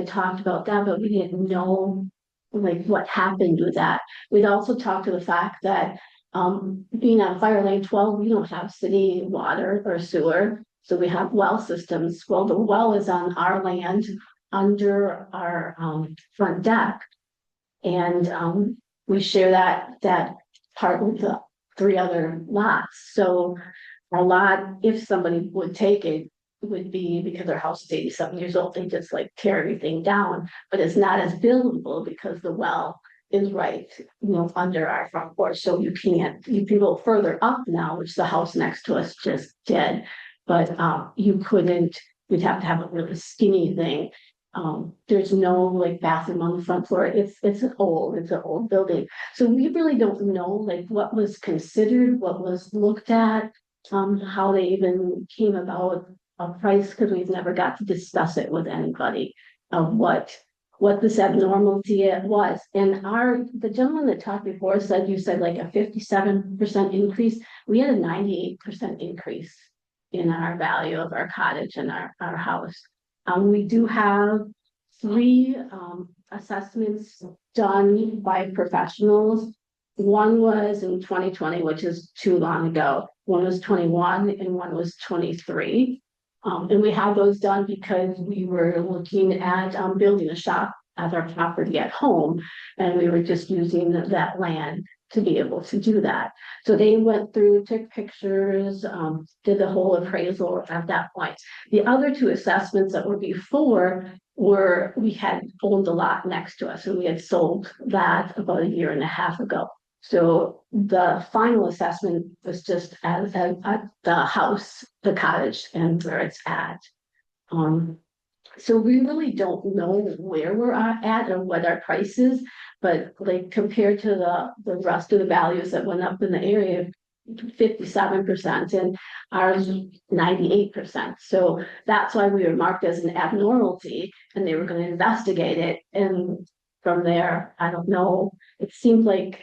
talked about that, but we didn't know like what happened with that. We'd also talked to the fact that being on Fire Lane 12, we don't have city water or sewer. So we have well systems. Well, the well is on our land under our front deck. And we share that part with the 3 other lots. So a lot, if somebody would take it, would be because their house is 87 years old, they just like tear everything down. But it's not as buildable because the well is right, under our front porch. So you can go further up now, which the house next to us just did. But you couldn't, you'd have to have a really skinny thing. There's no like bathroom on the front floor. It's an old building. So we really don't know like what was considered, what was looked at, how they even came about a price, because we've never got to discuss it with anybody of what this abnormality was. And the gentleman that talked before said, you said like a 57% increase. We had a 98% increase in our value of our cottage and our house. We do have 3 assessments done by professionals. One was in 2020, which is too long ago. One was 21 and one was 23. And we had those done because we were looking at building a shop at our property at home, and we were just using that land to be able to do that. So they went through, took pictures, did the whole appraisal at that point. The other 2 assessments that were before we had owned a lot next to us, and we had sold that about 1.5 years ago. So the final assessment was just at the house, the cottage, and where it's at. So we really don't know where we're at or what our price is, but like compared to the rest of the values that went up in the area, 57% and ours 98%. So that's why we were marked as an abnormality, and they were going to investigate it. And from there, I don't know, it seemed like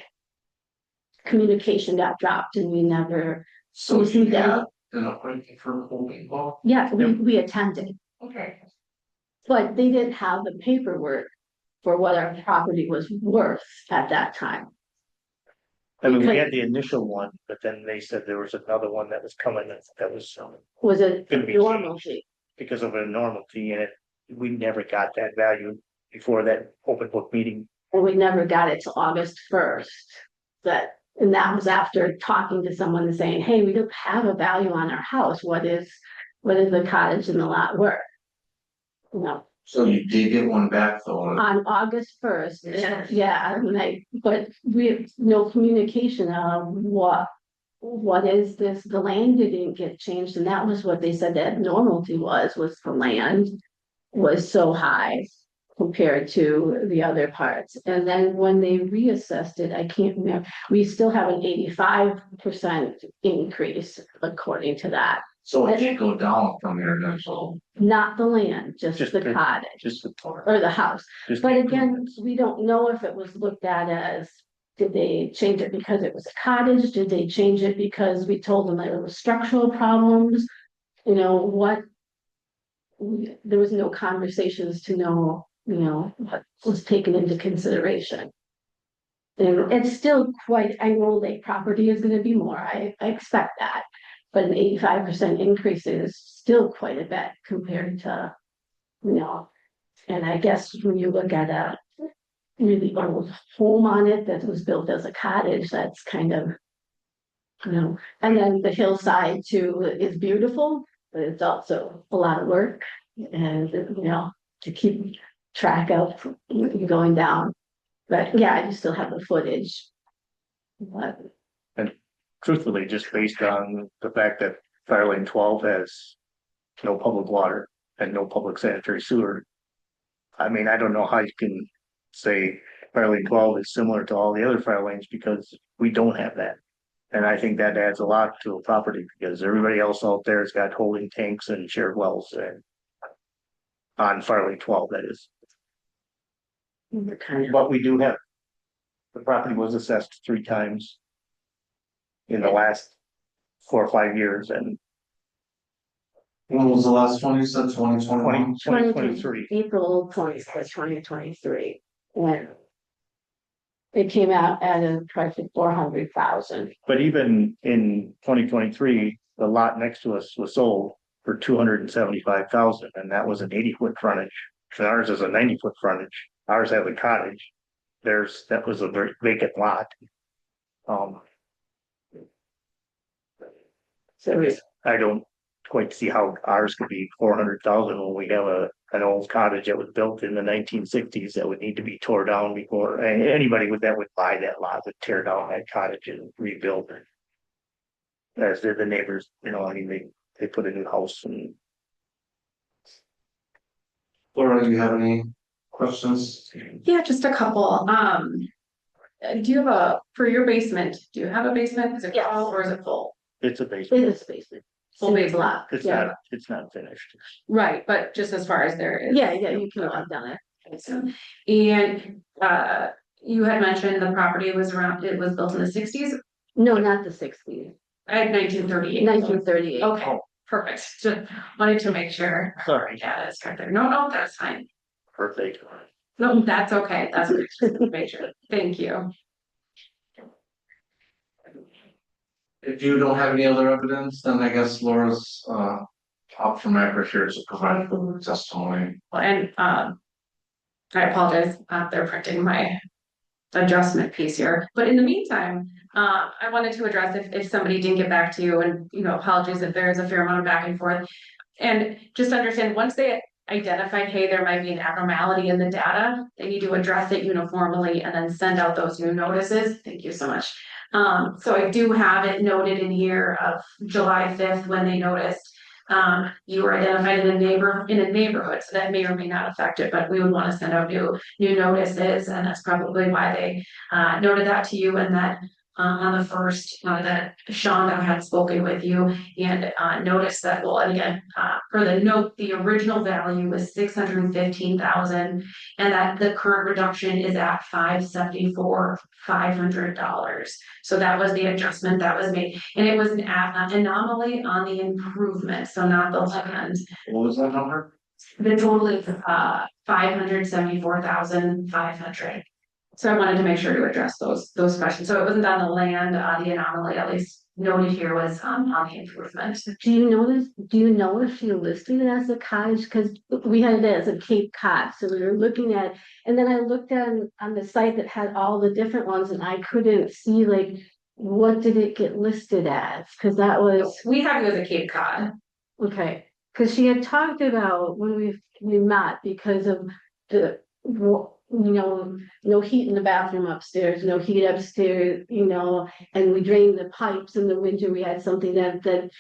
communication got dropped and we never. So you got an appointment for open book? Yeah, we attended. Okay. But they didn't have the paperwork for what our property was worth at that time. I mean, we had the initial one, but then they said there was another one that was coming that was. Was it gonna be normalcy? Because of a normalcy, and we never got that value before that open book meeting. And we never got it till August 1st. And that was after talking to someone and saying, hey, we don't have a value on our house. What is the cottage and the lot worth? No. So you did get one back though? On August 1st, Yes. yeah, but we have no communication of what is this? The land didn't get changed, and that was what they said that normality was the land was so high compared to the other parts. And then when they reassessed it, I can't remember, we still have an 85% increase according to that. So it did go down from there then, so. Not the land, just the cottage. Just the Or the house. Just But the again, improvements. we don't know if it was looked at as, did they change it because it was a cottage? Did they change it because we told them there were structural problems? There was no conversations to know, what was taken into consideration. And it's still I know the property is gonna be more, I expect that. But an 85% increase is still quite a bit compared to, and I guess when you look at a really old home on it that was built as a cottage, that's kind of, and then the hillside too is beautiful, but it's also a lot of work and, to keep track of going down. But yeah, I still have the footage. But truthfully, just based on the fact that Fire Lane 12 has no public water and no public sanitary sewer, I mean, I don't know how you can say fire lane 12 is similar to all the other fire lanes because we don't have that. And I think that adds a lot to a property because everybody else out there has got holding tanks and shared wells and on fire lane 12, that is. But we do have, the property was assessed 3 times in the last 4 or 5 years, and When was the last one you said, 2021? 2023. April 2023. And it came out at a price of 400,000. But even in 2023, the lot next to us was sold for 275,000, and that was an 80-foot frontage. And ours is a 90-foot frontage. Ours has a cottage. That was a very vacant lot. So I don't quite see how ours could be 400,000 when we have an old cottage that was built in the 1960s that would need to be tore down before anybody that would buy that lot would tear down that cottage and rebuild it. As did the neighbors, I mean, they put a new house and. Laura, do you have any questions? Yeah, just a couple. Do you have for your basement, do you have a basement? Is it Yes. all or is it full? It's a it basement. is basement. Full In the basement. block. Yeah. It's not finished. Right, but just as far as there is. Yeah, you can walk down there. And you had mentioned the property it was built in the 60s. No, not the 60s. I had 1938. 1938. Okay, perfect. Just wanted to make sure. Sorry. Yeah, that's right there. No, that's fine. Perfect. No, that's okay. That's okay. Just to make sure. Thank you. If you don't have any other evidence, then I guess Laura's option maker here to provide further testimony. Well, and I apologize. They're printing my adjustment piece here. But in the meantime, I wanted to address if somebody didn't get back to you, and apologies if there is a fair amount of back and forth. And just understand, once they identified, hey, there might be an abnormality in the data, they need to address it uniformly and then send out those new notices. Thank you so much. So I do have it noted in here of July 5th when they noticed you were identified in a neighborhood, so that may or may not affect it, but we would want to send out new notices, and that's probably why they noted that to you, and that on the first that Shonda had spoken with you and noticed that, well, and again, for the note, the original value was 615,000, and that the current reduction is at $574,500. So that was the adjustment that was made, and it was an anomaly on the improvement, so not the land. What was that number? The total is 574,500. So I wanted to make sure to address those questions. So it wasn't on the land, the anomaly, at least noted here, was on the improvement. Do you know if she listed it as a cottage? Because we had it as a Cape Cod, so we were looking at, and then I looked on the site that had all the different ones, and I couldn't see what did it get listed as? Because that was. We have you as a Cape Cod. Okay, because she had talked about when we met, because of the no heat in the bathroom upstairs, no heat upstairs, and we drained the pipes in the winter. We had something that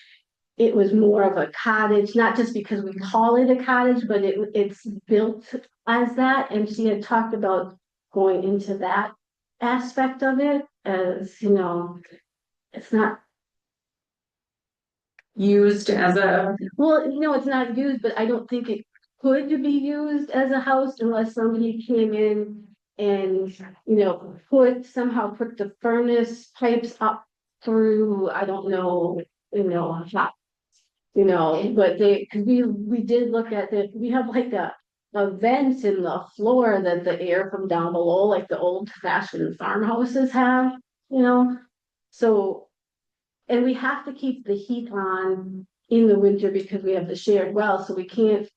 it was more of a cottage, not just because we call it a cottage, but it's built as that. And she had talked about going into that aspect of it, as it's not used as a. Well, no, it's not used, but I don't think it could be used as a house unless somebody came in and somehow put the furnace pipes up through, I don't know, but because we did look at it. We have a vent in the floor that the air from down below, like the old fashioned farmhouses have, so, and we have to keep the heat on in the winter because we have the shared well, so we can't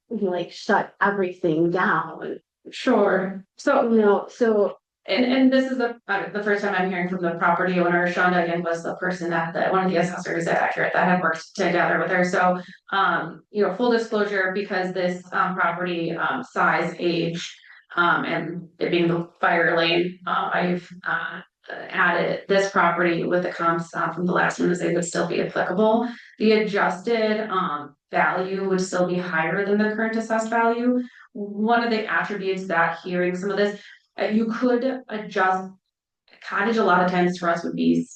shut everything down. Sure. So and this is the first time I'm hearing from the property owner. Shonda again was the person that one of the assessors at Accurate that had worked together with her. So full disclosure, because this property size, age, and it being the fire lane, I've added this property with the comps from the last one, as they would still be applicable. The adjusted value would still be higher than the current assessed value. One of the attributes that hearing some of this, you could adjust cottage a lot of times for us would be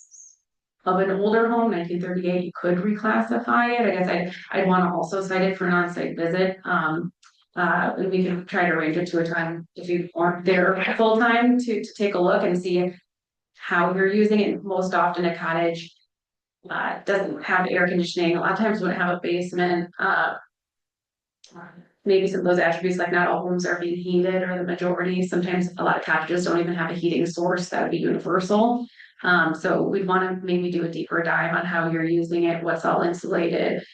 of an older home, 1938, you could reclassify it. I guess I'd want to also cite it for an on-site visit. And we can try to arrange it to a time if you aren't there full time to take a look and see how you're using it. Most often a cottage doesn't have air conditioning. A lot of times wouldn't have a basement. Maybe some of those attributes, like not all homes are being heated, or the majority. Sometimes a lot of cottages don't even have a heating source that would be universal. So we'd want to maybe do a deeper dive on how you're using it, what's all insulated.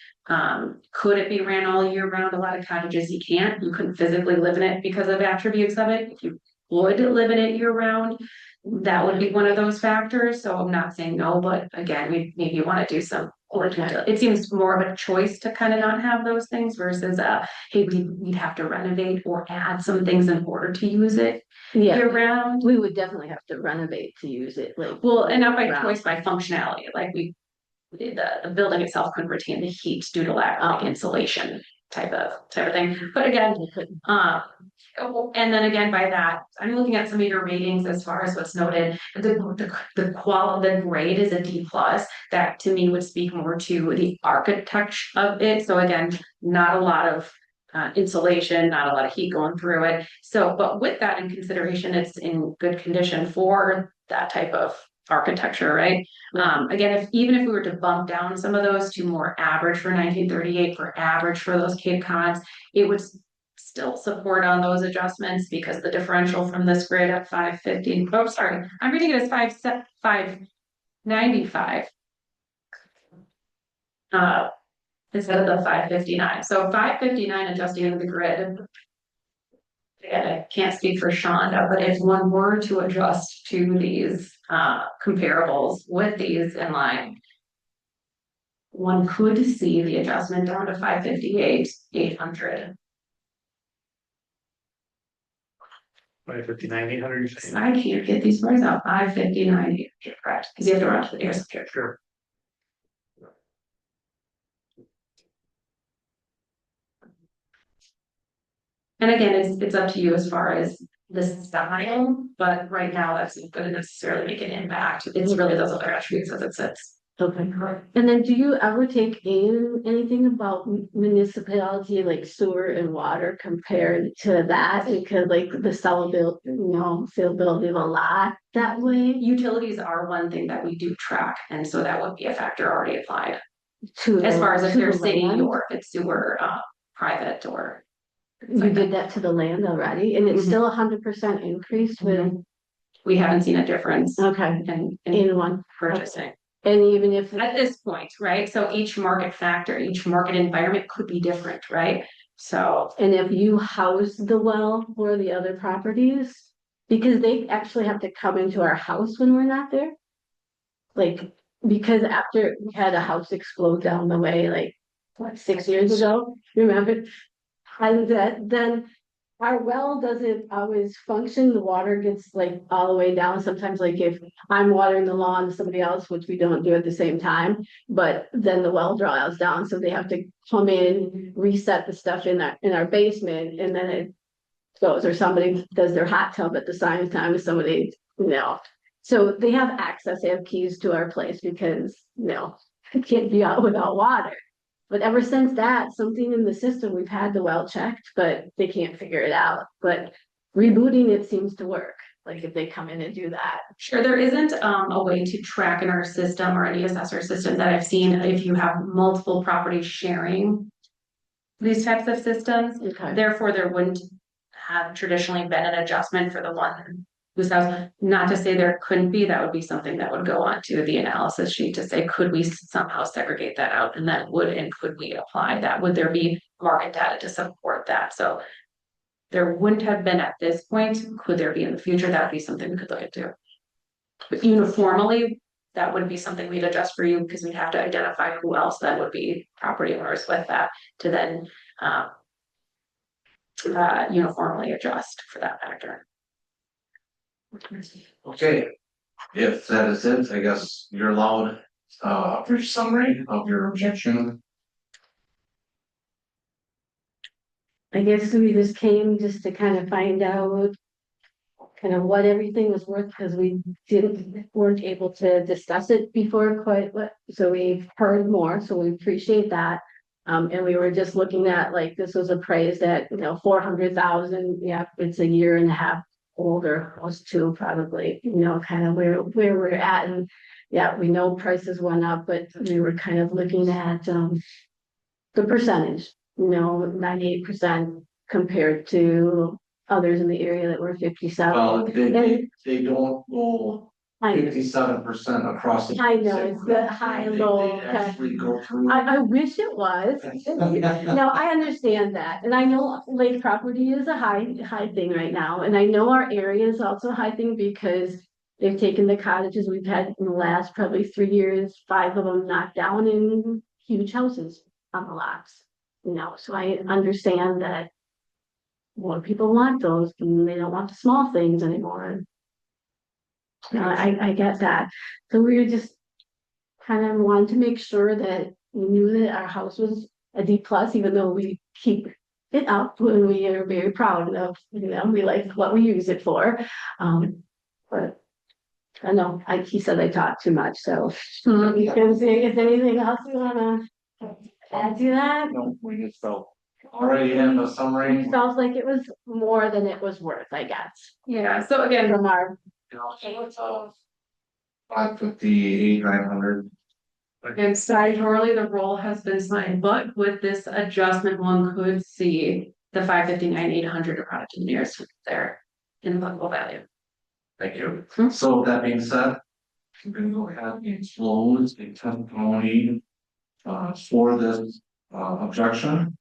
Could it be ran all year round? A lot of cottages you can't. You couldn't physically live in it because of attributes of it. If you would live in it year round, that would be one of those factors. So I'm not saying no, but again, we maybe want to do some, or it seems more of a choice to kind of not have those things versus hey, we'd have to renovate or add some things in order to use it year round. We would definitely have to renovate to use it, like. Well, and not by choice, by functionality, like the building itself couldn't retain the heat due to lack of insulation type of thing. But again, and then again, by that, I'm looking at some of your ratings as far as what's noted. The grade is a D+. That to me would speak more to the architecture of it. So again, not a lot of insulation, not a lot of heat going through it. So, but with that in consideration, it's in good condition for that type of architecture, right? Again, even if we were to bump down some of those to more average for 1938, for average for those Cape Cods, it would still support on those adjustments because the differential from this grid at 550. Oh, sorry, I'm reading it as 595. Instead of the 559. So 559 adjusting into the grid. Again, I can't speak for Shonda, but if one were to adjust to these comparables with these in line, one could see the adjustment down to 558, 800. 559, 800, you're saying? I can't get these words out. 559, correct? Because you have to run to the nearest picture. Sure. And again, it's up to you as far as the style, but right now that's not going to necessarily make an impact. It's really those other attributes as it sits. Okay, and then do you ever take in anything about municipality like sewer and water compared to that? Because like the saleability of a lot that way. Utilities are one thing that we do track, and so that would be a factor already applied. To as far as if they're the city land? or if it's sewer, private or. You did that to the land already, and it's still 100% increased with. We haven't seen a difference. Okay. In one purchasing. And even if at this point, right? So each market factor, each market environment could be different, right? So. And if you house the well for the other properties, because they actually have to come into our house when we're not there. Like, because after we had a house explode down the way, like what, 6 years ago, remember? And then our well doesn't always function. The water gets like all the way down. Sometimes like if I'm watering the lawn, somebody else, which we don't do at the same time, but then the well draws down. So they have to come in, reset the stuff in our basement, and then it goes, or somebody does their hot tub at the same time as somebody, So they have access, they have keys to our place because, it can't be out without water. But ever since that, something in the system, we've had the well checked, but they can't figure it out. But rebooting it seems to work. Like if they come in and do that. Sure, there isn't a way to track in our system or any assessor system that I've seen if you have multiple properties sharing these types of systems. Okay. Therefore, there wouldn't have traditionally been an adjustment for the one whose house. Not to say there couldn't be, that would be something that would go on to the analysis sheet to say, could we somehow segregate that out? And that would, and could we apply that? Would there be market data to support that? So there wouldn't have been at this point. Could there be in the future? That would be something we could look into. But uniformly, that wouldn't be something we'd adjust for you because we'd have to identify who else then would be property owners with that to then uniformly adjust for that factor. Okay, If that is it, I guess you're allowed a brief summary of your objection. I guess we just came just to kind of find out kind of what everything was worth, because weren't able to discuss it before quite what, so we've heard more, so we appreciate that. And we were just looking at, like, this was appraised at, 400,000, yeah, it's a year and a half older, close to probably, kind of where we're at, and yeah, we know prices went up, but we were kind of looking at, the percentage, 98% compared to others in the area that were 57. Well, they don't go I know, 57% across the. I know, it's the high, low. They actually go through. I wish it was. No, I understand that. And I know lake property is a high thing right now. And I know our area is also a high thing because they've taken the cottages we've had in the last probably 3 years, 5 of them knocked down in huge houses on the lots. So I understand that more people want those and they don't want the small things anymore. I get that. So we were just kind of wanted to make sure that we knew that our house was a D plus, even though we keep it up when we are very proud of, we like what we use it for. But I know, he said I talked too much, so you can say if anything else you wanna add to that? No, we just felt. Already have a summary. We felt like it was more than it was worth, I guess, Yeah, so again, from our. 550, 900. and statutorily, the roll has been signed, but with this adjustment, one could see the 559, 800 product to the nearest there in bookable value. Thank you. So that being said, I'm gonna go ahead and close the testimony for this objection.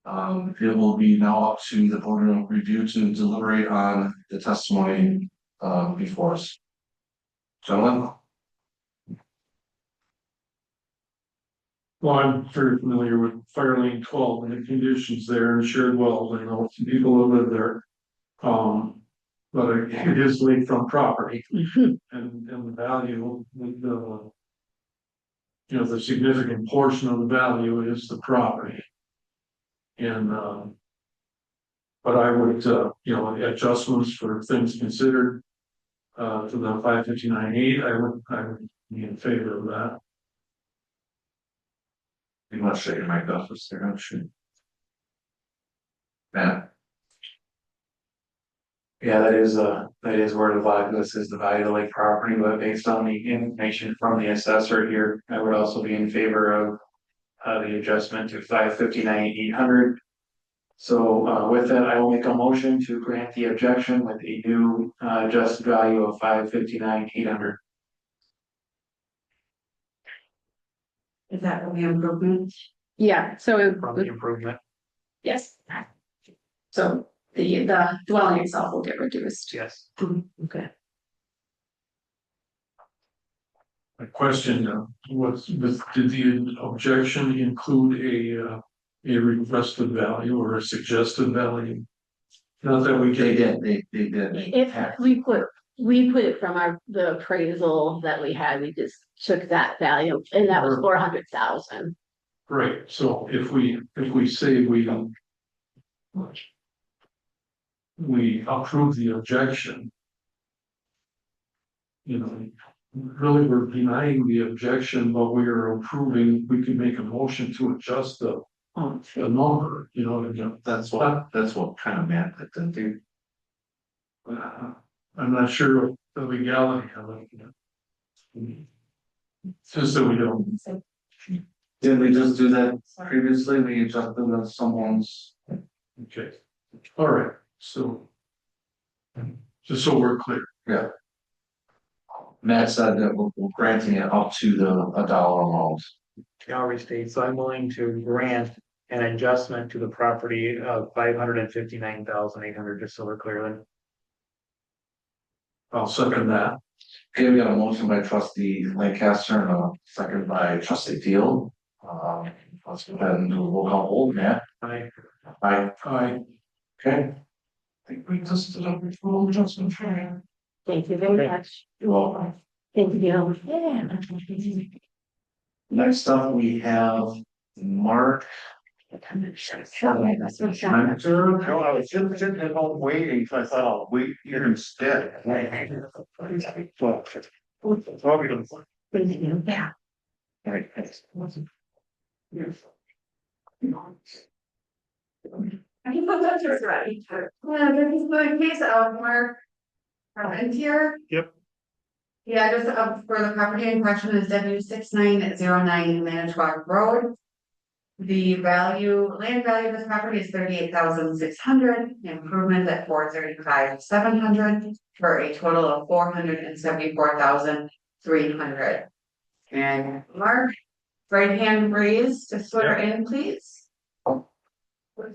It will be now up to the board of review to deliberate on the testimony before us. Gentlemen? Well, I'm very familiar with Fire Lane 12 and the conditions there and shared wells. I know some people who live there. But it is lakefront property and the value, the significant portion of the value is the property. And, but I would, adjustments for things considered, to the 559.8, I would be in favor of that. You want to shake your mic off this there, I'm sure. Matt? Yeah, that is where the value, this is the value of the lake property, but based on the information from the assessor here, I would also be in favor of the adjustment to 559, 800. So with that, I will make a motion to grant the objection with a new adjusted value of 559, 800. Is that from the improvement? Yeah, so From the improvement. yes. So the dwelling itself will get reduced. Yes. Okay. A question, did the objection include a requested value or a suggested value? Not that we They can. did, they did. If we put it from the appraisal that we had, we just took that value, and that was 400,000. Right, so if we say we approve the objection, really we're denying the objection, but we are approving, we can make a motion to adjust the number, That's what kind of meant that, didn't you? I'm not sure of the legality of it. Just so we don't. Didn't we just do that previously? We adjusted on someone's. Okay, all right, so. Just so we're clear. Yeah. Matt said that we're granting it up to a dollar amount. Calgary State, so I'm willing to grant an adjustment to the property of 559,800, just so we're clear then. I'll second that. Okay, we got a motion by trustee Lancaster and a second by trustee Field. Let's go ahead and do a roll call hold, Matt. Aye. Aye. Aye. Okay. I think we just did a full adjustment for Thank you very much. Thank you. Yeah. Next up, we have Mark. No, I was just sitting at home waiting, so I thought I'll wait here instead. Well, Yeah. Right, thanks. I can put that just right. Yeah, this is the case of Mark Parmentier. Yep. The address of for the property in question is W6909 Manitowoc Road. The land value of this property is 38,600, improvement at 435,700, for a total of 474,300. And Mark, right hand raised to swear in, please.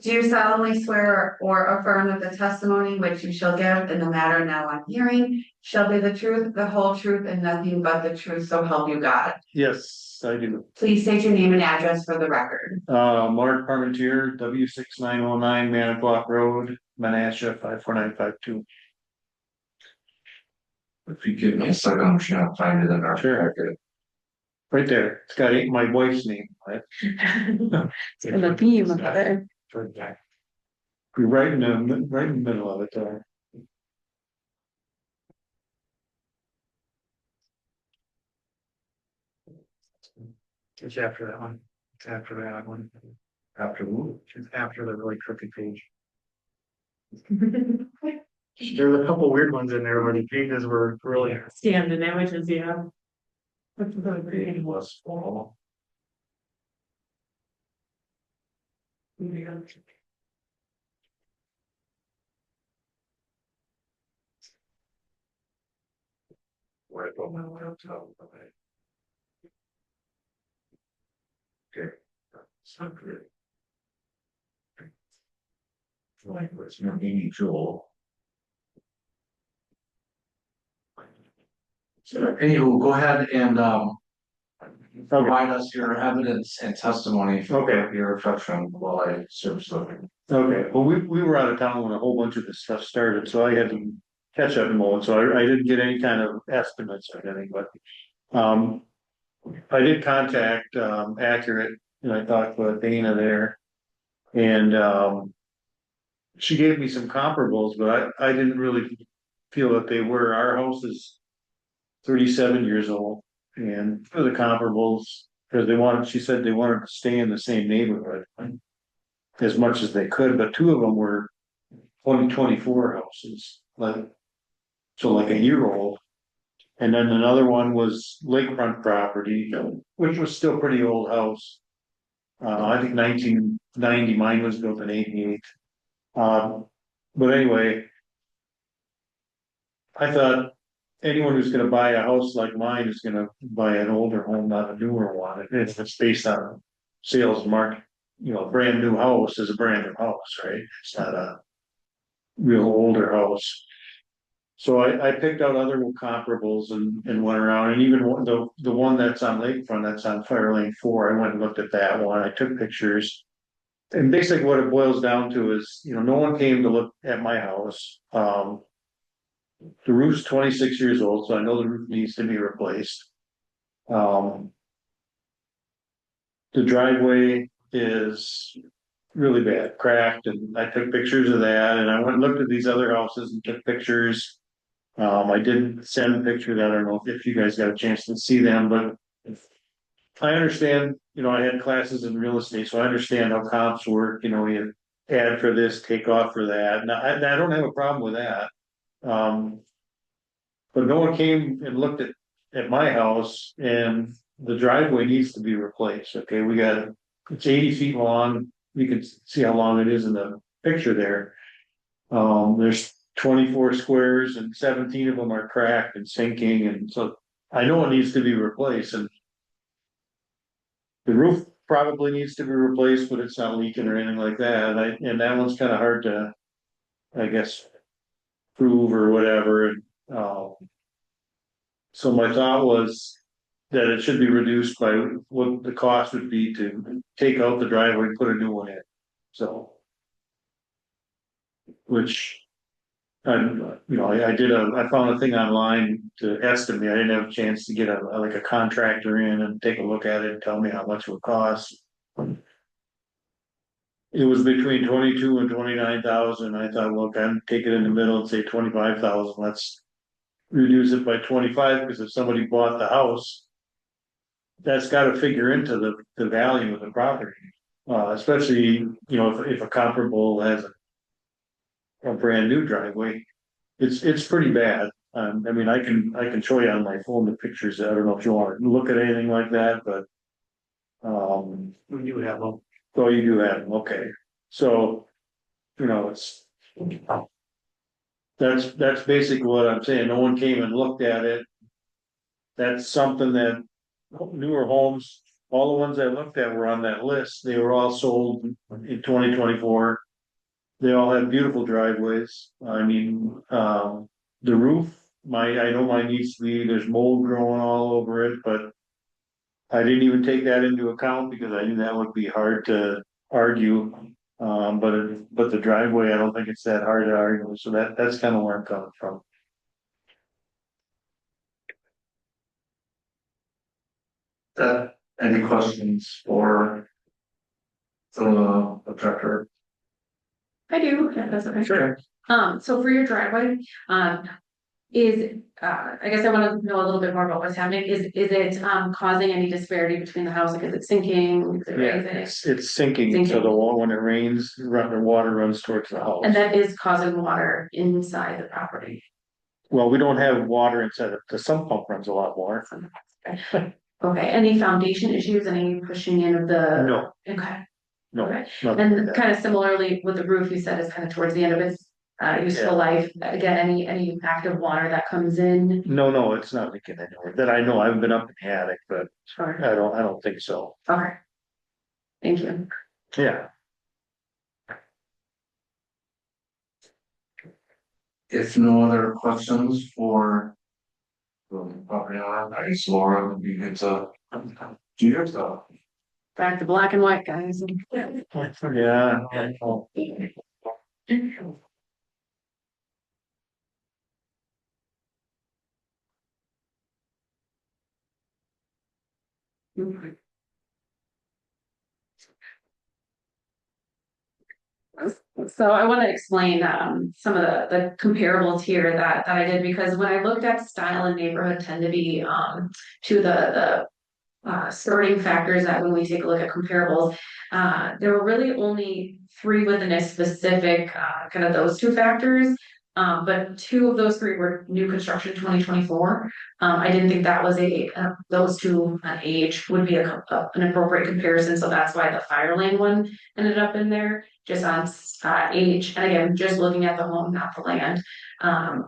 Do you solemnly swear or affirm that the testimony which you shall give in the matter now on hearing shall be the truth, the whole truth, and nothing but the truth, so help you God? Yes, I do. Please state your name and address for the record. Mark Parmentier, W6909 Manitowoc Road, Menasha 54952. If you give me a second, I'm trying to find it in our record. Right there. It's got my wife's name, right? It's gonna be my mother. You're right in the middle of it there. It's after that one. It's after that one. After who? It's after the really crooked page. There's a couple weird ones in there where the pages were really. Scanned images, yeah. It was fall. Where I put my laptop. Okay. It's not good. Like, it's not any Joel. So anywho, go ahead and provide us your evidence and testimony for your reflection while I search something. Okay, well, we were out of town when a whole bunch of this stuff started, so I had to catch up mode, so I didn't get any kind of estimates or anything, but. I did contact Accurate, and I talked with Dana there. And she gave me some comparables, but I didn't really feel that they were. Our house is 37 years old, and for the comparables, because she said they wanted to stay in the same neighborhood as much as they could, but two of them were 2024 houses, like a year old. And then another one was lakefront property, which was still pretty old house. I think 1990, mine was built in 88. But anyway, I thought anyone who's gonna buy a house like mine is gonna buy an older home, not a newer one. If it's based on sales market, a brand new house is a brand new house, right? It's not a real older house. So I picked out other comparables and went around, and even the one that's on Lakefront, that's on Fire Lane 4, I went and looked at that one. I took pictures. And basically what it boils down to is, no one came to look at my house. The roof's 26 years old, so I know the roof needs to be replaced. The driveway is really bad, cracked, and I took pictures of that, and I went and looked at these other houses and took pictures. I did send pictures. I don't know if you guys got a chance to see them, but I understand, I had classes in real estate, so I understand how comps work, you add for this, take off for that. And I don't have a problem with that. But no one came and looked at my house, and the driveway needs to be replaced. Okay, it's 80 feet long. You can see how long it is in the picture there. There's 24 squares and 17 of them are cracked and sinking, and so I know it needs to be replaced, and the roof probably needs to be replaced, but it's not leaking or anything like that. And that one's kind of hard to, I guess, prove or whatever. So my thought was that it should be reduced by what the cost would be to take out the driveway and put a new one in. So, which And, I found a thing online to estimate, I didn't have a chance to get like a contractor in and take a look at it and tell me how much it would cost. It was between 22 and 29,000. I thought, well, I'd take it in the middle and say 25,000, let's reduce it by 25, because if somebody bought the house, that's gotta figure into the value of the property. Especially, if a comparable has a brand new driveway, it's pretty bad. I can show you on my phone the pictures. I don't know if you want to look at anything like that, but. We do have them. Oh, you do have them, okay. So, it's. That's basically what I'm saying. No one came and looked at it. That's something that newer homes, all the ones I looked at were on that list. They were all sold in 2024. They all have beautiful driveways. The roof, I know mine needs to be, there's mold growing all over it, but I didn't even take that into account because I knew that would be hard to argue. But the driveway, I don't think it's that hard to argue. So that's kind of where I'm coming from. Any questions for the objector? I do, if that's okay. Sure. So for your driveway, I guess I wanna know a little bit more about what's happening. Is it, causing any disparity between the house? Like, is it sinking? Is it Yeah, raising? it's sinking into Sinking. the wall when it rains, the water runs towards the house. And that is causing water inside the property. Well, we don't have water inside it. The sump pump runs a lot more. Okay, any foundation issues, any pushing in of the? No, Okay, no. okay. nothing like And that. kind of similarly with the roof, you said is kind of towards the end of its useful Yeah. life. Again, any active water that comes in? No, it's not leaking anywhere that I know. I haven't been up in the attic, but Sure. I don't think so. Okay. Thank you. Yeah. If no other questions for the property owner, I guess Laura, you get to do your stuff. Back to black and white, guys. Yeah. So I want to explain some of the comparables here that I did, because when I looked at style and neighborhood tend to be to the skirting factors that when we take a look at comparables, there were really only three within a specific kind of those two factors. But two of those three were new construction 2024. I didn't think that was those two an age would be an appropriate comparison. So that's why the fire lane one ended up in there, just on age. And again, just looking at the home, not the land,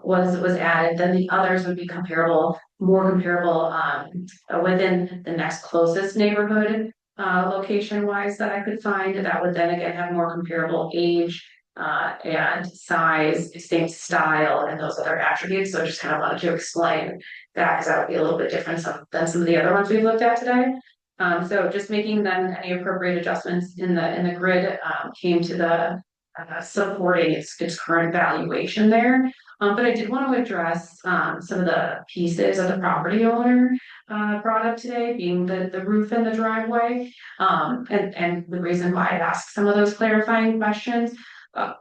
was added. Then the others would be comparable, more comparable within the next closest neighborhood location wise that I could find. That would then again have more comparable age and size, same style, and those other attributes. So I just kind of wanted to explain that, because that would be a little bit different than some of the other ones we've looked at today. So just making then any appropriate adjustments in the grid came to the supporting its current valuation there. But I did want to address some of the pieces of the property owner brought up today, being the roof and the driveway, and the reason why I asked some of those clarifying questions.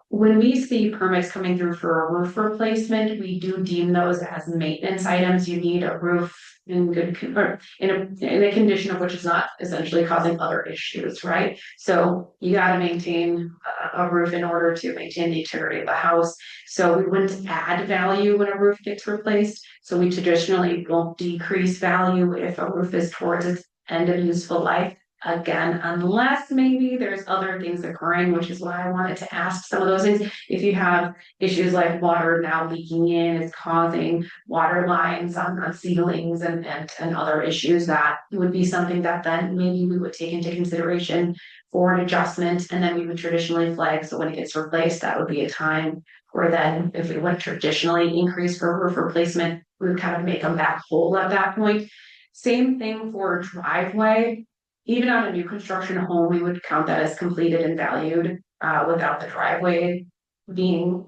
When we see permits coming through for a roof replacement, we do deem those as maintenance items. You need a roof in or in a condition of which is not essentially causing other issues, right? So you got to maintain a roof in order to maintain the integrity of the house. So we wouldn't add value when a roof gets replaced. So we traditionally won't decrease value if a roof is towards its end of useful life. Again, unless maybe there's other things occurring, which is why I wanted to ask some of those things. If you have issues like water now leaking in, is causing water lines on ceilings and other issues, that would be something that then maybe we would take into consideration for an adjustment, and then we would traditionally flag. So when it gets replaced, that would be a time where then if we would traditionally increase for roof replacement, we would kind of make them back whole at that point. Same thing for driveway. Even on a new construction home, we would count that as completed and valued without the driveway being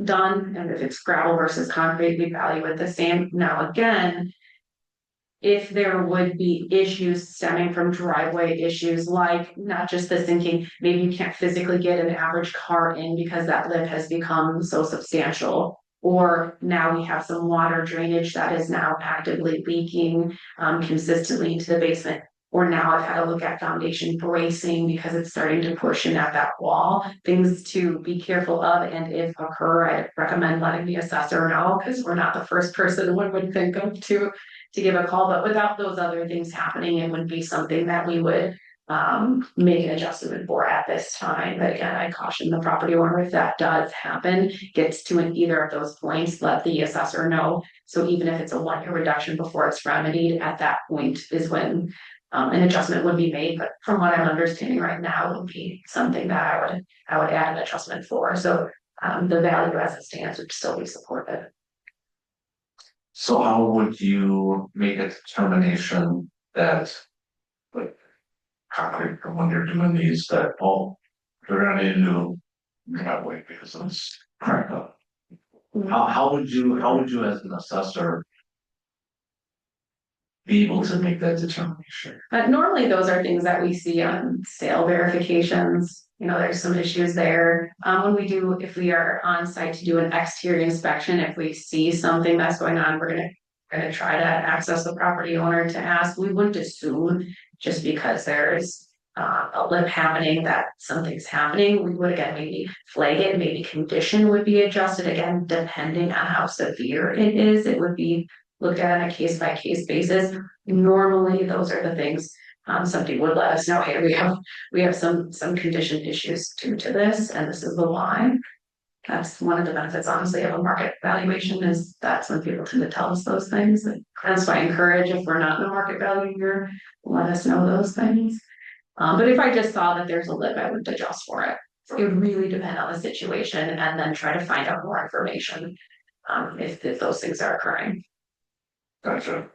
done, and if it's gravel versus concrete, we value it the same. Now, again, if there would be issues stemming from driveway issues, like not just the sinking, maybe you can't physically get an average car in because that lip has become so substantial. Or now we have some water drainage that is now actively leaking consistently into the basement. Or now I've had to look at foundation bracing because it's starting to push in at that wall. Things to be careful of, and if occur, I recommend letting the assessor know, because we're not the first person one would think of to give a call. But without those other things happening, it would be something that we would make an adjustment for at this time. But again, I caution the property owner, if that does happen, gets to either of those points, let the assessor know. So even if it's a 1 year reduction before it's remedied, at that point is when an adjustment would be made. But from what I'm understanding right now, it would be something that I would add an adjustment for. So the value as it stands would still be supported. So how would you make a determination that, like, concrete, or when you're doing these, that, oh, they're gonna need a new driveway because it's cracked up? How would you as an assessor be able to make that determination? Normally, those are things that we see on sale verifications. You know, there's some issues there. If we are on site to do an exterior inspection, if we see something that's going on, we're gonna try to access the property owner to ask. We wouldn't assume just because there's a lip happening that something's happening. We would again maybe flag it, maybe condition would be adjusted, again, depending on how severe it is. It would be looked at on a case by case basis. Normally, those are the things somebody would let us know, hey, we have some condition issues due to this, and this is the why. That's one of the benefits, honestly, of a market valuation, is that's when people tend to tell us those things. And that's why I encourage, if we're not in a market value year, let us know those things. But if I just saw that there's a lip, I wouldn't adjust for it. It would really depend on the situation, and then try to find out more information if those things are occurring. Gotcha.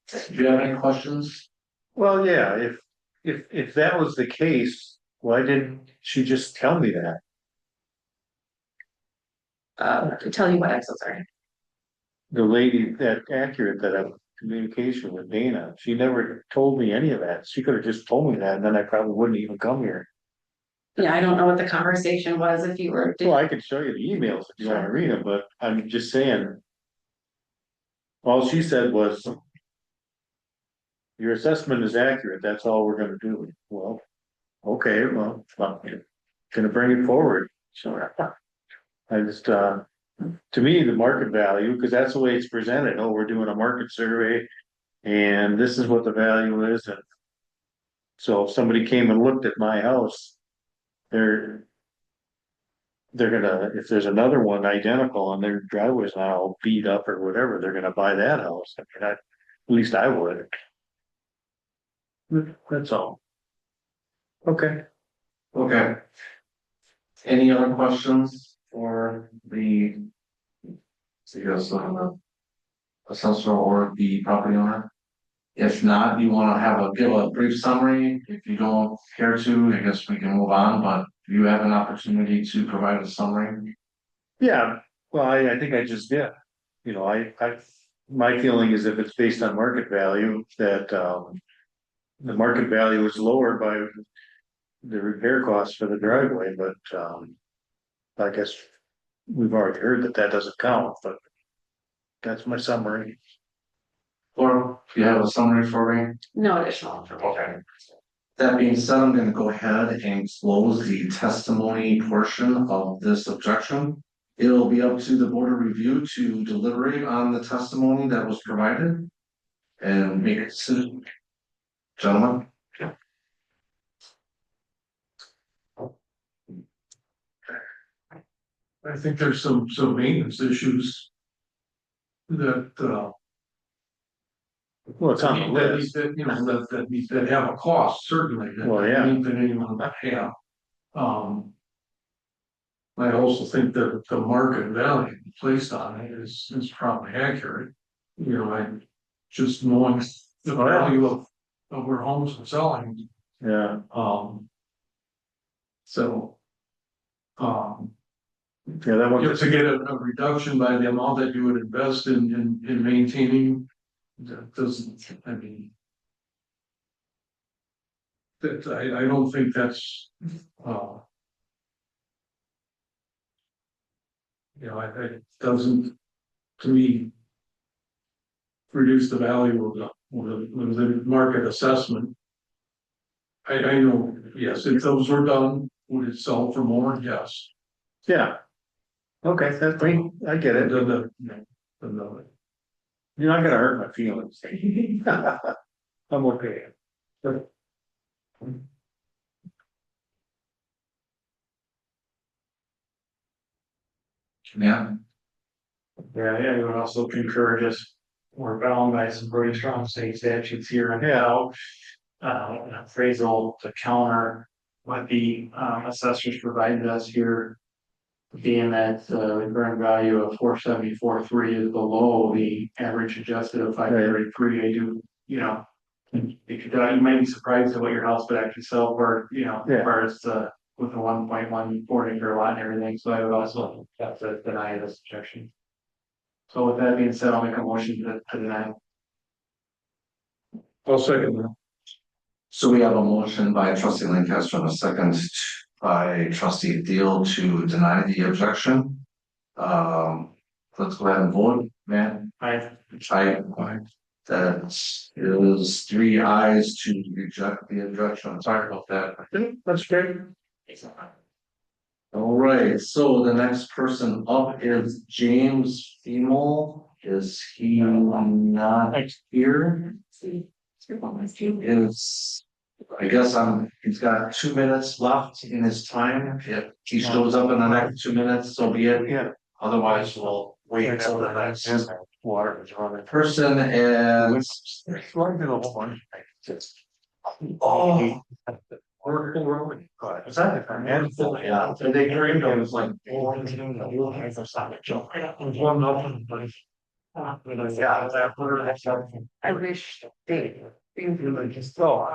Do you have any questions? Well, yeah, if that was the case, why didn't she just tell me that? To tell you what, I'm so sorry. The lady that accurate that I'm in communication with Dana, she never told me any of that. She could have just told me that, and then I probably wouldn't even come here. Yeah, I don't know what the conversation was if you were. Well, I can show you the emails if you want to read them, but I'm just saying. All she said was, your assessment is accurate, that's all we're gonna do. Well, okay, well, I'm gonna bring it forward. Sure. I just, to me, the market value, because that's the way it's presented, oh, we're doing a market survey, and this is what the value is, and so if somebody came and looked at my house, they're gonna, if there's another one identical and their driveway's not all beat up or whatever, they're gonna buy that house. I mean, at least I would. That's all. Okay. Okay. Any other questions for the, so you guys, assessor or the property owner? If not, you want to give a brief summary. If you don't care to, I guess we can move on, but you have an opportunity to provide a summary. Yeah, well, I think I just did. You know, my feeling is if it's based on market value, that, the market value is lower by the repair costs for the driveway, but, I guess we've already heard that that doesn't count, but that's my summary. Or if you have a summary for me. No additional. Okay. That being said, I'm gonna go ahead and close the testimony portion of this objection. It'll be up to the board of review to deliberate on the testimony that was provided and make a decision. Gentlemen? I think there's some maintenance issues that, Well, it's on the that list. you know, that have a cost, certainly. Well, yeah. That anyone would have. I also think that the market value placed on it is probably accurate. You know, I just knowing the value of where homes are selling. Yeah. So, Yeah, that You know, to get a reduction by the amount that you would invest in maintaining, that doesn't, I mean. That, I don't think that's, you know, it doesn't, to me, reduce the value of the market assessment. I know, yes, if those were done, would it sell for more? Yes. Yeah. Okay, that's great. I get it. The- You're not gonna hurt my feelings. I'm okay. Yeah, Yeah, I would also concur, just we're bound by some pretty strong state statutes here and now. An appraisal to counter what the assessors provided us here. Being that the current value of 474.3 is below the average adjusted of 533, I do, you know. You might be surprised at what your house would actually sell for, you know, as far as with the 1.14 acre lot and everything, so I would also have to deny this objection. So with that being said, I'll make a motion to deny. I'll second that. so we have a motion by trustee Lancaster and a second by trustee Deal to deny the objection. Let's go ahead and vote, man. Aye. That is 3 ayes to reject the objection. Sorry about that. That's great. All right, so the next person up is James Femel. Is he not here? Is, I guess he's got 2 minutes left in his time. If he shows up in the next 2 minutes, so be it. Yeah. Otherwise, we'll wait until the next Water is running. person is. Oh. Is that if Yeah, and they dreamed of it was like. One nothing, but. I wish they. So.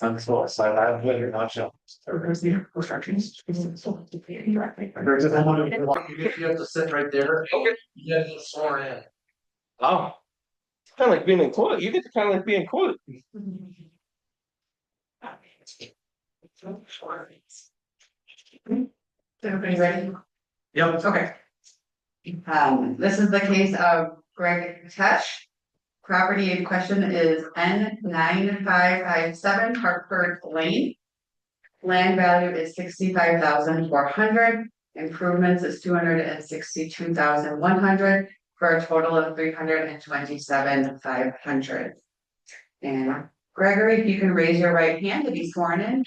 I'm so excited. I'm really not sure. You have to sit right there. Okay. Yeah, it's sworn in. Oh. Kind of like being in court. You get to kind of like be in court. Everybody ready? Yep. Okay. This is the case of Greg Tesh. Property in question is N9557 Hartford Lane. Land value is 65,400. Improvements is 262,100 for a total of 327,500. And Gregory, if you can raise your right hand to be sworn in.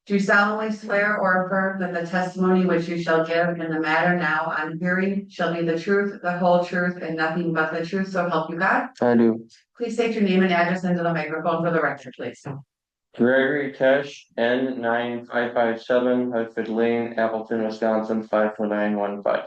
Do solemnly swear or affirm that the testimony which you shall give in the matter now on hearing shall be the truth, the whole truth, and nothing but the truth, so help you God? I do. Please state your name and address into the microphone for the record, please. Gregory Tesh, N9557, Hartford Lane, Appleton, Wisconsin, 54915.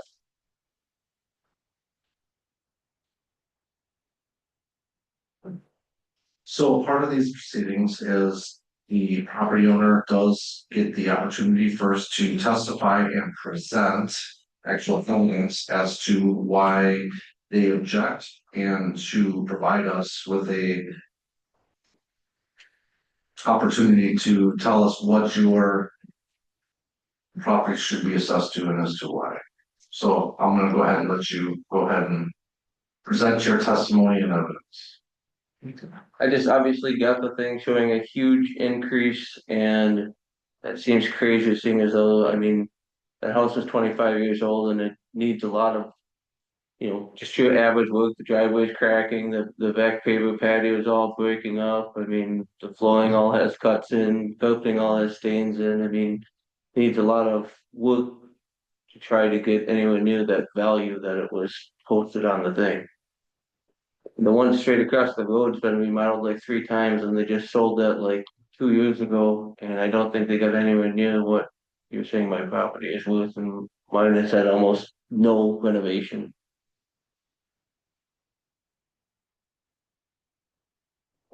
So part of these proceedings is the property owner does get the opportunity first to testify and present actual evidence as to why they object and to provide us with a opportunity to tell us what your property should be assessed to and as to why. So I'm gonna go ahead and let you go ahead and present your testimony and evidence. I just obviously got the thing showing a huge increase, and that seems crazy, seeing as though, I mean, that house is 25 years old and it needs a lot of, just your average work. The driveway's cracking, the back paver patio is all breaking up. I mean, the flooring all has cuts in, building all has stains in. I mean, needs a lot of work to try to get anywhere near that value that it was posted on the thing. The one straight across the road's been remodeled like 3 times, and they just sold that like 2 years ago, and I don't think they got anywhere near what you're saying my property is worth, and mine has had almost no renovation.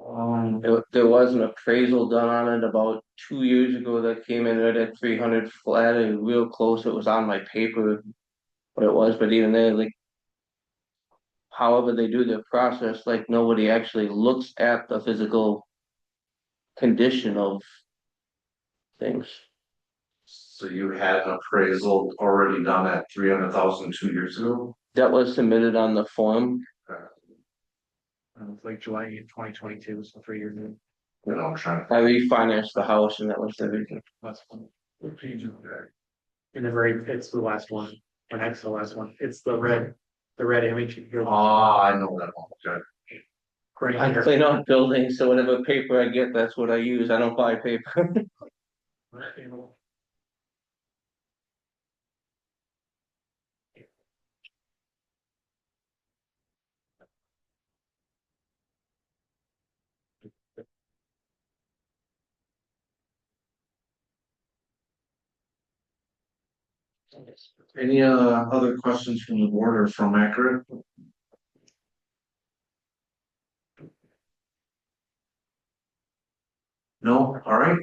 There was an appraisal done on it about 2 years ago that came in right at 300 flat, and real close, it was on my paper. What it was, but even then, like, however they do their process, like, nobody actually looks at the physical condition of things. So you had an appraisal already done at 300,000 2 years ago? That was submitted on the form. It's like July 2022, so 3 years ago. You know, I'm trying I refinanced the house and that was everything. Last one. What page is that? In the very, it's the last one, or next to the last one. It's the red image. I know that one, okay. Right I here. clean out buildings, so whatever paper I get, that's what I use. I don't buy paper. Any other questions from the board or from Accurate? No, all right.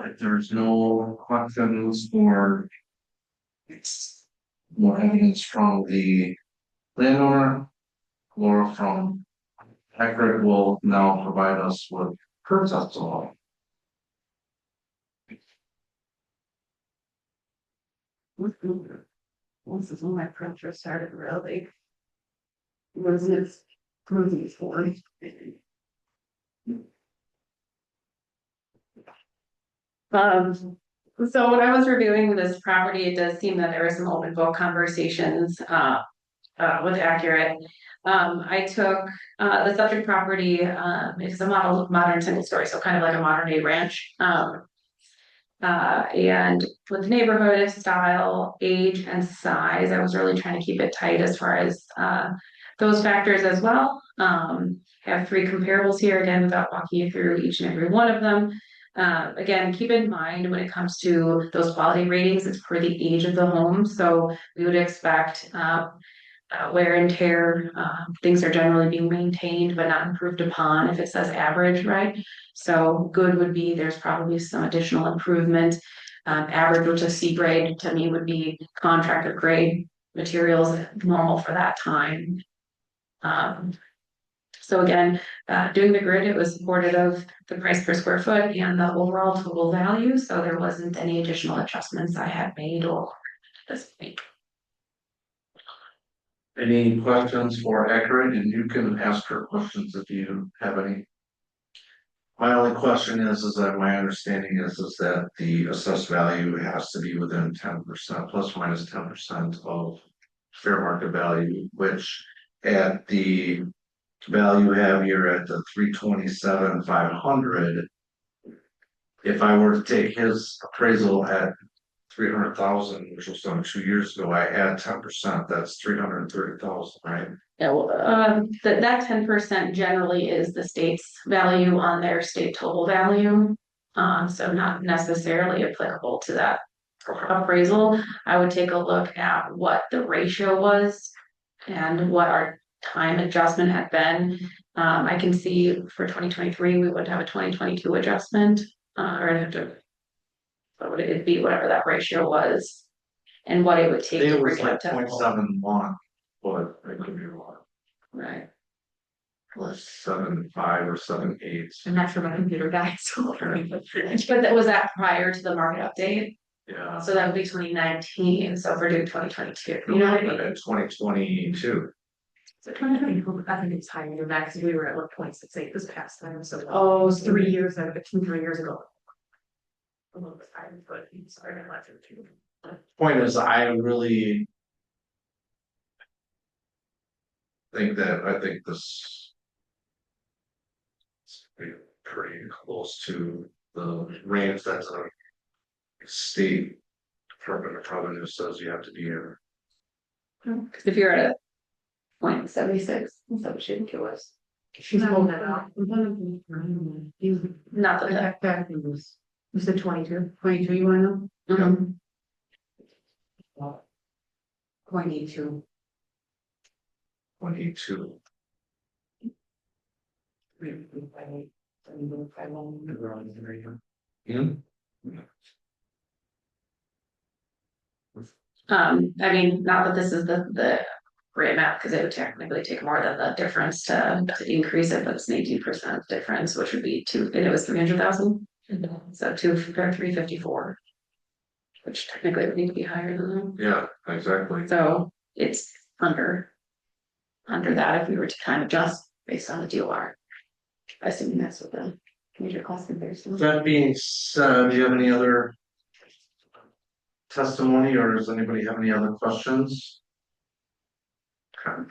If there's no questions or more evidence from the landowner, Laura from Accurate will now provide us with her testimony. This is when my printer started really. Losing its form. So when I was reviewing this property, it does seem that there were some open book conversations, with Accurate. I took, the subject property, it's a modern single story, so kind of like a modern day ranch. And with neighborhood style, age and size, I was really trying to keep it tight as far as, those factors as well. Have three comparables here again without walking you through each and every one of them. Again, keep in mind when it comes to those quality ratings, it's per the age of the home. So we would expect wear and tear, things are generally being maintained but not improved upon if it says average, right? So good would be there's probably some additional improvement. Average, which is C grade, to me would be contractor grade materials normal for that time. So again, doing the grid, it was supported of the price per square foot and the overall total value. So there wasn't any additional adjustments I had made or this point. Any questions for Accurate? And you can ask her questions if you have any. My only question is that my understanding is that the assessed value has to be within 10%, plus or minus 10% of fair market value, which at the value we have here at the 327,500. If I were to take his appraisal at 300,000, which was done 2 years ago, I add 10%, that's 330,000, right? Yeah, well, that 10% generally is the state's value on their state total value. So not necessarily applicable to that appraisal. I would take a look at what the ratio was and what our time adjustment had been. I can see for 2023, we would have a 2022 adjustment, or I'd have to, what would it be, whatever that ratio was, and what it would take to It bring was it like up to. 0.71, but it could be wrong. Right. Plus 7.5 or 7.8. I'm not sure my computer died, so. But that was that prior to the market update, Yeah. so that would be 2019, so if we're doing 2022, you know what I mean? At 2022. So 2020, I think it's higher than that, because we were at like 0.68 this past time, so. Oh, It was 3 years, 2-3 years ago. A little bit higher, but sorry, I left it too. Point is, I really think this is pretty close to the range that the state Department of Revenue says you have to be in. Cause if you're at a 0.76, that would shouldn't kill us. She's holding it out. Not that. You said 22. 22, you wanna know? Mhm. 0.82. 22. I mean, not that this is the great math, because it would technically take more than the difference to increase it, but it's an 18% difference, which would be two, and it was 300,000. So 354. Which technically would need to be higher than Yeah, exactly. that. So it's under that if we were to kind of adjust based on the DOR. Assuming that's what the major cost comparison. That being said, do you have any other testimony or does anybody have any other questions? Okay.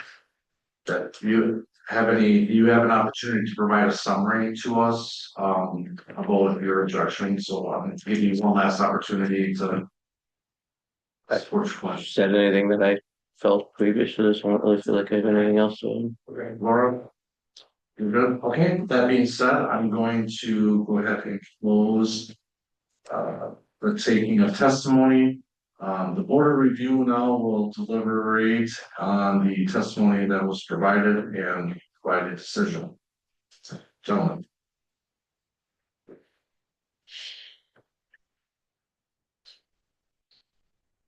That you have an opportunity to provide a summary to us, about your objection, so I'm give you one last opportunity to. Ask your question. Said anything that I felt previous to this, I don't really feel like I have anything else to. Okay, Laura? You're good? Okay, that being said, I'm going to go ahead and close the taking of testimony. The board of review now will deliberate on the testimony that was provided and provide a decision. Gentlemen.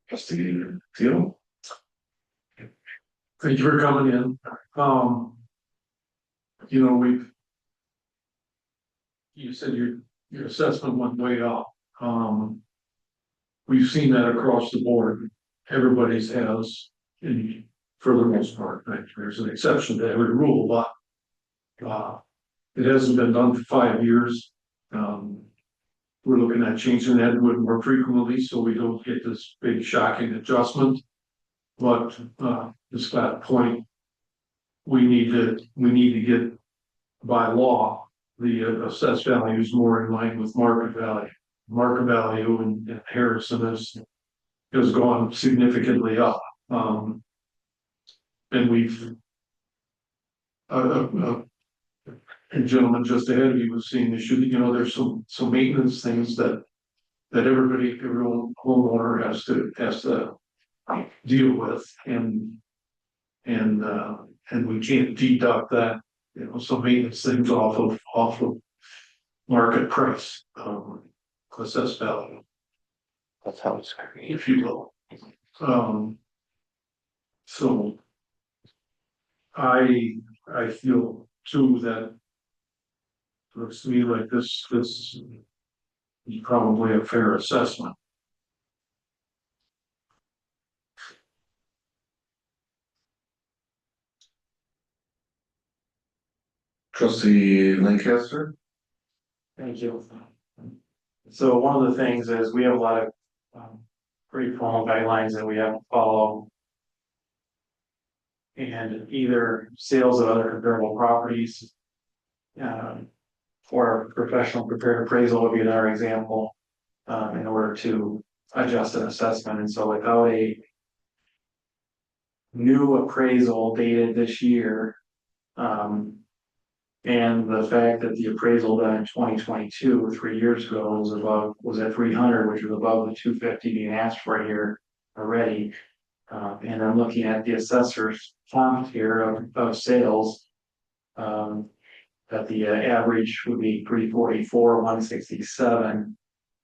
Trustee Teal. Thank you for coming in. You know, you said your assessment went way up. We've seen that across the board. Everybody's has, and for the most part, right? There's an exception to every rule, but it hasn't been done for 5 years. We're looking at changing that, do it more frequently, so we don't get this big shocking adjustment. But it's that point, we need to get by law the assessed values more in line with market value. Market value in Harrison has gone significantly up. And we've a gentleman just ahead of you was saying they should, you know, there's some maintenance things that every homeowner has to deal with, and we can't deduct that, you know, some maintenance things off of market price, assessed value, That's how it's. if you will. So I feel too that looks to me like this is probably a fair assessment. Trustee Lancaster. Thank you. So one of the things is we have a lot of pretty formal guidelines that we have to follow. And either sales of other comparable properties, or professional prepared appraisal would be another example, in order to adjust an assessment. And so without a new appraisal dated this year, and the fact that the appraisal done in 2022, 3 years ago, was at 300, which was above the 250 being asked for here already. And I'm looking at the assessor's count here of sales. That the average would be 344, 167,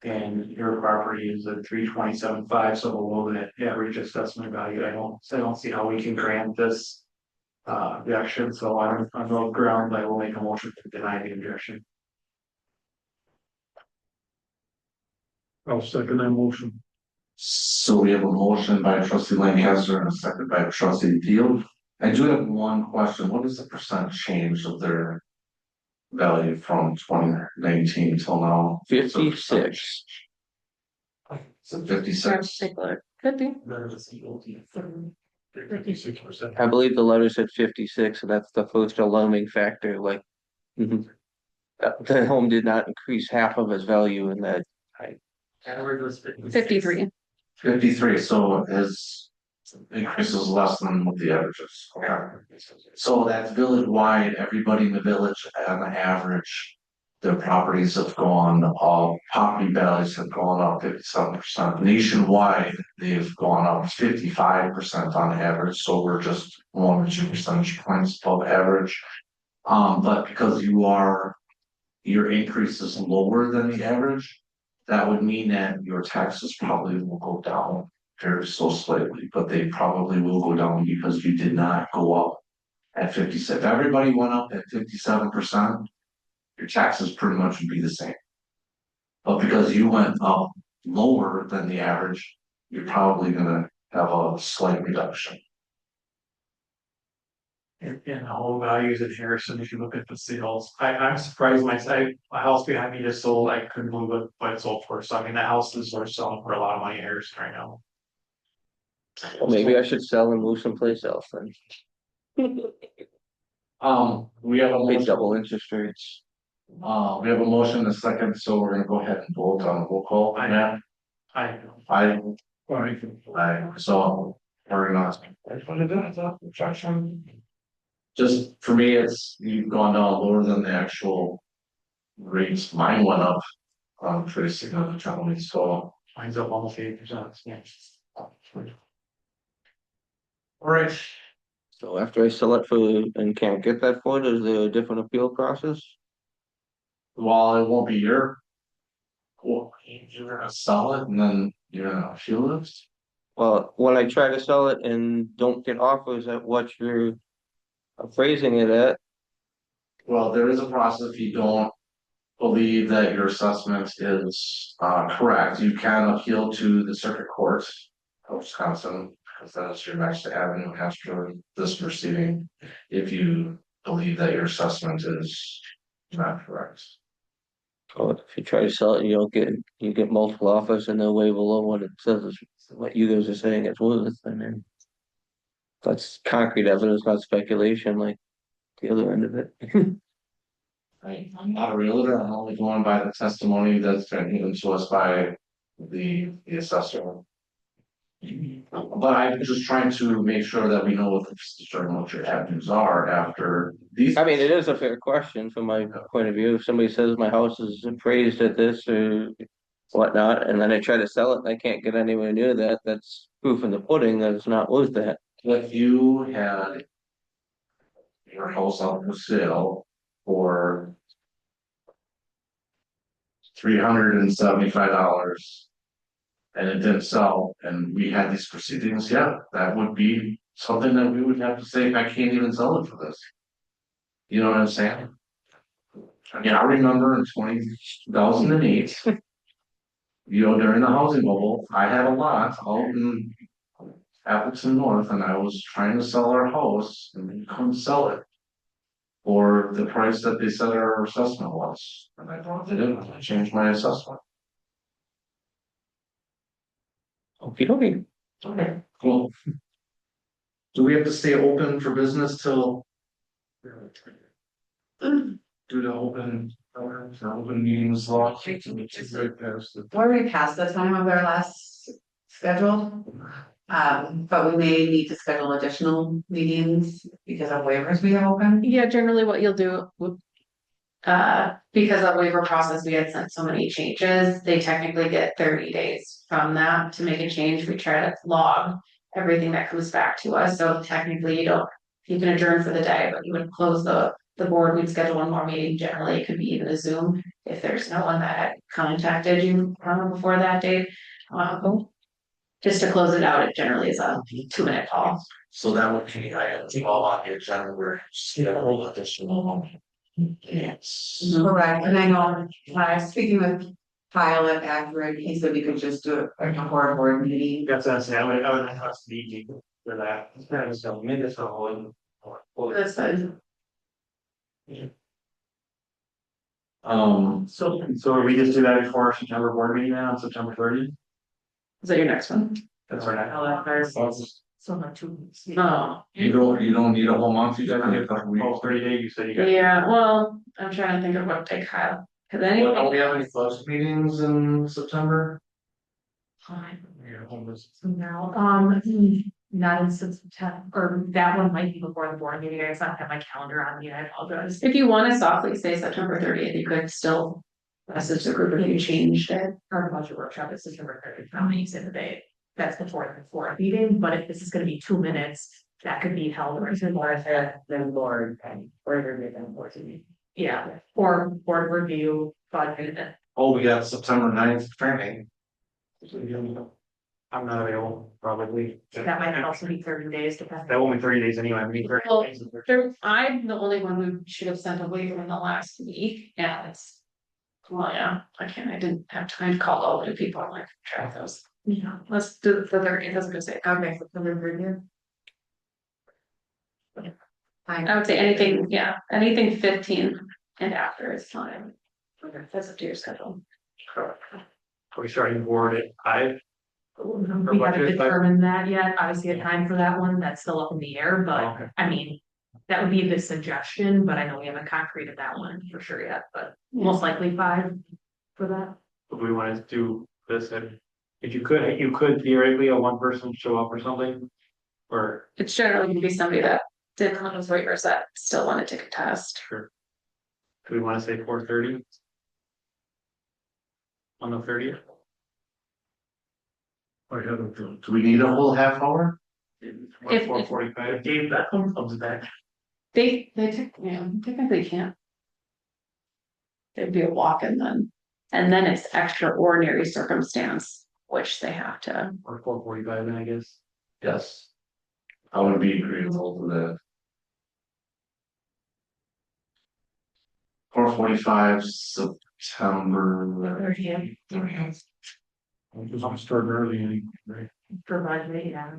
and your property is at 327.5, so below that average assessment value. I don't see how we can grant this objection, so on those grounds, I will make a motion to deny the objection. I'll second that motion. So we have a motion by trustee Lancaster and a second by trustee Teal. I do have one question. What is the percent change of their value from 2019 till now? 56. So 56. Could be. 56%. I believe the letter said 56, and that's the first alarming factor, like. The home did not increase half of its value in that. Average was 53. 53, so his increase is less than what the average is. Okay. So that's village wide, everybody in the village on average, their properties have gone up, property values have gone up 57%. Nationwide, they've gone up 55% on average, so we're just 1 or 2 percentage points above average. But because you are your increase is lower than the average, that would mean that your taxes probably will go down very so slightly, but they probably will go down because you did not go up at 57. If everybody went up at 57%, your taxes pretty much would be the same. But because you went up lower than the average, you're probably gonna have a slight reduction. In the home values in Harrison, if you look at the sales, I'm surprised a house behind me just sold, I couldn't believe what it sold for, so I mean, the houses are selling for a lot of money in Harrison right now. Well, maybe I should sell and move someplace else then. We have a Pay motion, double interest rates. we have a motion and a second, so we're gonna go ahead and vote on roll call. Matt? I, So we're gonna. Just for me, it's, you've gone down lower than the actual rates. Mine went up, pretty significantly, so. mine's up almost 8%, yeah. Alright. So after I sell it and can't get that for it, is there a different appeal process? Well, it won't be your. Well, you're gonna sell it and then you're gonna appeal it. Well, when I try to sell it and don't get offers at what you're appraising it at, Well, there is a process. If you don't believe that your assessment is correct, you can appeal to the circuit court of Wisconsin, because that is your next avenue after this proceeding. If you believe that your assessment is not correct. or if you try to sell it and you get multiple offers and they're way below what it says is what you guys are saying it's worth, I mean. That's concrete evidence, not speculation, like the other end of it. I'm not a realtor, I'm only going by the testimony that's been given to us by the assessor. But I'm just trying to make sure that we know what your avenues are after these. I mean, it is a fair question from my point of view. If somebody says my house is appraised at this or whatnot, and then I try to sell it and I can't get anywhere near that, that's proof in the pudding that it's not worth that. If you had your house up for sale for $375 and it didn't sell and we had these proceedings, yeah, that would be something that we would have to say, I can't even sell it for this. You know what I'm saying? I mean, I remember in 2008, during the housing bubble, I had a lot out in Appleton North and I was trying to sell our house and we couldn't sell it for the price that they said our assessment was. And I brought it in and I changed my assessment. Okay. Okay, cool. Do we have to stay open for business till? Due to open meetings law. We're already past the time of our last schedule. But we may need to schedule additional meetings because of waivers we have open. Yeah, generally what you'll do, because of waiver process, we had sent so many changes, they technically get 30 days from that to make a change. We try to log everything that comes back to us, so technically you can adjourn for the day, but you would close the board, we'd schedule one more meeting. Generally, it could be even a Zoom if there's no one that had contacted you before that date. Just to close it out, it generally is a 2-minute call. So that would be, I have 12 on the agenda, we're schedule additional. Yes. Correct, and I know, speaking with Kyle at Accurate, he said we could just do a board meeting. That's what I would have to be for that. So maybe that's a whole. That's fine. So we just do that before our September board meeting now on September 30th? Is that your next one? That's right. So not 2 weeks. No. You don't need a whole month, you just need a couple weeks. 30 days, you said you got. Yeah, well, I'm trying to think of what day Kyle, cause Well, anyway. don't we have any closed meetings in September? So now, not in September, or that one might be before the board meeting, I just don't have my calendar on me, I apologize. If you wanna softly say September 30th, you could still message the group if you changed it. Our budget workshop is September 30th, how many say the date? That's before the board meeting, but if this is gonna be 2 minutes, that could be held or more than board and or than board meeting. Yeah, or board review, budget. Oh, we got September 9th training. I'm not available, probably. That might also be 30 days, That depending. won't be 30 days anyway, I mean, 30 Well, days. I'm the only one who should have sent a waiver in the last week, yeah, it's. Well, yeah, I didn't have time to call all the people, I'm like, track those. Yeah, let's do it for 30, that's what I say. Okay, so the review. I would say anything, yeah, anything 15 and after is fine. Okay, that's up to your schedule. Are we starting board at 5? We haven't determined that yet, obviously a time for that one, that's still up in the air, but Okay. I mean. That would be a good suggestion, but I know we haven't concreted that one for sure yet, but most likely 5 for that. If we wanted to do this, if you could theoretically, a one person show up or something? Or, It's generally gonna be somebody that did one of those waivers that still want to take a test. sure. Do we want to say 4:30? On the 30th? I had a feeling. Do we need a whole half hour? If- 4:45? Dave Beckham comes back. They technically can't. There'd be a walk-in then, and then it's extraordinary circumstance, which they have to. Or 4:45 then, I guess. Yes. I would be agreeable to that. 4:45 September. I'm starting early anyway, right? Provide me, yeah.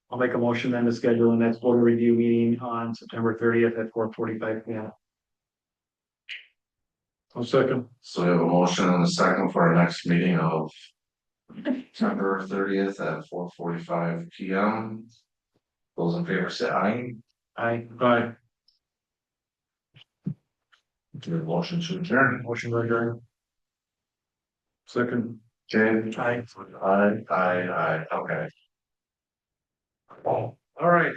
I'll make a motion then to schedule the next board review meeting on September 30th at 4:45 p.m. I'll second. So we have a motion and a second for our next meeting of September 30th at 4:45 p.m. Those in favor say aye. Aye. Aye. The motion to adjourn. Motion to adjourn. Second. Okay. Aye. Aye, okay. All right.